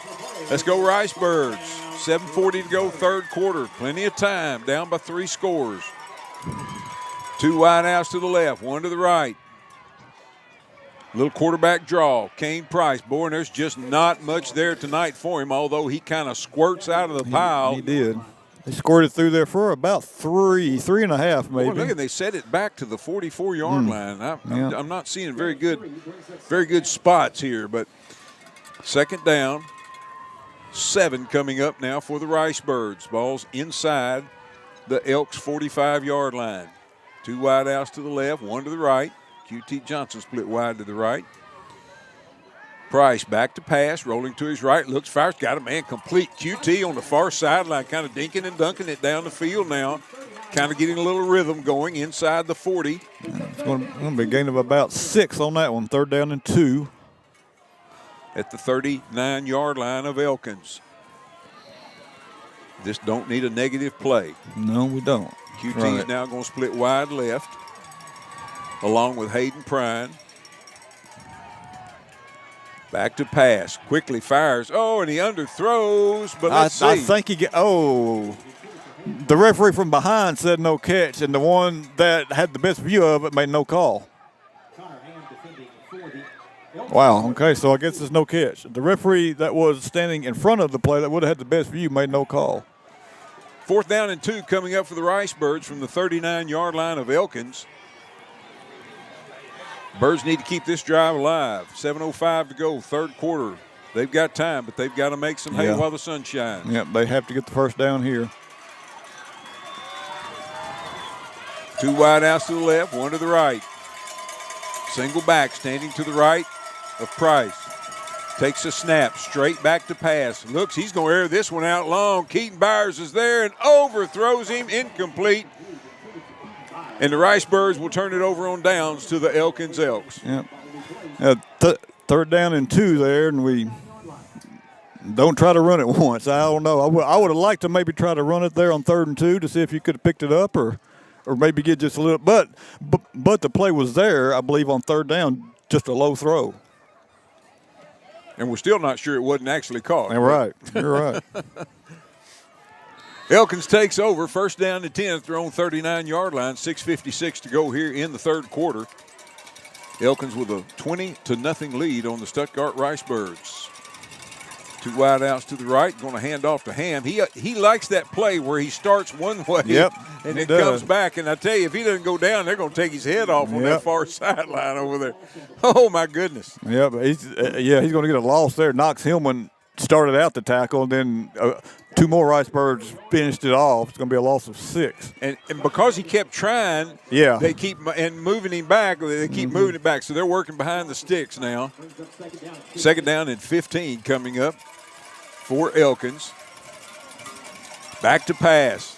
Let's go Rice Birds. 7:40 to go, 3rd quarter. Plenty of time, down by 3 scores. 2 wideouts to the left, 1 to the right. Little quarterback draw. Kane Price. Boy, and there's just not much there tonight for him, although he kind of squirts out of the pile. He did. They squirted through there for about 3.5 maybe. Boy, look, they set it back to the 44-yard line. I'm not seeing very good spots here, but 2nd down, 7 coming up now for the Rice Birds. Ball's inside the Elks 45-yard line. 2 wideouts to the left, 1 to the right. QT Johnson split wide to the right. Price back to pass, rolling to his right, looks, fires, got a man complete. QT on the far sideline, kind of dinking and dunking it down the field now. Kind of getting a little rhythm going inside the 40. It's going to be a gain of about 6 on that one, 3rd down and 2. At the 39-yard line of Elkins. This don't need a negative play. No, we don't. QT is now going to split wide left, along with Hayden Prine. Back to pass. Quickly fires. Oh, and he underthrows, but let's see. I think the referee from behind said no catch, and the one that had the best view of it made no call. Wow, okay, so I guess there's no catch. The referee that was standing in front of the play that would have had the best view made no call. 4th down and 2 coming up for the Rice Birds from the 39-yard line of Elkins. Birds need to keep this drive alive. 7:05 to go, 3rd quarter. They've got time, but they've got to make some hay while the sun shines. Yep, they have to get the first down here. 2 wideouts to the left, 1 to the right. Single back, standing to the right of Price. Takes a snap, straight back to pass. Looks, he's going to air this one out long. Keaton Byers is there and overthrows him, incomplete. And the Rice Birds will turn it over on downs to the Elkins Elks. Yep. 3rd down and 2 there, and we Don't try to run it once. I don't know. I would have liked to maybe try to run it there on 3rd and 2 to see if you could have picked it up or maybe get just a little. But the play was there, I believe, on 3rd down, just a low throw. And we're still not sure it wasn't actually caught. You're right. You're right. Elkins takes over, 1st down and 10 at their own 39-yard line. 6:56 to go here in the 3rd quarter. Elkins with a 20-0 lead on the Stuttgart Ricebirds. 2 wide outs to the right, going to hand off to Ham. He likes that play where he starts one way and it comes back. And I tell you, if he doesn't go down, they're going to take his head off on that far sideline over there. Oh, my goodness. Yeah, but he's going to get a loss there. Knox Hillman started out the tackle, and then 2 more Ricebirds finished it off. It's going to be a loss of 6. And because he kept trying, they keep moving him back. They keep moving it back. So they're working behind the sticks now. 2nd down and 15 coming up for Elkins. Back to pass.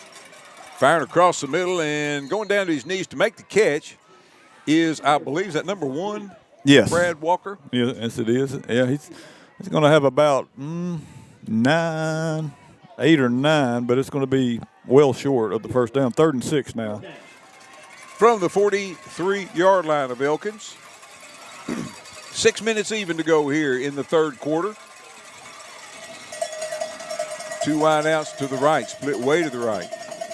Firing across the middle and going down to his knees to make the catch is, I believe, is that number 1? Yes. Brad Walker? Yes, it is. Yeah, he's going to have about 8 or 9, but it's going to be well short of the 1st down. 3rd and 6 now. From the 43-yard line of Elkins. 6 minutes even to go here in the 3rd quarter. 2 wide outs to the right, split way to the right.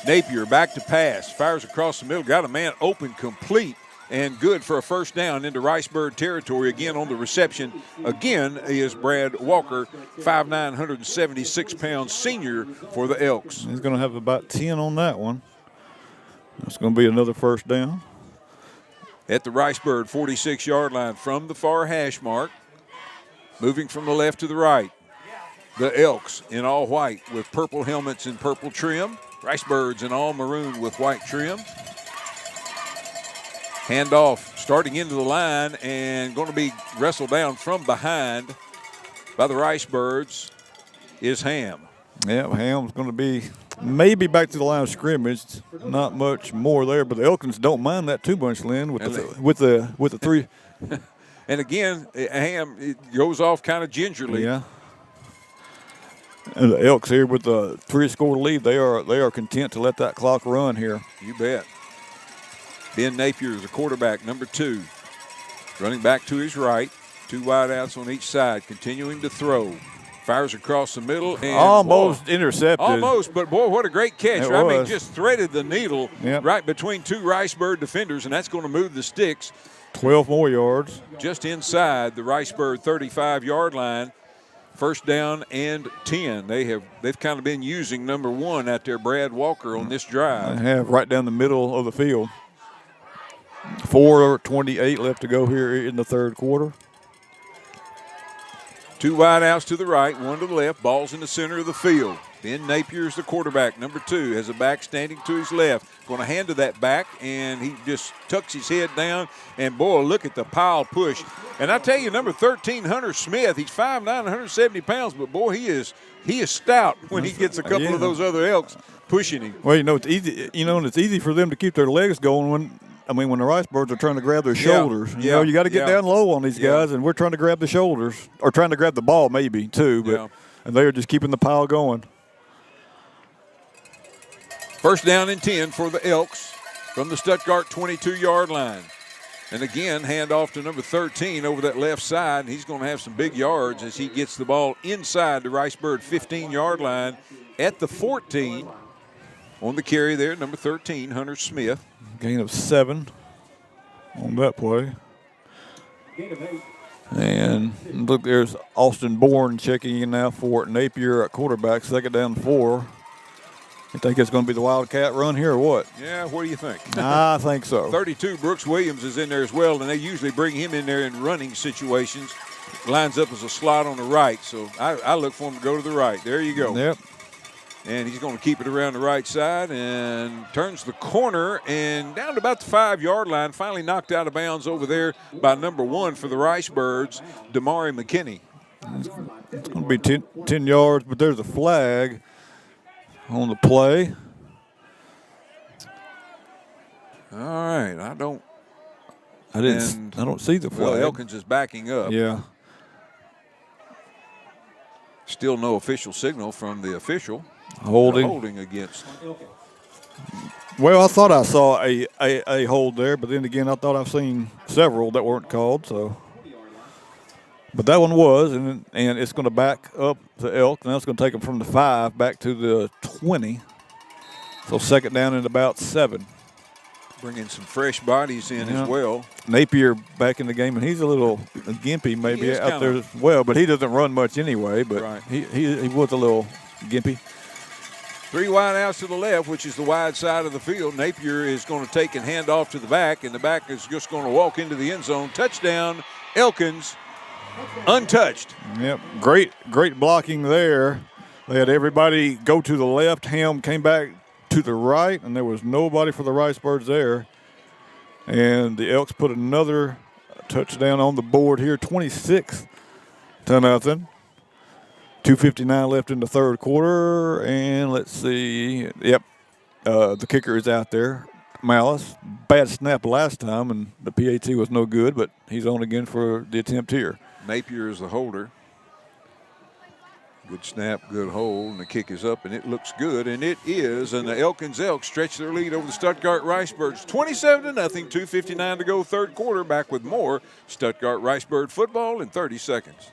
Napier back to pass, fires across the middle, got a man open, complete, and good for a 1st down into Ricebird territory. Again on the reception, again is Brad Walker, 5'9", 176-pound senior for the Elks. He's going to have about 10 on that one. That's going to be another 1st down. At the Ricebird 46-yard line from the far hash mark, moving from the left to the right. The Elks in all white with purple helmets and purple trim. Ricebirds in all maroon with white trim. Handoff starting into the line and going to be wrestled down from behind by the Ricebirds is Ham. Yeah, Ham's going to be maybe back to the line of scrimmage. Not much more there, but the Elkins don't mind that too much, Lynn, with the 3. And again, Ham it goes off kind of gingerly. Yeah. And the Elks here with the 3-score lead, they are content to let that clock run here. You bet. Ben Napier is the quarterback, number 2. Running back to his right. 2 wide outs on each side, continuing to throw. Fires across the middle. And almost intercepted. Almost, but boy, what a great catch. I mean, just threaded the needle right between 2 Ricebird defenders, and that's going to move the sticks. 12 more yards. Just inside the Ricebird 35-yard line. 1st down and 10. They've kind of been using number 1 out there, Brad Walker, on this drive. They have right down the middle of the field. 4:28 left to go here in the 3rd quarter. 2 wide outs to the right, 1 to the left. Ball's in the center of the field. Ben Napier's the quarterback, number 2. Has a back standing to his left. Going to hand to that back, and he just tucks his head down. And, boy, look at the pile push. And I tell you, number 13, Hunter Smith, he's 5'9", 170 pounds, but, boy, he is stout when he gets a couple of those other Elks pushing him. Well, it's easy. And it's easy for them to keep their legs going when the Ricebirds are trying to grab their shoulders. You got to get down low on these guys, and we're trying to grab the shoulders, or trying to grab the ball maybe too. But and they are just keeping the pile going. 1st down and 10 for the Elks from the Stuttgart 22-yard line. And again, handoff to number 13 over that left side, and he's going to have some big yards as he gets the ball inside the Ricebird 15-yard line at the 14. On the carry there, number 13, Hunter Smith. Gain of 7 on that play. And look, there's Austin Bourne checking in now for Napier at quarterback, 2nd down 4. You think it's going to be the Wildcat run here or what? Yeah, what do you think? I think so. 32, Brooks Williams is in there as well, and they usually bring him in there in running situations. Lines up as a slot on the right, so I look for him to go to the right. There you go. Yep. And he's going to keep it around the right side and turns the corner and down to about the 5-yard line. Finally knocked out of bounds over there by number 1 for the Ricebirds, Damari McKinney. It's going to be 10 yards, but there's a flag on the play. All right, I don't see the flag. Well, Elkins is backing up. Yeah. Still no official signal from the official. Holding against. Well, I thought I saw a hold there, but then again, I thought I've seen several that weren't called. So, but that one was, and it's going to back up to Elk, and that's going to take them from the 5 back to the 20. So second down and about 7. Bringing some fresh bodies in as well. Napier back in the game, and he's a little gimpy maybe out there as well, but he doesn't run much anyway. But he was a little gimpy. 3 wide outs to the left, which is the wide side of the field. Napier is going to take and hand off to the back, and the back is just going to walk into the end zone. Touchdown, Elkins, untouched. Yep, great blocking there. They had everybody go to the left. Helm came back to the right, and there was nobody for the Ricebirds there. And the Elks put another touchdown on the board here, 26-0. 2:59 left in the third quarter, and let's see. Yep, the kicker is out there. Malice, bad snap last time, and the PAT was no good, but he's on again for the attempt here. Napier is the holder. Good snap, good hold, and the kick is up, and it looks good, and it is. And the Elkins Elks stretch their lead over the Stuttgart Ricebirds, 27-0, 2:59 to go, third quarter. Back with more Stuttgart Ricebird football in 30 seconds.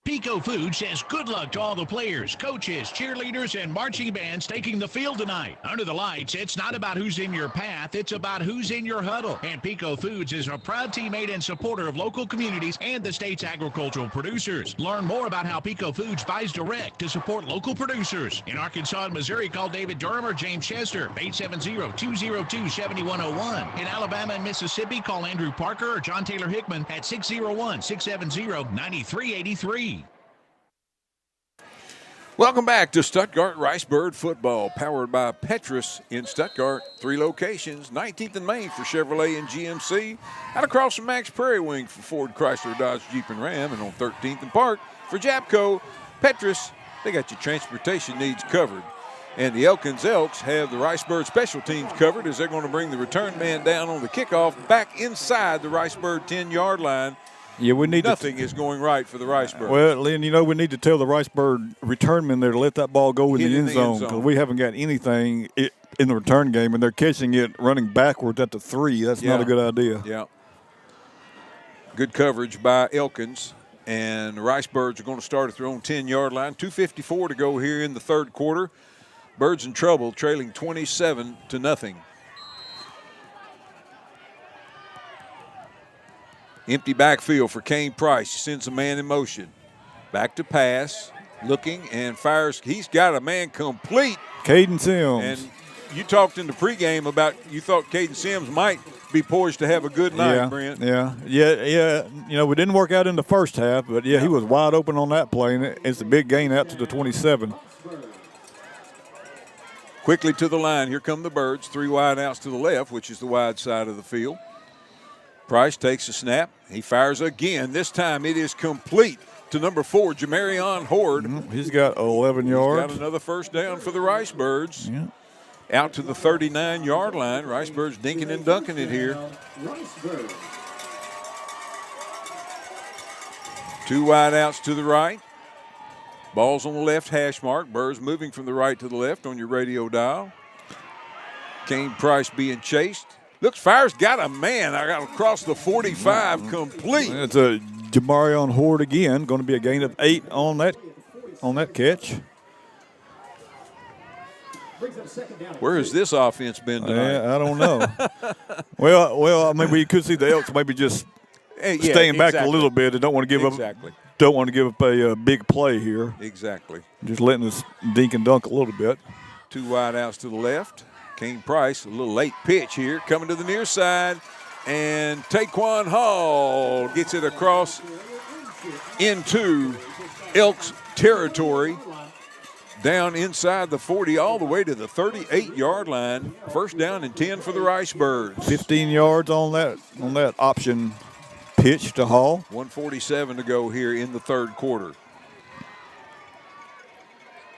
Pico Food says good luck to all the players, coaches, cheerleaders, and marching bands taking the field tonight. Under the lights, it's not about who's in your path, it's about who's in your huddle. And Pico Foods is a proud teammate and supporter of local communities and the state's agricultural producers. Learn more about how Pico Foods buys direct to support local producers. In Arkansas and Missouri, call David Durham or James Chester, 870-202-7101. In Alabama and Mississippi, call Andrew Parker or John Taylor Hickman at 601-670-9383. Welcome back to Stuttgart Ricebird football, powered by Petrus in Stuttgart. 3 locations, 19th and Main for Chevrolet and GMC, out across from Max Prairie Wing for Ford, Chrysler, Dodge, Jeep, and Ram, and on 13th and Park for Japco. Petrus, they got your transportation needs covered. And the Elkins Elks have the Ricebird special teams covered as they're going to bring the return man down on the kickoff back inside the Ricebird 10-yard line. Yeah, we need Nothing is going right for the Ricebird. Well, Lynn, we need to tell the Ricebird return men there to let that ball go in the end zone because we haven't got anything in the return game, and they're catching it running backwards at the 3. That's not a good idea. Yeah. Good coverage by Elkins, and the Ricebirds are going to start at their own 10-yard line. 2:54 to go here in the third quarter. Birds in trouble, trailing 27-0. Empty backfield for Kane Price. He sends a man in motion. Back to pass. Looking and fires. He's got a man complete. Caden Sims. And you talked in the pregame about you thought Caden Sims might be poised to have a good night, Brent. Yeah. We didn't work out in the first half, but, he was wide open on that play, and it's a big gain out to the 27. Quickly to the line. Here come the Birds. 3 wide outs to the left, which is the wide side of the field. Price takes a snap. He fires again. This time it is complete to number 4, Jamarion Horde. He's got 11 yards. He's got another first down for the Ricebirds. Yeah. Out to the 39-yard line. Ricebirds dinking and dunking it here. 2 wide outs to the right. Ball's on the left hash mark. Birds moving from the right to the left on your radio dial. Kane Price being chased. Looks, fires, got a man. I got across the 45, complete. It's a Jamarion Horde again. Going to be a gain of 8 on that catch. Where has this offense been tonight? I don't know. well, we could see the Elks maybe just staying back a little bit. They don't want to give up. Don't want to give up a big play here. Exactly. Just letting us dink and dunk a little bit. 2 wide outs to the left. Kane Price, a little late pitch here, coming to the near side, and Taquan Hall gets it across into Elks territory, down inside the 40, all the way to the 38-yard line. First down and 10 for the Ricebirds. 15 yards on that option pitch to Hall. 1:47 to go here in the third quarter.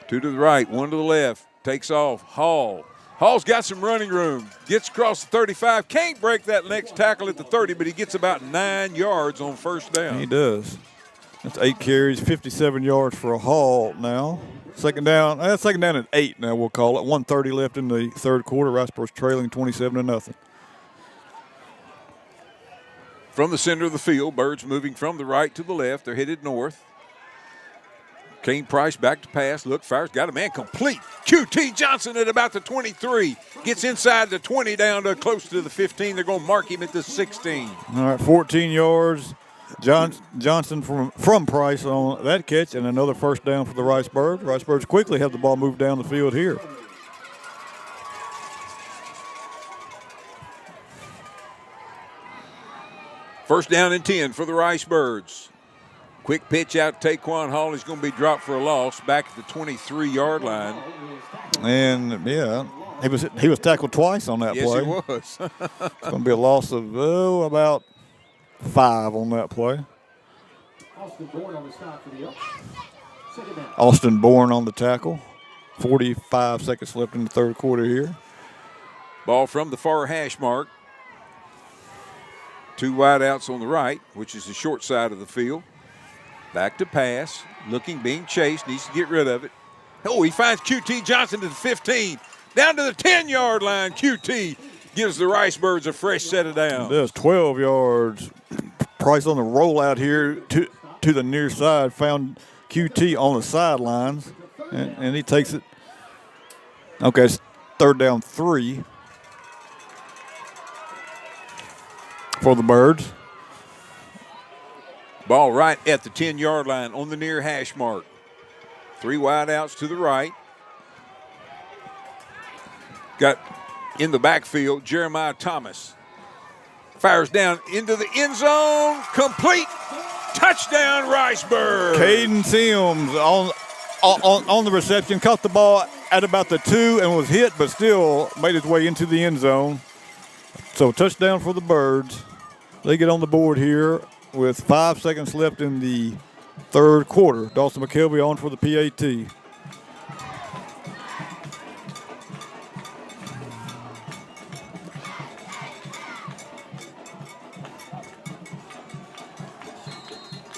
2 to the right, 1 to the left, takes off, Hall's got some running room. Gets across the 35. Can't break that next tackle at the 30, but he gets about 9 yards on first down. He does. That's 8 carries, 57 yards for a haul now. Second down at 8 now, we'll call it. 1:30 left in the third quarter. Riceburg's trailing 27-0. From the center of the field, Birds moving from the right to the left. They're headed north. Kane Price back to pass. Look, fires, got a man complete. QT Johnson at about the 23. Gets inside the 20 down to close to the 15. They're going to mark him at the 16. All right, 14 yards. Johnson from Price on that catch, and another first down for the Ricebirds. Ricebirds quickly have the ball moved down the field here. First down and 10 for the Ricebirds. Quick pitch out to Taquan Hall. He's going to be dropped for a loss back at the 23-yard line. And, yeah, he was tackled twice on that play. Yes, he was. It's going to be a loss of, about 5 on that play. Austin Bourne on the tackle. 45 seconds left in the third quarter here. Ball from the far hash mark. 2 wideouts on the right, which is the short side of the field. Back to pass. Looking, being chased. Needs to get rid of it. Oh, he finds QT Johnson to the 15. Down to the 10-yard line. QT gives the Ricebirds a fresh set of downs. Does 12 yards. Price on the rollout here to the near side. Found QT on the sidelines, and he takes it. Okay, it's third down 3 for the Birds. Ball right at the 10-yard line on the near hash mark. 3 wideouts to the right. Got in the backfield Jeremiah Thomas. Fires down into the end zone. Complete. Touchdown, Riceburg. Caden Sims on the reception. Caught the ball at about the 2 and was hit, but still made his way into the end zone. So touchdown for the Birds. They get on the board here with 5 seconds left in the third quarter. Dawson McKelvey on for the PAT.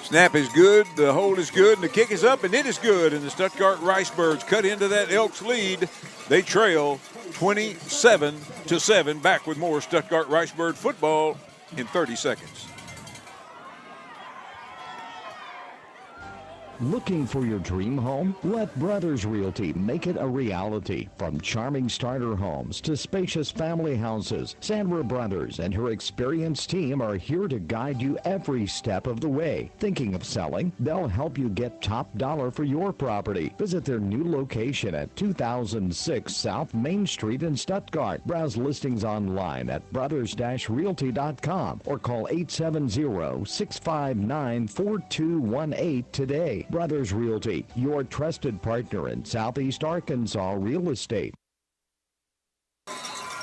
Snap is good, the hold is good, and the kick is up, and it is good. And the Stuttgart Ricebirds cut into that Elks lead. They trail 27-7. Back with more Stuttgart Ricebird football in 30 seconds. Looking for your dream home? Let Brothers Realty make it a reality. From charming starter homes to spacious family houses, Sandra Brothers and her experienced team are here to guide you every step of the way. Thinking of selling? They'll help you get top dollar for your property. Visit their new location at 2006 South Main Street in Stuttgart. Browse listings online at brothers-realty.com or call 870-659-4218 today. Brothers Realty, your trusted partner in Southeast Arkansas real estate.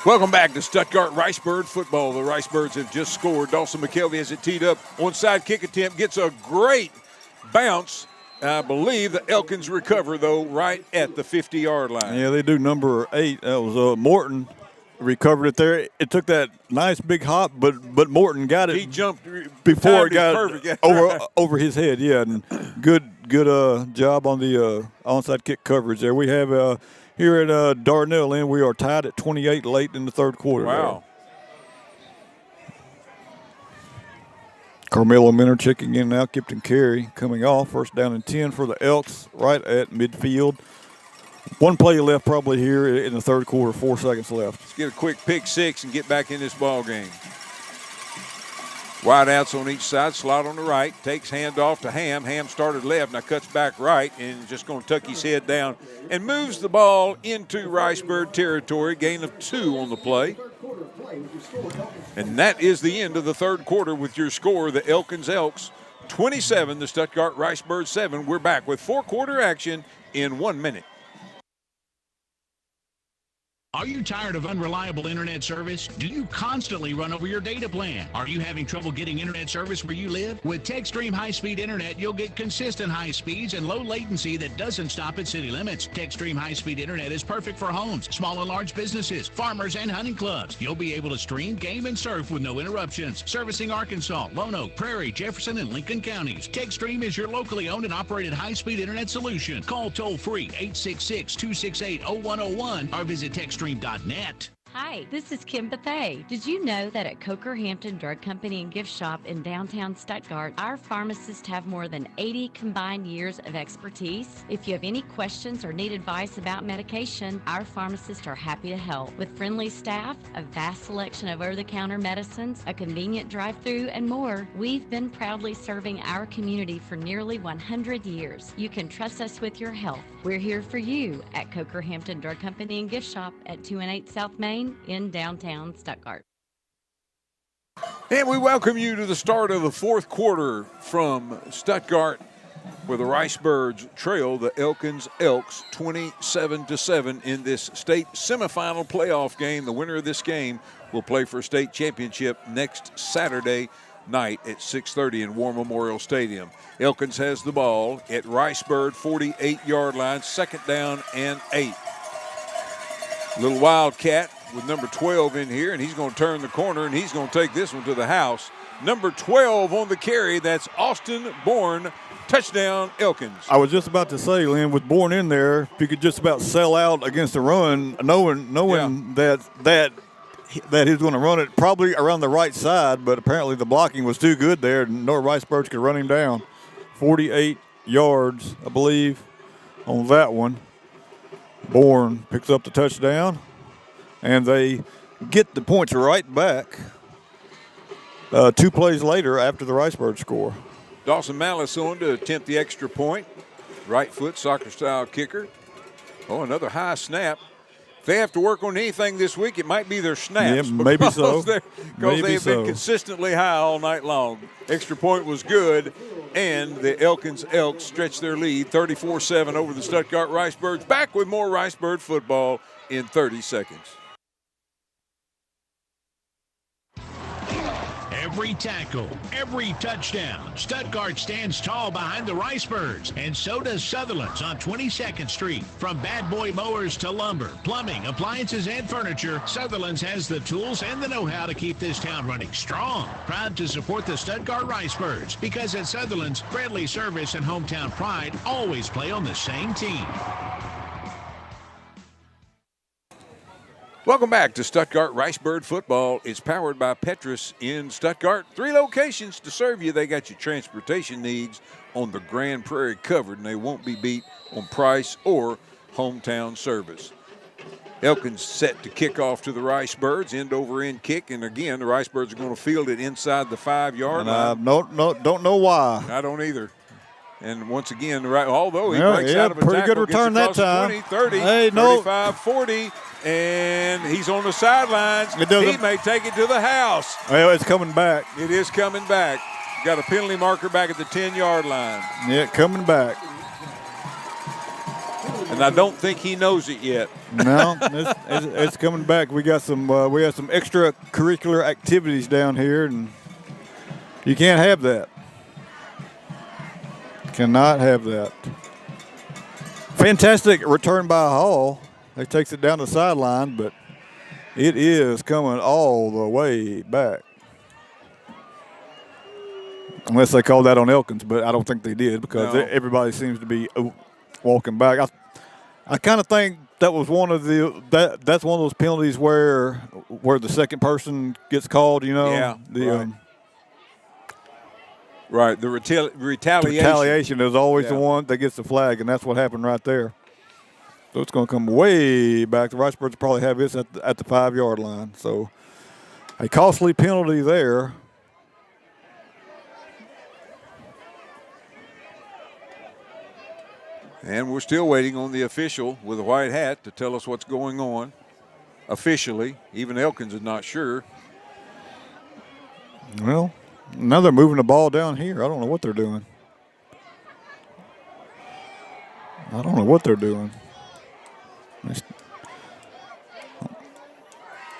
Welcome back to Stuttgart Ricebird football. The Ricebirds have just scored. Dawson McKelvey has it teed up. Onside kick attempt, gets a great bounce. I believe the Elkins recover, though, right at the 50-yard line. Yeah, they do number 8. That was Morton. Recovered it there. It took that nice big hop, but Morton got it. He jumped before it got over his head. Yeah, and good job on the onside kick coverage there. We have here at Darnell Inn, we are tied at 28 late in the third quarter. Wow. Carmelo Minner checking in now. Kipton Carey coming off. First down and 10 for the Elks right at midfield. 1 play left probably here in the third quarter, 4 seconds left. Let's get a quick pick 6 and get back in this ball game. Wide outs on each side, slot on the right, takes handoff to Ham. Ham started left, now cuts back right and just going to tuck his head down and moves the ball into Ricebird territory. Gain of 2 on the play. And that is the end of the third quarter with your score, the Elkins Elks 27, the Stuttgart Ricebird 7. We're back with 4-quarter action in 1 minute. Are you tired of unreliable internet service? Do you constantly run over your data plan? Are you having trouble getting internet service where you live? With TechStream high-speed internet, you'll get consistent high speeds and low latency that doesn't stop at city limits. TechStream high-speed internet is perfect for homes, small and large businesses, farmers, and hunting clubs. You'll be able to stream, game, and surf with no interruptions. Servicing Arkansas, Lone Oak, Prairie, Jefferson, and Lincoln counties. TechStream is your locally owned and operated high-speed internet solution. Call toll-free 866-268-0101 or visit TechStream.net. Hi, this is Kim Bethay. Did you know that at Coker Hampton Drug Company and Gift Shop in downtown Stuttgart, our pharmacists have more than 80 combined years of expertise? If you have any questions or need advice about medication, our pharmacists are happy to help. With friendly staff, a vast selection of over-the-counter medicines, a convenient drive-thru, and more, we've been proudly serving our community for nearly 100 years. You can trust us with your health. We're here for you at Coker Hampton Drug Company and Gift Shop at 218 South Main in downtown Stuttgart. And we welcome you to the start of the fourth quarter from Stuttgart, where the Ricebirds trail the Elkins Elks 27-7 in this state semifinal playoff game. The winner of this game will play for a state championship next Saturday night at 6:30 in War Memorial Stadium. Elkins has the ball at Ricebird 48-yard line, second down and 8. Little Wildcat with number 12 in here, and he's going to turn the corner, and he's going to take this one to the house. Number 12 on the carry, that's Austin Bourne. Touchdown, Elkins. I was just about to say, Lynn, with Bourne in there, if you could just about sell out against the run, knowing that he was going to run it probably around the right side, but apparently the blocking was too good there, and North Ricebirds could run him down. 48 yards, I believe, on that one. Bourne picks up the touchdown, and they get the points right back 2 plays later after the Ricebirds score. Dawson Malice on to attempt the extra point. Right foot, soccer-style kicker. Oh, another high snap. If they have to work on anything this week, it might be their snaps. Yeah, maybe so. Because they've been consistently high all night long. Extra point was good, and the Elkins Elks stretch their lead 34-7 over the Stuttgart Ricebirds. Back with more Ricebird football in 30 seconds. Every tackle, every touchdown, Stuttgart stands tall behind the Ricebirds, and so does Sutherland's on 22nd Street. From bad boy mowers to lumber, plumbing, appliances, and furniture, Sutherland's has the tools and the know-how to keep this town running strong. Proud to support the Stuttgart Ricebirds, because at Sutherland's, friendly service and hometown pride always play on the same team. Welcome back to Stuttgart Ricebird football. It's powered by Petrus in Stuttgart. 3 locations to serve you. They got your transportation needs on the Grand Prairie covered, and they won't be beat on price or hometown service. Elkins set to kick off to the Ricebirds, end-over-end kick, and again, the Ricebirds are going to field it inside the 5-yard line. Don't know why. I don't either. And once again, although he breaks out of a pretty tackle, good return that time. 20, 30, hey, 35, 40, and he's on the sidelines. He may take it to the house. Well, it's coming back. It is coming back. Got a penalty marker back at the 10-yard line. Yeah, coming back. And I don't think he knows it yet. No, it's coming back. We got some extracurricular activities down here, and you can't have that. Cannot have that. Fantastic return by Hall. He takes it down the sideline, but it is coming all the way back. Unless they called that on Elkins, but I don't think they did because everybody seems to be walking back. I kind of think that was that's one of those penalties where the second person gets called. Right, the retaliation. Retaliation is always the one that gets the flag, and that's what happened right there. So it's going to come way back. The Ricebirds probably have this at the 5-yard line. So a costly penalty there. And we're still waiting on the official with a white hat to tell us what's going on officially. Even Elkins is not sure. Well, now they're moving the ball down here. I don't know what they're doing.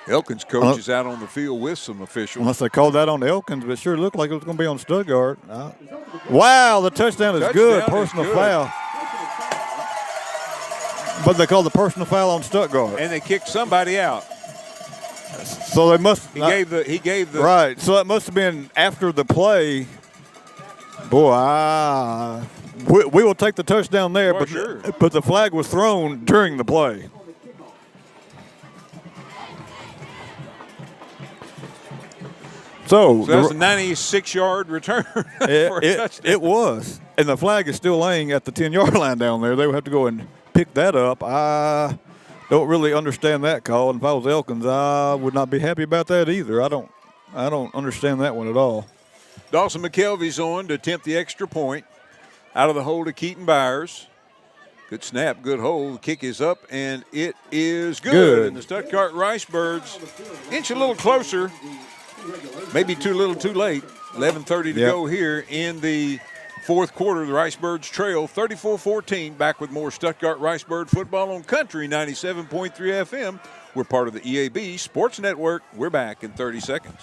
Elkins coach is out on the field with some officials. Unless they called that on Elkins, but it sure looked like it was going to be on Stuttgart. Wow, the touchdown is good. Personal foul. But they called the personal foul on Stuttgart. And they kicked somebody out. So they must. He gave the right. So that must have been after the play. Boy, we will take the touchdown there, but the flag was thrown during the play. So that's a 96-yard return for a touchdown. It was. And the flag is still laying at the 10-yard line down there. They would have to go and pick that up. I don't really understand that call. And if I was Elkins, I would not be happy about that either. I don't understand that one at all. Dawson McKelvey's on to attempt the extra point. Out of the hold of Keaton Byers. Good snap, good hold. The kick is up, and it is good. And the Stuttgart Ricebirds inch a little closer. Maybe too little, too late. 11:30 to go here in the fourth quarter. The Ricebirds trail 34-14. Back with more Stuttgart Ricebird football on Country 97.3 FM. We're part of the EAB Sports Network. We're back in 30 seconds.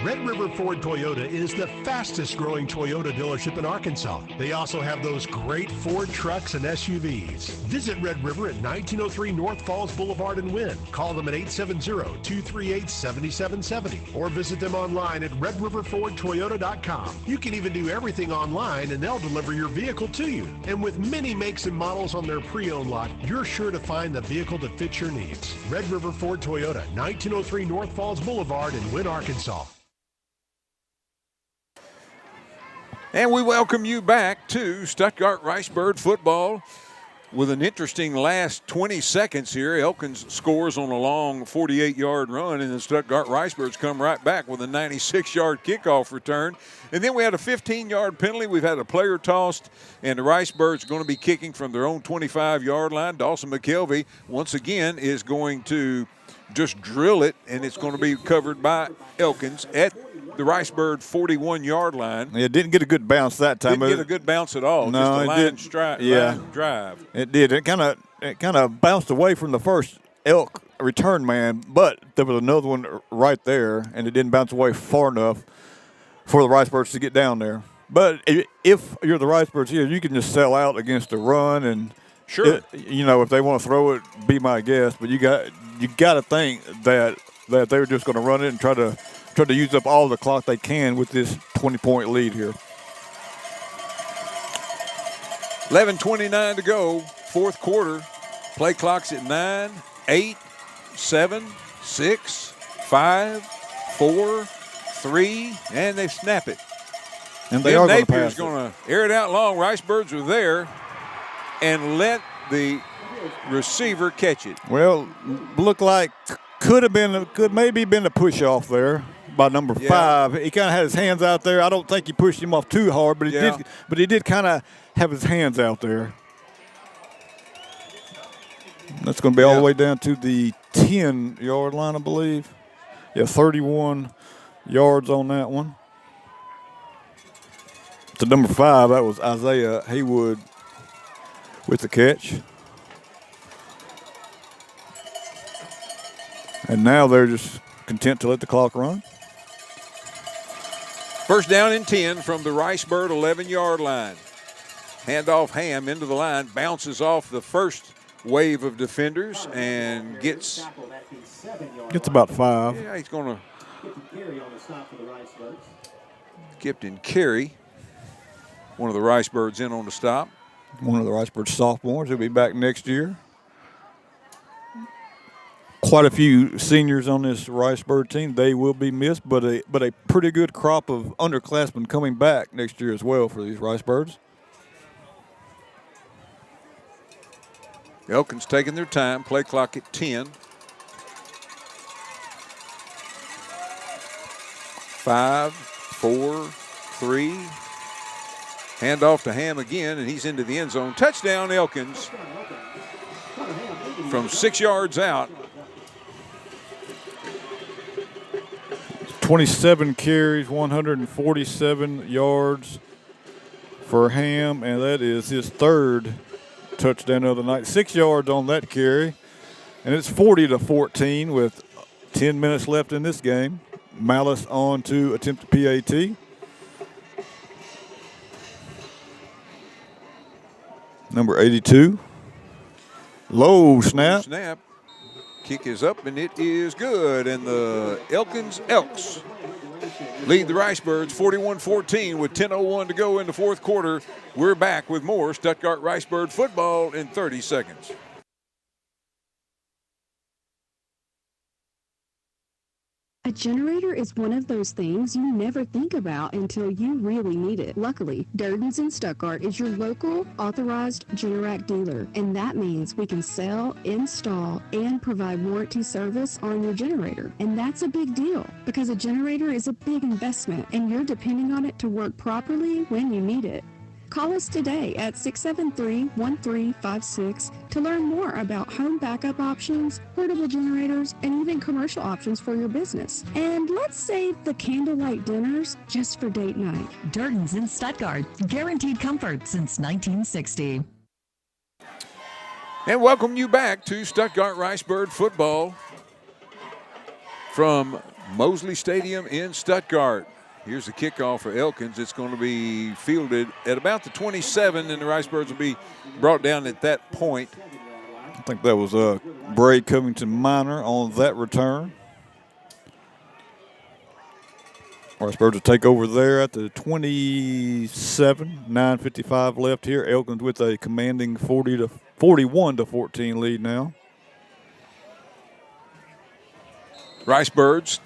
Red River Ford Toyota is the fastest growing Toyota dealership in Arkansas. They also have those great Ford trucks and SUVs. Visit Red River at 1903 North Falls Boulevard in Wynn. Call them at 870-238-7770 or visit them online at redriverfordtoyota.com. You can even do everything online and they'll deliver your vehicle to you. And with many makes and models on their pre-owned lot, you're sure to find the vehicle that fits your needs. Red River Ford Toyota, 1903 North Falls Boulevard in Wynn, Arkansas. And we welcome you back to Stuttgart Ricebird football with an interesting last 20 seconds here. Elkins scores on a long 48-yard run, and the Stuttgart Ricebirds come right back with a 96-yard kickoff return. And then we had a 15-yard penalty. We've had a player tossed, and the Ricebirds are going to be kicking from their own 25-yard line. Dawson McKelvey, once again, is going to just drill it, and it's going to be covered by Elkins at the Ricebird 41-yard line. It didn't get a good bounce that time. Didn't get a good bounce at all. No, just a line drive. It did. It kind of bounced away from the first Elk return man, but there was another one right there, and it didn't bounce away far enough for the Ricebirds to get down there. But if you're the Ricebirds here, you can just sell out against the run, and sure, if they want to throw it, be my guest. But you got to think that they're just going to run it and try to use up all the clock they can with this 20-point lead here. 11:29 to go, fourth quarter. Play clock's at 9, 8, 7, 6, 5, 4, 3, and they snap it. And they are going to pass Napier's going to air it out long. Ricebirds are there and let the receiver catch it. Well, look like could maybe been a push off there by number 5. He kind of had his hands out there. I don't think he pushed him off too hard, but he did kind of have his hands out there. That's going to be all the way down to the 10-yard line, I believe. Yeah, 31 yards on that one. To number 5, that was Isaiah Haywood with the catch. And now they're just content to let the clock run. First down and 10 from the Ricebird 11-yard line. Handoff Ham into the line, bounces off the first wave of defenders and gets about 5. Yeah, he's going to Kipton Carey, one of the Ricebirds in on the stop. One of the Ricebird sophomores. He'll be back next year. Quite a few seniors on this Ricebird team. They will be missed, but a pretty good crop of underclassmen coming back next year as well for these Ricebirds. Elkins taking their time. Play clock at 10. 5, 4, 3. Handoff to Ham again, and he's into the end zone. Touchdown, Elkins. From 6 yards out. 27 carries, 147 yards for Ham, and that is his third touchdown of the night. 6 yards on that carry. And it's 40-14 with 10 minutes left in this game. Malice on to attempt a PAT. Number 82. Low snap. Snap. Kick is up, and it is good. And the Elkins Elks lead the Ricebirds 41-14 with 10:01 to go in the fourth quarter. We're back with more Stuttgart Ricebird football in 30 seconds. A generator is one of those things you never think about until you really need it. Luckily, Durden's in Stuttgart is your local authorized Generac dealer, and that means we can sell, install, and provide warranty service on your generator. And that's a big deal because a generator is a big investment, and you're depending on it to work properly when you need it. Call us today at 673-1356 to learn more about home backup options, portable generators, and even commercial options for your business. And let's save the candlelight dinners just for date night. Durden's in Stuttgart. Guaranteed comfort since 1960. And welcome you back to Stuttgart Ricebird football from Mosley Stadium in Stuttgart. Here's the kickoff for Elkins. It's going to be fielded at about the 27, and the Ricebirds will be brought down at that point. I think that was Bray Covington Minor on that return. Ricebirds will take over there at the 27, 9:55 left here. Elkins with a commanding 41-14 lead now. Ricebirds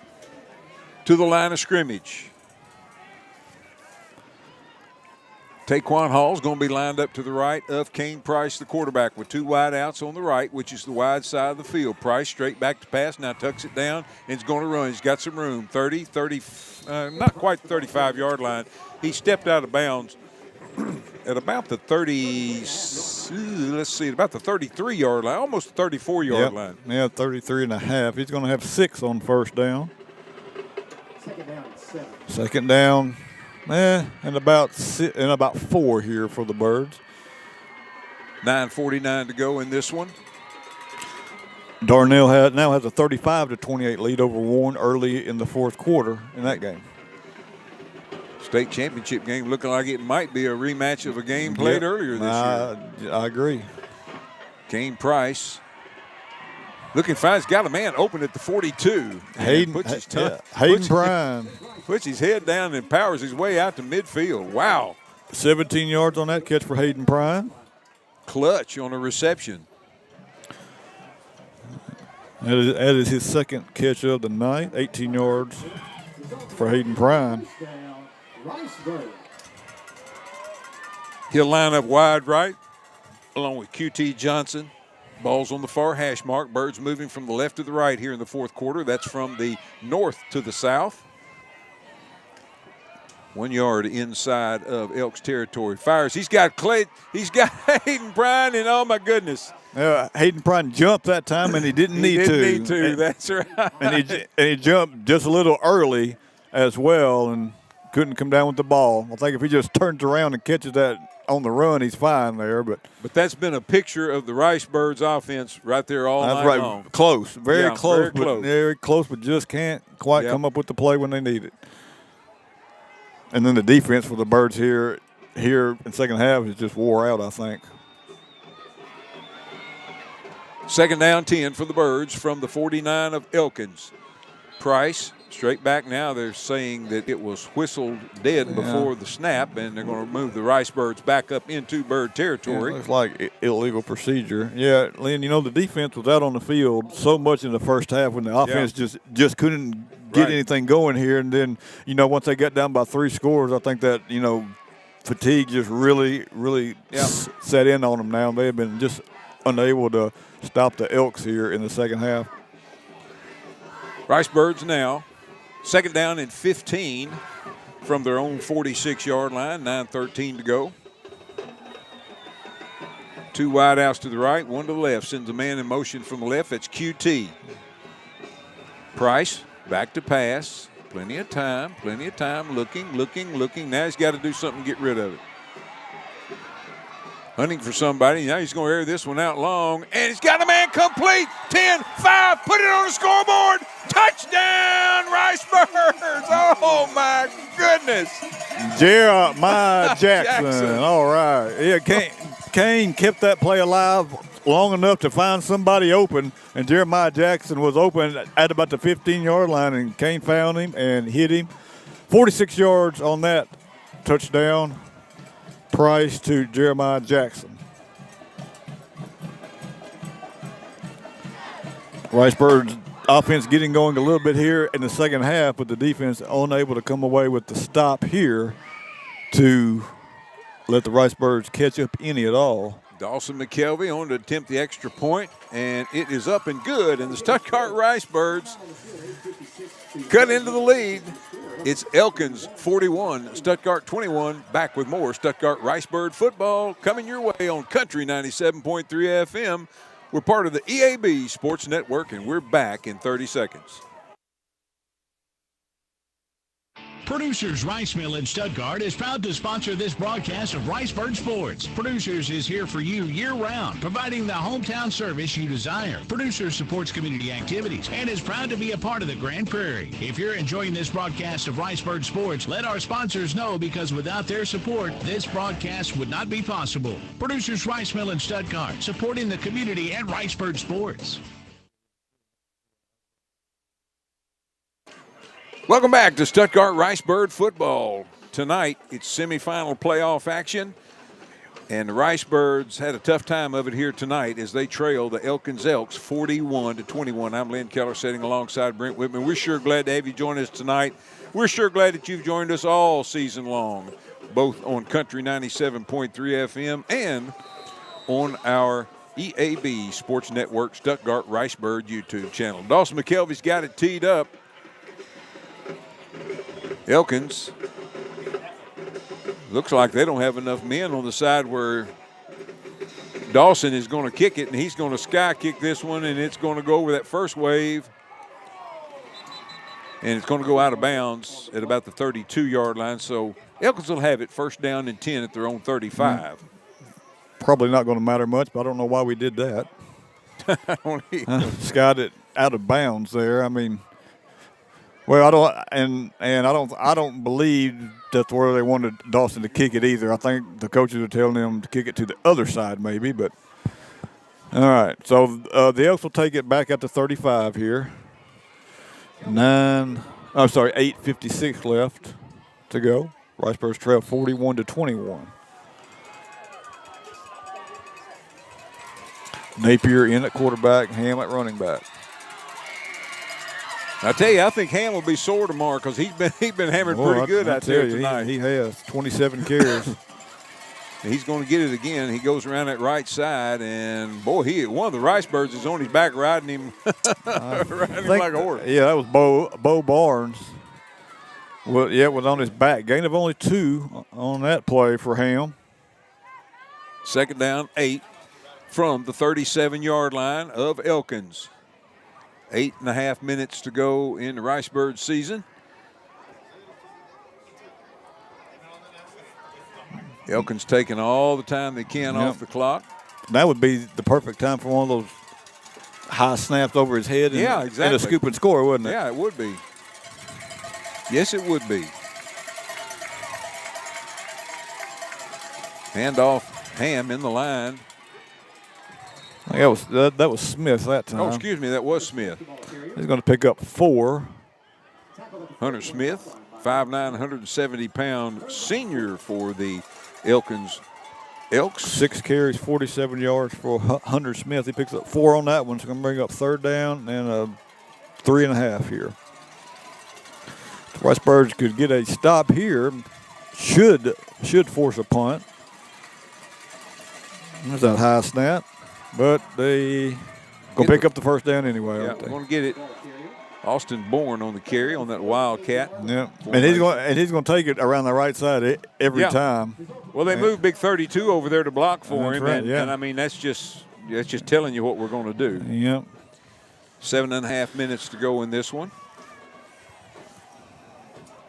to the line of scrimmage. Taquan Hall's going to be lined up to the right of Kane Price, the quarterback, with two wide outs on the right, which is the wide side of the field. Price straight back to pass, now tucks it down, and is going to run. He's got some room, 30, not quite the 35-yard line. He stepped out of bounds at about the 33-yard line, almost the 34-yard line. Yeah, 33 and a half. He's going to have 6 on first down. Second down. And about 4 here for the Birds. 9:49 to go in this one. Darnell now has a 35-28 lead over Warren early in the fourth quarter in that game. State championship game looking like it might be a rematch of a game played earlier this year. I agree. Kane Price looking fine. He's got a man open at the 42. Hayden Prime. Puts his head down and powers his way out to midfield. Wow. 17 yards on that catch for Hayden Prime. Clutch on a reception. That is his second catch of the night. 18 yards for Hayden Prime. He'll line up wide right along with QT Johnson. Ball's on the far hash mark. Birds moving from the left to the right here in the fourth quarter. That's from the north to the south. 1 yard inside of Elk's territory. Fires. He's got Hayden Prime, and oh my goodness. Hayden Prime jumped that time, and he didn't need to. That's right. And he jumped just a little early as well, and couldn't come down with the ball. I think if he just turns around and catches that on the run, he's fine there. But that's been a picture of the Ricebirds offense right there all night long. Close, very close, but just can't quite come up with the play when they need it. And then the defense for the Birds here in second half is just wore out, I think. Second down 10 for the Birds from the 49 of Elkins. Price straight back now. They're saying that it was whistled dead before the snap, and they're going to move the Ricebirds back up into Bird territory. It's like illegal procedure. Yeah, Lynn, the defense was out on the field so much in the first half when the offense just couldn't get anything going here. And then, once they got down by 3 scores, I think that, fatigue just really set in on them now. They have been just unable to stop the Elks here in the second half. Ricebirds now, second down and 15 from their own 46-yard line, 9:13 to go. 2 wide outs to the right, 1 to the left. Sends a man in motion from the left. That's QT. Price back to pass. Plenty of time. Looking. Now he's got to do something to get rid of it. Hunting for somebody. Now he's going to air this one out long. And he's got a man and complete. 10-5, put it on the scoreboard. Touchdown, Ricebirds. Oh, my goodness. Jeremiah Jackson. All right. Yeah, Kane kept that play alive long enough to find somebody open, and Jeremiah Jackson was open at about the 15-yard line, and Kane found him and hit him. 46 yards on that touchdown. Price to Jeremiah Jackson. Ricebirds offense getting going a little bit here in the second half, but the defense unable to come away with the stop here to let the Ricebirds catch up any at all. Dawson McKelvey on to attempt the extra point, and it is up and good. And the Stuttgart Ricebirds cut into the lead. It's Elkins 41, Stuttgart 21. Back with more Stuttgart Ricebird football coming your way on Country 97.3 FM. We're part of the EAB Sports Network, and we're back in 30 seconds. Producers Rice Mill in Stuttgart is proud to sponsor this broadcast of Ricebird Sports. Producers is here for you year-round, providing the hometown service you desire. Producers supports community activities and is proud to be a part of the Grand Prairie. If you're enjoying this broadcast of Ricebird Sports, let our sponsors know, because without their support, this broadcast would not be possible. Producers Rice Mill in Stuttgart, supporting the community and Ricebird Sports. Welcome back to Stuttgart Ricebird football. Tonight, it's semifinal playoff action, and the Ricebirds had a tough time of it here tonight as they trail the Elkins Elks 41-21. I'm Lynn Keller sitting alongside Brent Whitman. We're sure glad to have you join us tonight. We're sure glad that you've joined us all season long, both on Country 97.3 FM and on our EAB Sports Network Stuttgart Ricebird YouTube channel. Dawson McKelvey's got it teed up. Elkins looks like they don't have enough men on the side where Dawson is going to kick it, and he's going to sky kick this one, and it's going to go over that first wave, and it's going to go out of bounds at about the 32-yard line. So Elkins will have it first down and 10 at their own 35. Probably not going to matter much, but I don't know why we did that. Skied it out of bounds there. I mean, well, I don't believe that's where they wanted Dawson to kick it either. I think the coaches are telling them to kick it to the other side maybe, but all right. So the Elks will take it back at the 35 here. 8:56 left to go. Ricebirds trail 41-21. Napier in at quarterback, Ham at running back. I tell you, I think Ham will be sore tomorrow because he's been hammered pretty good out there tonight. He has 27 carries. He's going to get it again. He goes around that right side, and boy, one of the Ricebirds is on his back riding him, riding him like a horse. Yeah, that was Bo Barnes. Well, yeah, it was on his back. Gain of only 2 on that play for Ham. Second down, 8 from the 37-yard line of Elkins. 8.5 minutes to go in the Ricebird season. Elkins taking all the time they can off the clock. That would be the perfect time for one of those high snaps over his head and, exactly. And a scoop and score, wouldn't it? Yeah, it would be. Yes, it would be. Handoff, Ham in the line. That was Smith that time. Oh, excuse me, that was Smith. He's going to pick up 4. Hunter Smith, 5'9", 170-pound senior for the Elkins Elks. 6 carries, 47 yards for Hunter Smith. He picks up 4 on that one, so going to bring up third down and a 3.5 here. The Ricebirds could get a stop here. Should force a punt. There's that high snap. But they going to pick up the first down anyway. Yeah, we're going to get it. Austin Bourne on the carry on that Wildcat. Yeah, and he's going to take it around the right side every time. Well, they moved Big 32 over there to block for him, right, and I mean that's just telling you what we're going to do. Yeah. 7.5 minutes to go in this one.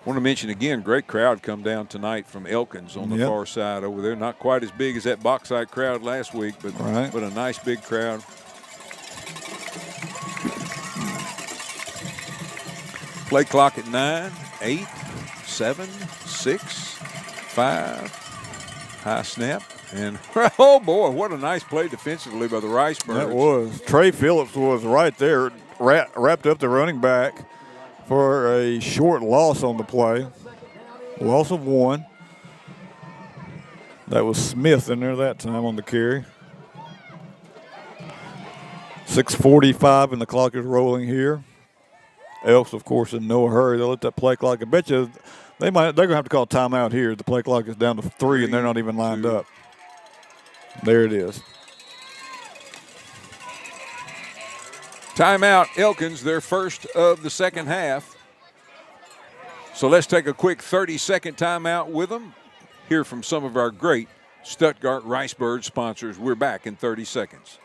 I want to mention again, great crowd come down tonight from Elkins on the far side over there. Not quite as big as that Bauxite crowd last week, but a nice big crowd. Play clock at 9, 8, 7, 6, 5. High snap. And, oh, boy, what a nice play defensively by the Rice Birds. That was. Trey Phillips was right there, wrapped up the running back for a short loss on the play. Loss of 1. That was Smith in there that time on the carry. 6:45 and the clock is rolling here. Elks, of course, in no hurry. They'll let that play clock. I bet you they're going to have to call timeout here. The play clock is down to 3 and they're not even lined up. There it is. Timeout, Elkins, their first of the second half. So let's take a quick 30-second timeout with them. Hear from some of our great Stuttgart Ricebird sponsors. We're back in 30 seconds.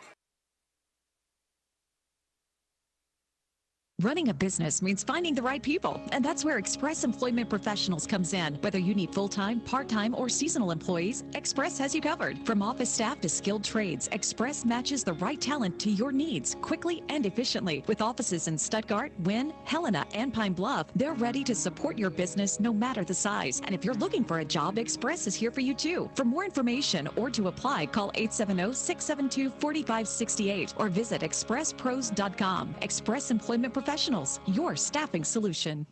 Running a business means finding the right people, and that's where Express Employment Professionals comes in. Whether you need full-time, part-time, or seasonal employees, Express has you covered. From office staff to skilled trades, Express matches the right talent to your needs quickly and efficiently. With offices in Stuttgart, Wynne, Helena, and Pine Bluff, they're ready to support your business no matter the size. And if you're looking for a job, Express is here for you too. For more information or to apply, call 870-672-4568 or visit expresspros.com. Express Employment Professionals, your staffing solution.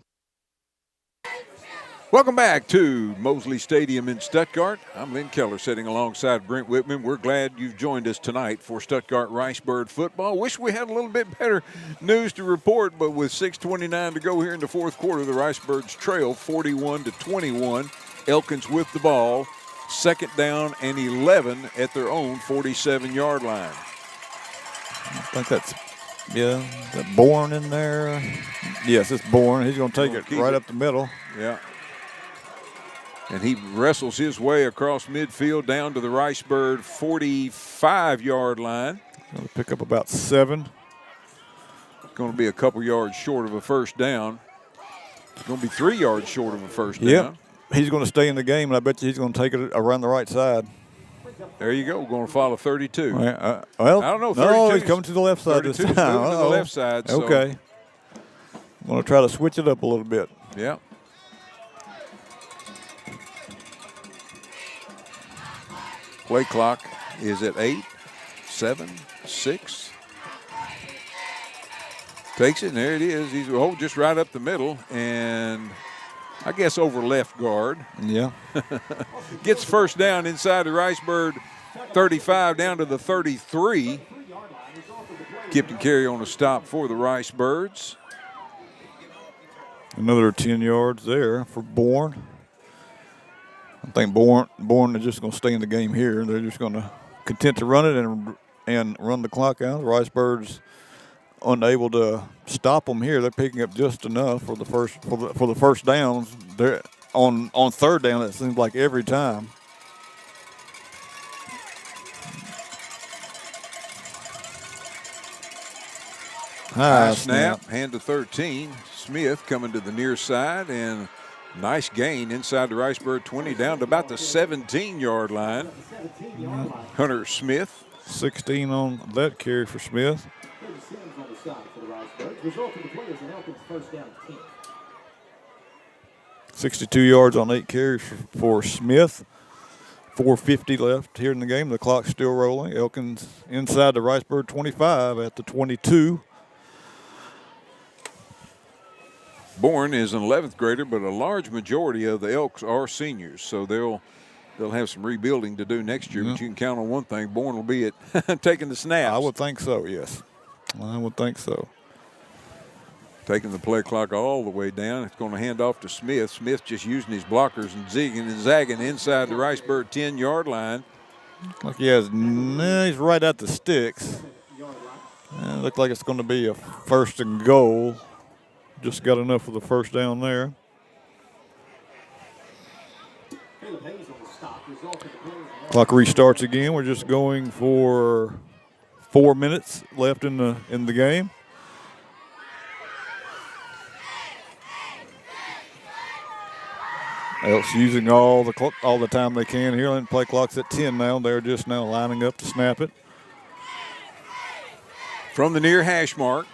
Welcome back to Mosley Stadium in Stuttgart. I'm Lynn Keller sitting alongside Brent Whitman. We're glad you've joined us tonight for Stuttgart Ricebird football. Wish we had a little bit better news to report, but with 6:29 to go here in the fourth quarter, the Ricebirds trail 41-21. Elkins with the ball, second down and 11 at their own 47-yard line. I think that's, yeah, that Bourne in there. Yes, it's Bourne. He's going to take it right up the middle. Yeah. And he wrestles his way across midfield down to the Ricebird 45-yard line. Going to pick up about 7. Going to be a couple yards short of a first down. It's going to be 3 yards short of a first down. Yep. He's going to stay in the game, and I bet you he's going to take it around the right side. There you go. We're going to follow 32. Well, I don't know. No, he's coming to the left side this time. Moving to the left side. So. Okay. I'm going to try to switch it up a little bit. Yeah. Play clock is at 8, 7, 6. Takes it, and there it is. He's just right up the middle, and I guess over left guard. Yeah. Gets first down inside the Ricebird 35 down to the 33. Kipton carry on a stop for the Ricebirds. Another 10 yards there for Bourne. I think Bourne is just going to stay in the game here. They're just going to content to run it and run the clock out. The Ricebirds unable to stop them here. They're picking up just enough for the first downs. They're on third down. It seems like every time. High snap, hand to 13. Smith coming to the near side, and nice gain inside the Ricebird 20 down to about the 17-yard line. Hunter Smith. 16 on that carry for Smith. 62 yards on 8 carries for Smith. 4:50 left here in the game. The clock's still rolling. Elkins inside the Ricebird 25 at the 22. Bourne is an 11th grader, but a large majority of the Elks are seniors, so they'll have some rebuilding to do next year. But you can count on one thing: Bourne will be at taking the snaps. I would think so. Yes, I would think so. Taking the play clock all the way down. It's going to hand off to Smith. Smith just using his blockers and zigging and zagging inside the Ricebird 10-yard line. Like he's right at the sticks. Looks like it's going to be a first and goal. Just got enough for the first down there. Clock restarts again. We're just going for 4 minutes left in the game. Elks using all the time they can here. And play clock's at 10 now. They're just now lining up to snap it. From the near hash mark.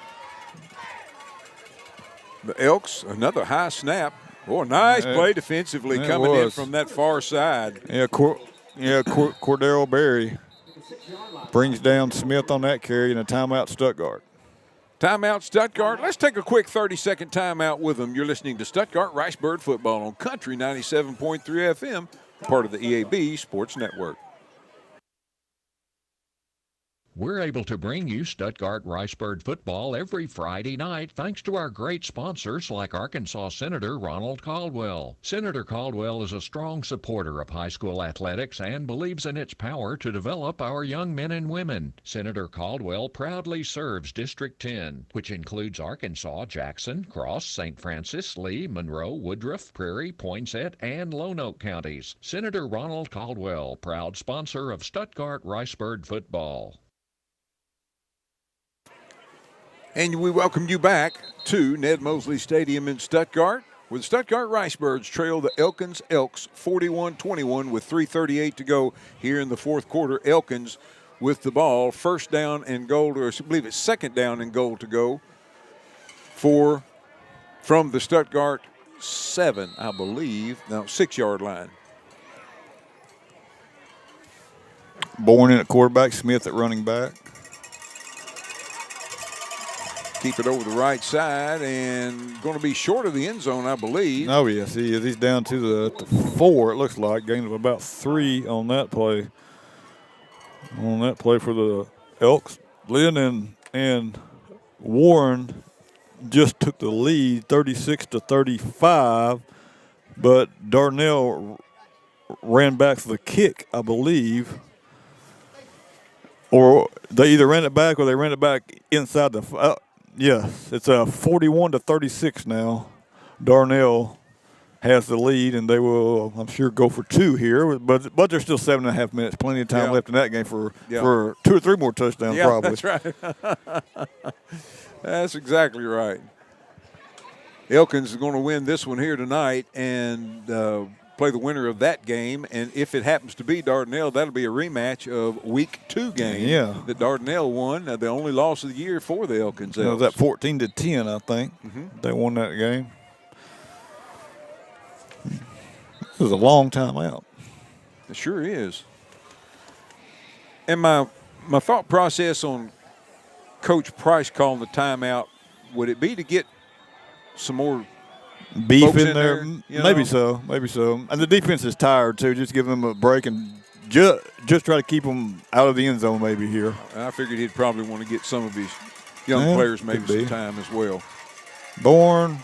The Elks, another high snap. Oh, nice play defensively coming in from that far side. Yeah, Cordero Berry brings down Smith on that carry and a timeout Stuttgart. Timeout Stuttgart. Let's take a quick 30-second timeout with them. You're listening to Stuttgart Ricebird Football on Country 97.3 FM, part of the EAB Sports Network. We're able to bring you Stuttgart Ricebird football every Friday night thanks to our great sponsors like Arkansas Senator Ronald Caldwell. Senator Caldwell is a strong supporter of high school athletics and believes in its power to develop our young men and women. Senator Caldwell proudly serves District 10, which includes Arkansas, Jackson, Cross, St. Francis, Lee, Monroe, Woodruff, Prairie, Poinsett, and Lone Oak counties. Senator Ronald Caldwell, proud sponsor of Stuttgart Ricebird football. And we welcome you back to Ned Mosley Stadium in Stuttgart, where the Stuttgart Ricebirds trail the Elkins Elks 41-21 with 3:38 to go here in the fourth quarter. Elkins with the ball, first down and goal, or I believe it's second down and goal to go from the Stuttgart 7, I believe. No, 6-yard line. Bourne in at quarterback, Smith at running back. Keep it over the right side and going to be short of the end zone, I believe. Oh, yes, he is. He's down to the 4, it looks like. Gain of about 3 on that play. On that play for the Elks. Lynn and Warren just took the lead 36-35, but Darnell ran back for the kick, I believe. Or they either ran it back or they ran it back inside the yes, it's 41-36 now. Darnell has the lead, and they will, I'm sure, go for 2 here. But there's still 7.5 minutes, plenty of time left in that game for 2 or 3 more touchdowns, probably. That's right. That's exactly right. Elkins is going to win this one here tonight and play the winner of that game. And if it happens to be Dardanelle, that'll be a rematch of Week 2 game that Dardanelle won. The only loss of the year for the Elkins Elks. It was that 14-10, I think. They won that game. This is a long time out. It sure is. And my thought process on Coach Price calling the timeout, would it be to get some more beef in there? Maybe so. And the defense is tired, too. Just give them a break and just try to keep them out of the end zone maybe here. I figured he'd probably want to get some of his young players maybe some time as well. Bourne.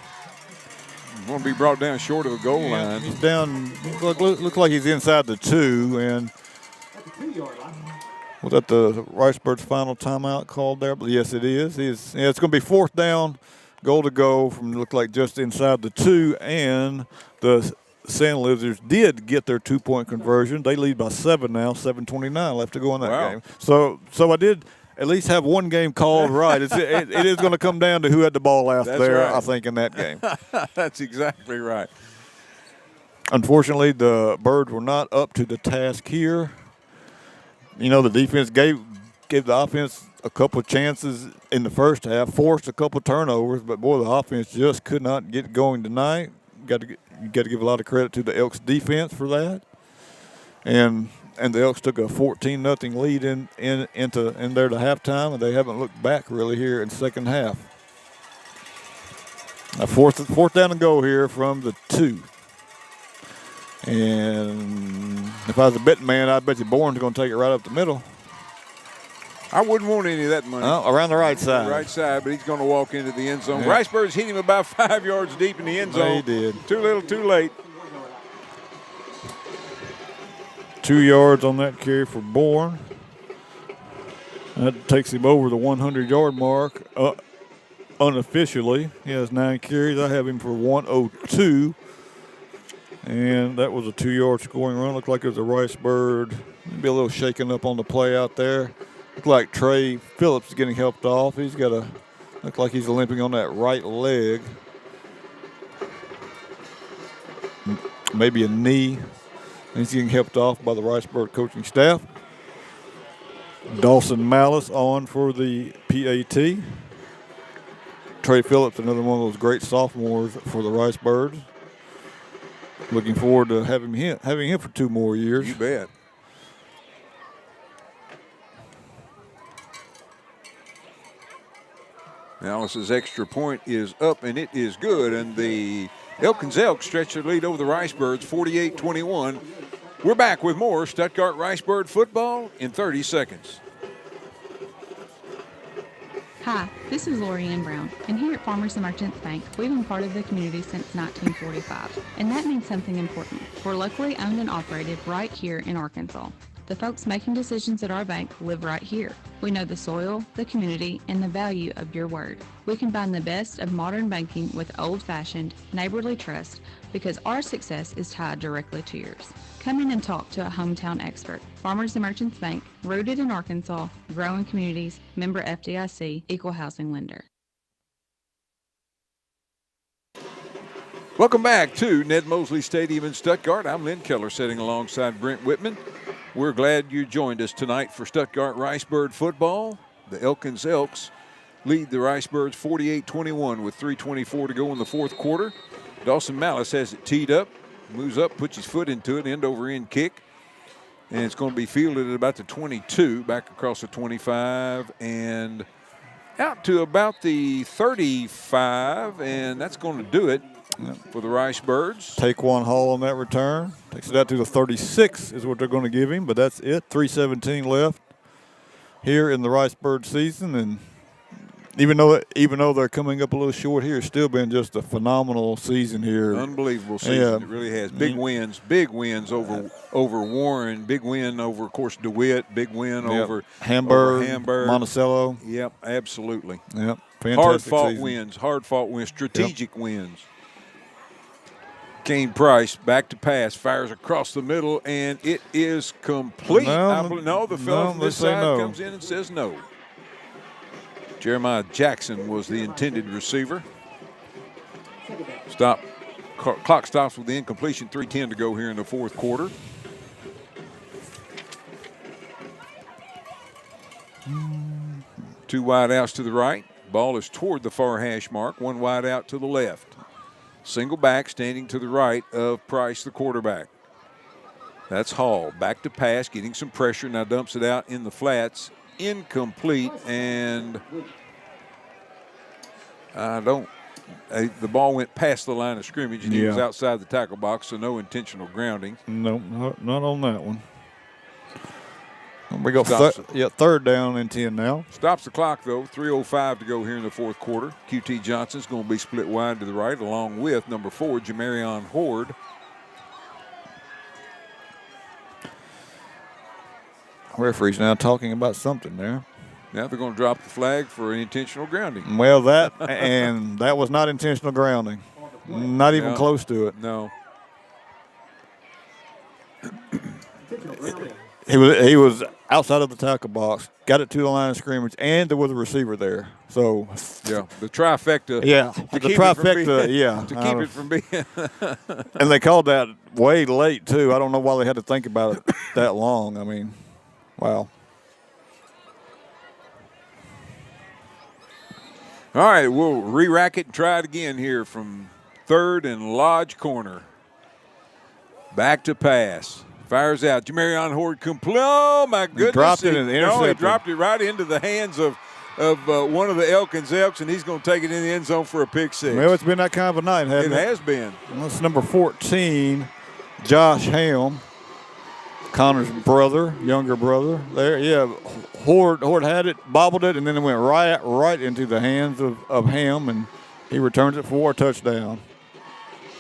Want to be brought down short of the goal line. He's down. Looks like he's inside the 2. And was that the Ricebirds' final timeout called there? But yes, it is. It's going to be 4th down, goal to go from look like just inside the 2. And the Sand Lizards did get their 2-point conversion. They lead by 7 now. 7:29 left to go in that game. So I did at least have one game called right. It is going to come down to who had the ball last there, right. I think, in that game. That's exactly right. Unfortunately, the Birds were not up to the task here. You know, the defense gave the offense a couple of chances in the first half, forced a couple of turnovers, but, boy, the offense just could not get going tonight. You got to give a lot of credit to the Elks defense for that. And the Elks took a 14-0 lead in there to halftime, and they haven't looked back really here in the second half. A fourth down and go here from the 2. And if I was a betting man, I'd bet you Bourne's going to take it right up the middle. I wouldn't want any of that money. Around the right side. Right side, but he's going to walk into the end zone. Yeah. Ricebirds hit him about 5 yards deep in the end zone. He did. Too little, too late. 2 yards on that carry for Bourne. That takes him over the 100-yard mark unofficially. He has 9 carries. I have him for 102. And that was a 2-yard scoring run. Looked like it was a Ricebird. Maybe a little shaken up on the play out there. Looked like Trey Phillips is getting helped off. He's got look like he's limping on that right leg. Maybe a knee. He's getting helped off by the Ricebird coaching staff. Dawson Malice on for the PAT. Trey Phillips, another one of those great sophomores for the Rice Birds. Looking forward to having him for 2 more years. You bet. Alice's extra point is up, and it is good. And the Elkins Elks stretch their lead over the Rice Birds, 48-21. We're back with more Stuttgart Rice Bird football in 30 seconds. Hi, this is Lori Ann Brown, and here at Farmers and Merchants Bank, we've been part of the community since 1945, and that means something important. We're locally owned and operated right here in Arkansas. The folks making decisions at our bank live right here. We know the soil, the community, and the value of your word. We combine the best of modern banking with old-fashioned, neighborly trust because our success is tied directly to yours. Come in and talk to a hometown expert. Farmers and Merchants Bank, rooted in Arkansas, growing communities, member FDIC, equal housing lender. Welcome back to Ned Mosley Stadium in Stuttgart. I'm Lynn Keller sitting alongside Brent Whitman. We're glad you joined us tonight for Stuttgart Rice Bird football. The Elkins Elks lead the Rice Birds 48-21 with 3:24 to go in the fourth quarter. Dawson Malice has it teed up, moves up, puts his foot into it, end-over-end kick. And it's going to be fielded at about the 22, back across the 25, and out to about the 35, and that's going to do it for the Rice Birds. Taquan Hall on that return. Takes it out to the 36 is what they're going to give him, but that's it. 3:17 left here in the Rice Bird season, and even though they're coming up a little short here, it's still been just a phenomenal season here. Unbelievable season. Yeah. It really has. Big wins over Warren, big win over, of course, DeWitt, big win over Hamburg, Monticello. Yep, absolutely. Yep, fantastic hard-fought wins, strategic wins. Kane Price back to pass, fires across the middle, and it is complete. The fellow from this side comes in and says no. Jeremiah Jackson was the intended receiver. Clock stops with the incompletion, 3:10 to go here in the fourth quarter. Two wide outs to the right. Ball is toward the far hash mark, one wide out to the left. Single back standing to the right of Price, the quarterback. That's Hall. Back to pass, getting some pressure. Now dumps it out in the flats. Incomplete, and the ball went past the line of scrimmage, and he was outside the tackle box, so no intentional grounding. No, not on that one. We go third down and 10 now. Stops the clock, though. 3:05 to go here in the fourth quarter. QT Johnson's going to be split wide to the right, along with number 4, Jamarion Horde. Referee's now talking about something there. Now they're going to drop the flag for an intentional grounding. Well, that was not intentional grounding. Not even close to it. No. He was outside of the tackle box, got it to the line of scrimmage, and there was a receiver there. So the trifecta. Yeah, the trifecta. To keep it from being. And they called that way late too. I don't know why they had to think about it that long. I mean, wow. All right, we'll re-rack it and try it again here from third and Lodge corner. Back to pass. Fires out. Jamarion Horde complete. Oh, my goodness. He dropped it and intercepted. He dropped it right into the hands of one of the Elkins Elks, and he's going to take it in the end zone for a pick six. Well, it's been that kind of a night, hasn't it? It has been. That's number 14, Josh Ham, Connor's younger brother. There, yeah. Horde had it, bobbled it, and then it went right into the hands of Ham, and he returns it for a touchdown.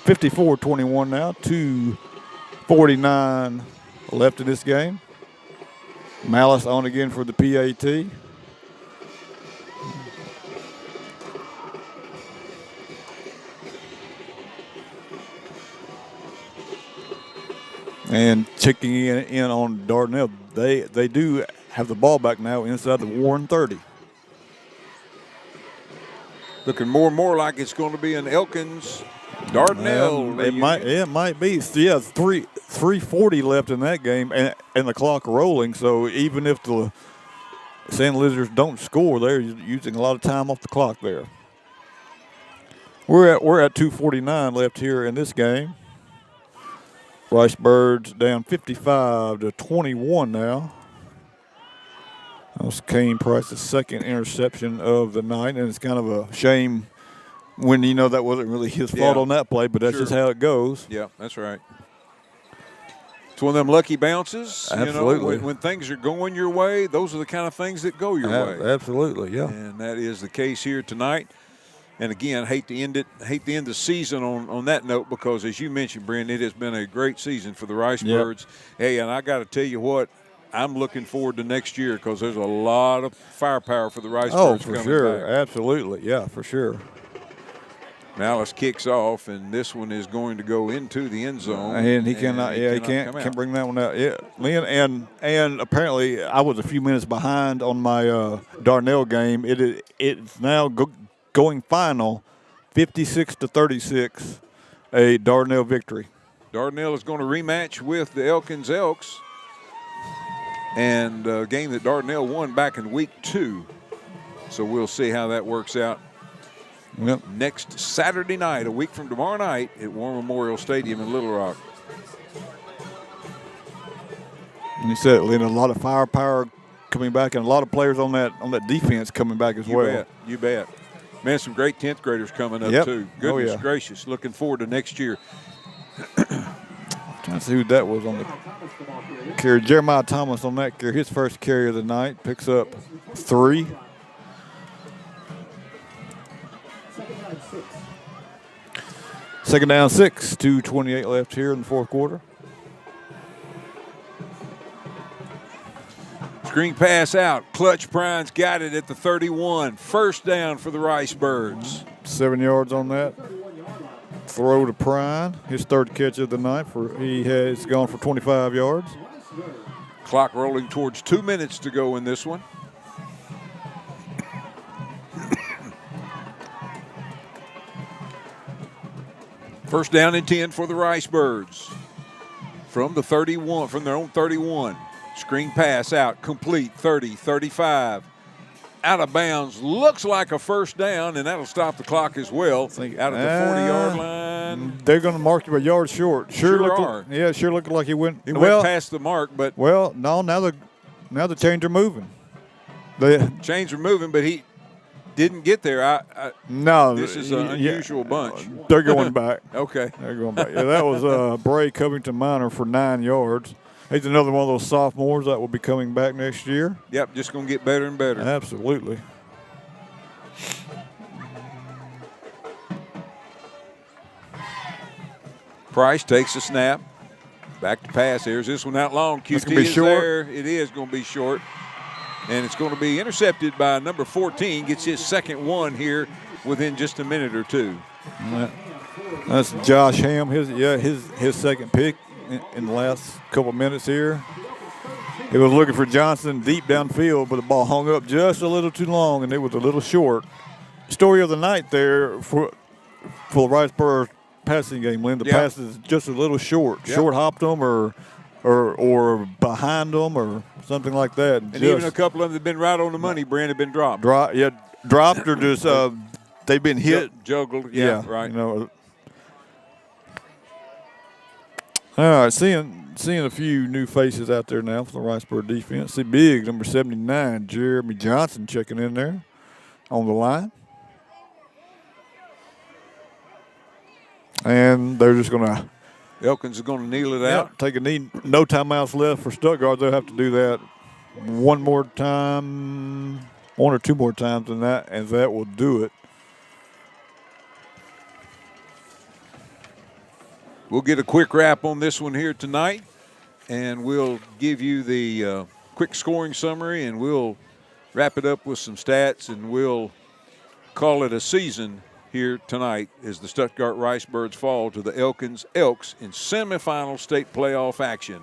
54-21 now, 2:49 left in this game. Malice on again for the PAT. And checking in on Dardanelle, they do have the ball back now inside the Warren 30. Looking more and more like it's going to be an Elkins Dardanelle. It might be. Yeah, 3:40 left in that game, and the clock rolling. So even if the Sand Lizards don't score, they're using a lot of time off the clock there. We're at 2:49 left here in this game. Rice Birds down 55-21 now. That was Kane Price's second interception of the night, and it's kind of a shame when you know that wasn't really his fault on that play, but that's just how it goes. Yeah, that's right. It's one of them lucky bounces. Absolutely. You know, when things are going your way, those are the kind of things that go your way. Absolutely, yeah. And that is the case here tonight. And again, hate to end the season on that note, because as you mentioned, Brendan, it has been a great season for the Rice Birds. Hey, and I got to tell you what, I'm looking forward to next year, because there's a lot of firepower for the Rice Birds coming back. Oh, for sure. Absolutely. Yeah, for sure. Malice kicks off, and this one is going to go into the end zone. And he cannot. Yeah, he can't bring that one out. Yeah, Lynn, and apparently I was a few minutes behind on my Darnell game. It's now going final, 56-36, a Darnell victory. Darnell is going to rematch with the Elkins Elks, and a game that Darnell won back in week 2. So we'll see how that works out. Yep. Next Saturday night, a week from tomorrow night, at War Memorial Stadium in Little Rock. And you said, Lynn, a lot of firepower coming back, and a lot of players on that defense coming back as well. You bet. Man, some great 10th graders coming up too. Goodness gracious. Looking forward to next year. Trying to see who that was on the carry. Jeremiah Thomas on that carry. His first carry of the night. Picks up 3. Second down 6. 2:28 left here in the fourth quarter. Screen pass out. Clutch Prine's got it at the 31. First down for the Rice Birds. 7 yards on that. Throw to Prine. His third catch of the night. He has gone for 25 yards. Clock rolling towards 2 minutes to go in this one. First down and 10 for the Rice Birds. From the 31, from their own 31. Screen pass out, complete, 30, 35. Out of bounds, looks like a first down, and that'll stop the clock as well. Out at the 40-yard line. They're going to mark you a yard short. Sure are. Sure looked like he went. He went past the mark, but. Well, no, now the chains are moving. Chains are moving, but he didn't get there. No. This is an unusual bunch. They're going back. Okay. They're going back. Yeah, that was Bray Covington Minor for 9 yards. He's another one of those sophomores that will be coming back next year. Yep, just going to get better and better. Absolutely. Price takes a snap. Back to pass. Here's this one out long. QT be is short. there. It is going to be short. And it's going to be intercepted by number 14. Gets his second one here within just a minute or two. That's Josh Ham. His second pick in the last couple of minutes here. He was looking for Johnson deep downfield, but the ball hung up just a little too long, and it was a little short. Story of the night there for the Rice Birds passing game, Lynn. The pass is just a little short. Yep. Short hopped them or behind them or something like that. And even a couple of them that have been right on the money, Brand, have been dropped. Dropped or just they've been hit. Juggled, right. You know. All right, seeing a few new faces out there now for the Rice Bird defense. See big, number 79, Jeremy Johnson checking in there on the line. And they're just going to. Elkins is going to kneel it out. Take a knee. No timeouts left for Stuttgart. They'll have to do that one more time, one or two more times than that, and that will do it. We'll get a quick wrap on this one here tonight, and we'll give you the quick scoring summary, and we'll wrap it up with some stats, and we'll call it a season here tonight as the Stuttgart Rice Birds fall to the Elkins Elks in semifinal state playoff action.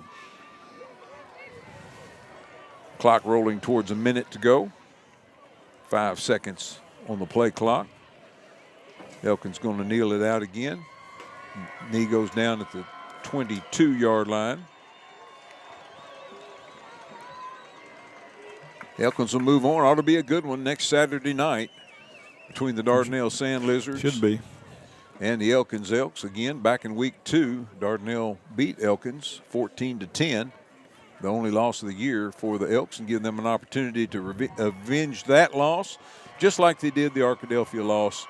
Clock rolling towards a minute to go. 5 seconds on the play clock. Elkins going to kneel it out again. Knee goes down at the 22-yard line. Elkins will move on. Ought to be a good one next Saturday night between the Dardanelle Sand Lizards. Should be. And the Elkins Elks, again, back in week 2, Dardanelle beat Elkins 14-10. The only loss of the year for the Elks, and give them an opportunity to avenge that loss, just like they did the Arkadelphia loss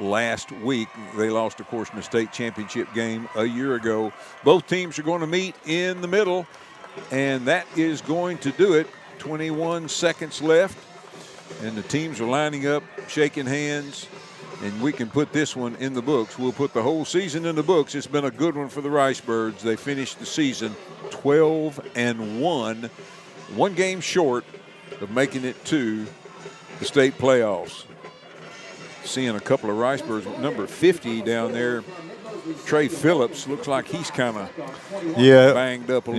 last week. They lost, of course, in the state championship game a year ago. Both teams are going to meet in the middle, and that is going to do it. 21 seconds left, and the teams are lining up, shaking hands, and we can put this one in the books. We'll put the whole season in the books. It's been a good one for the Ricebirds. They finished the season 12-1, one game short of making it to the state playoffs. Seeing a couple of Ricebirds, number 50 down there, Trey Phillips, looks like he's kind of banged up a little.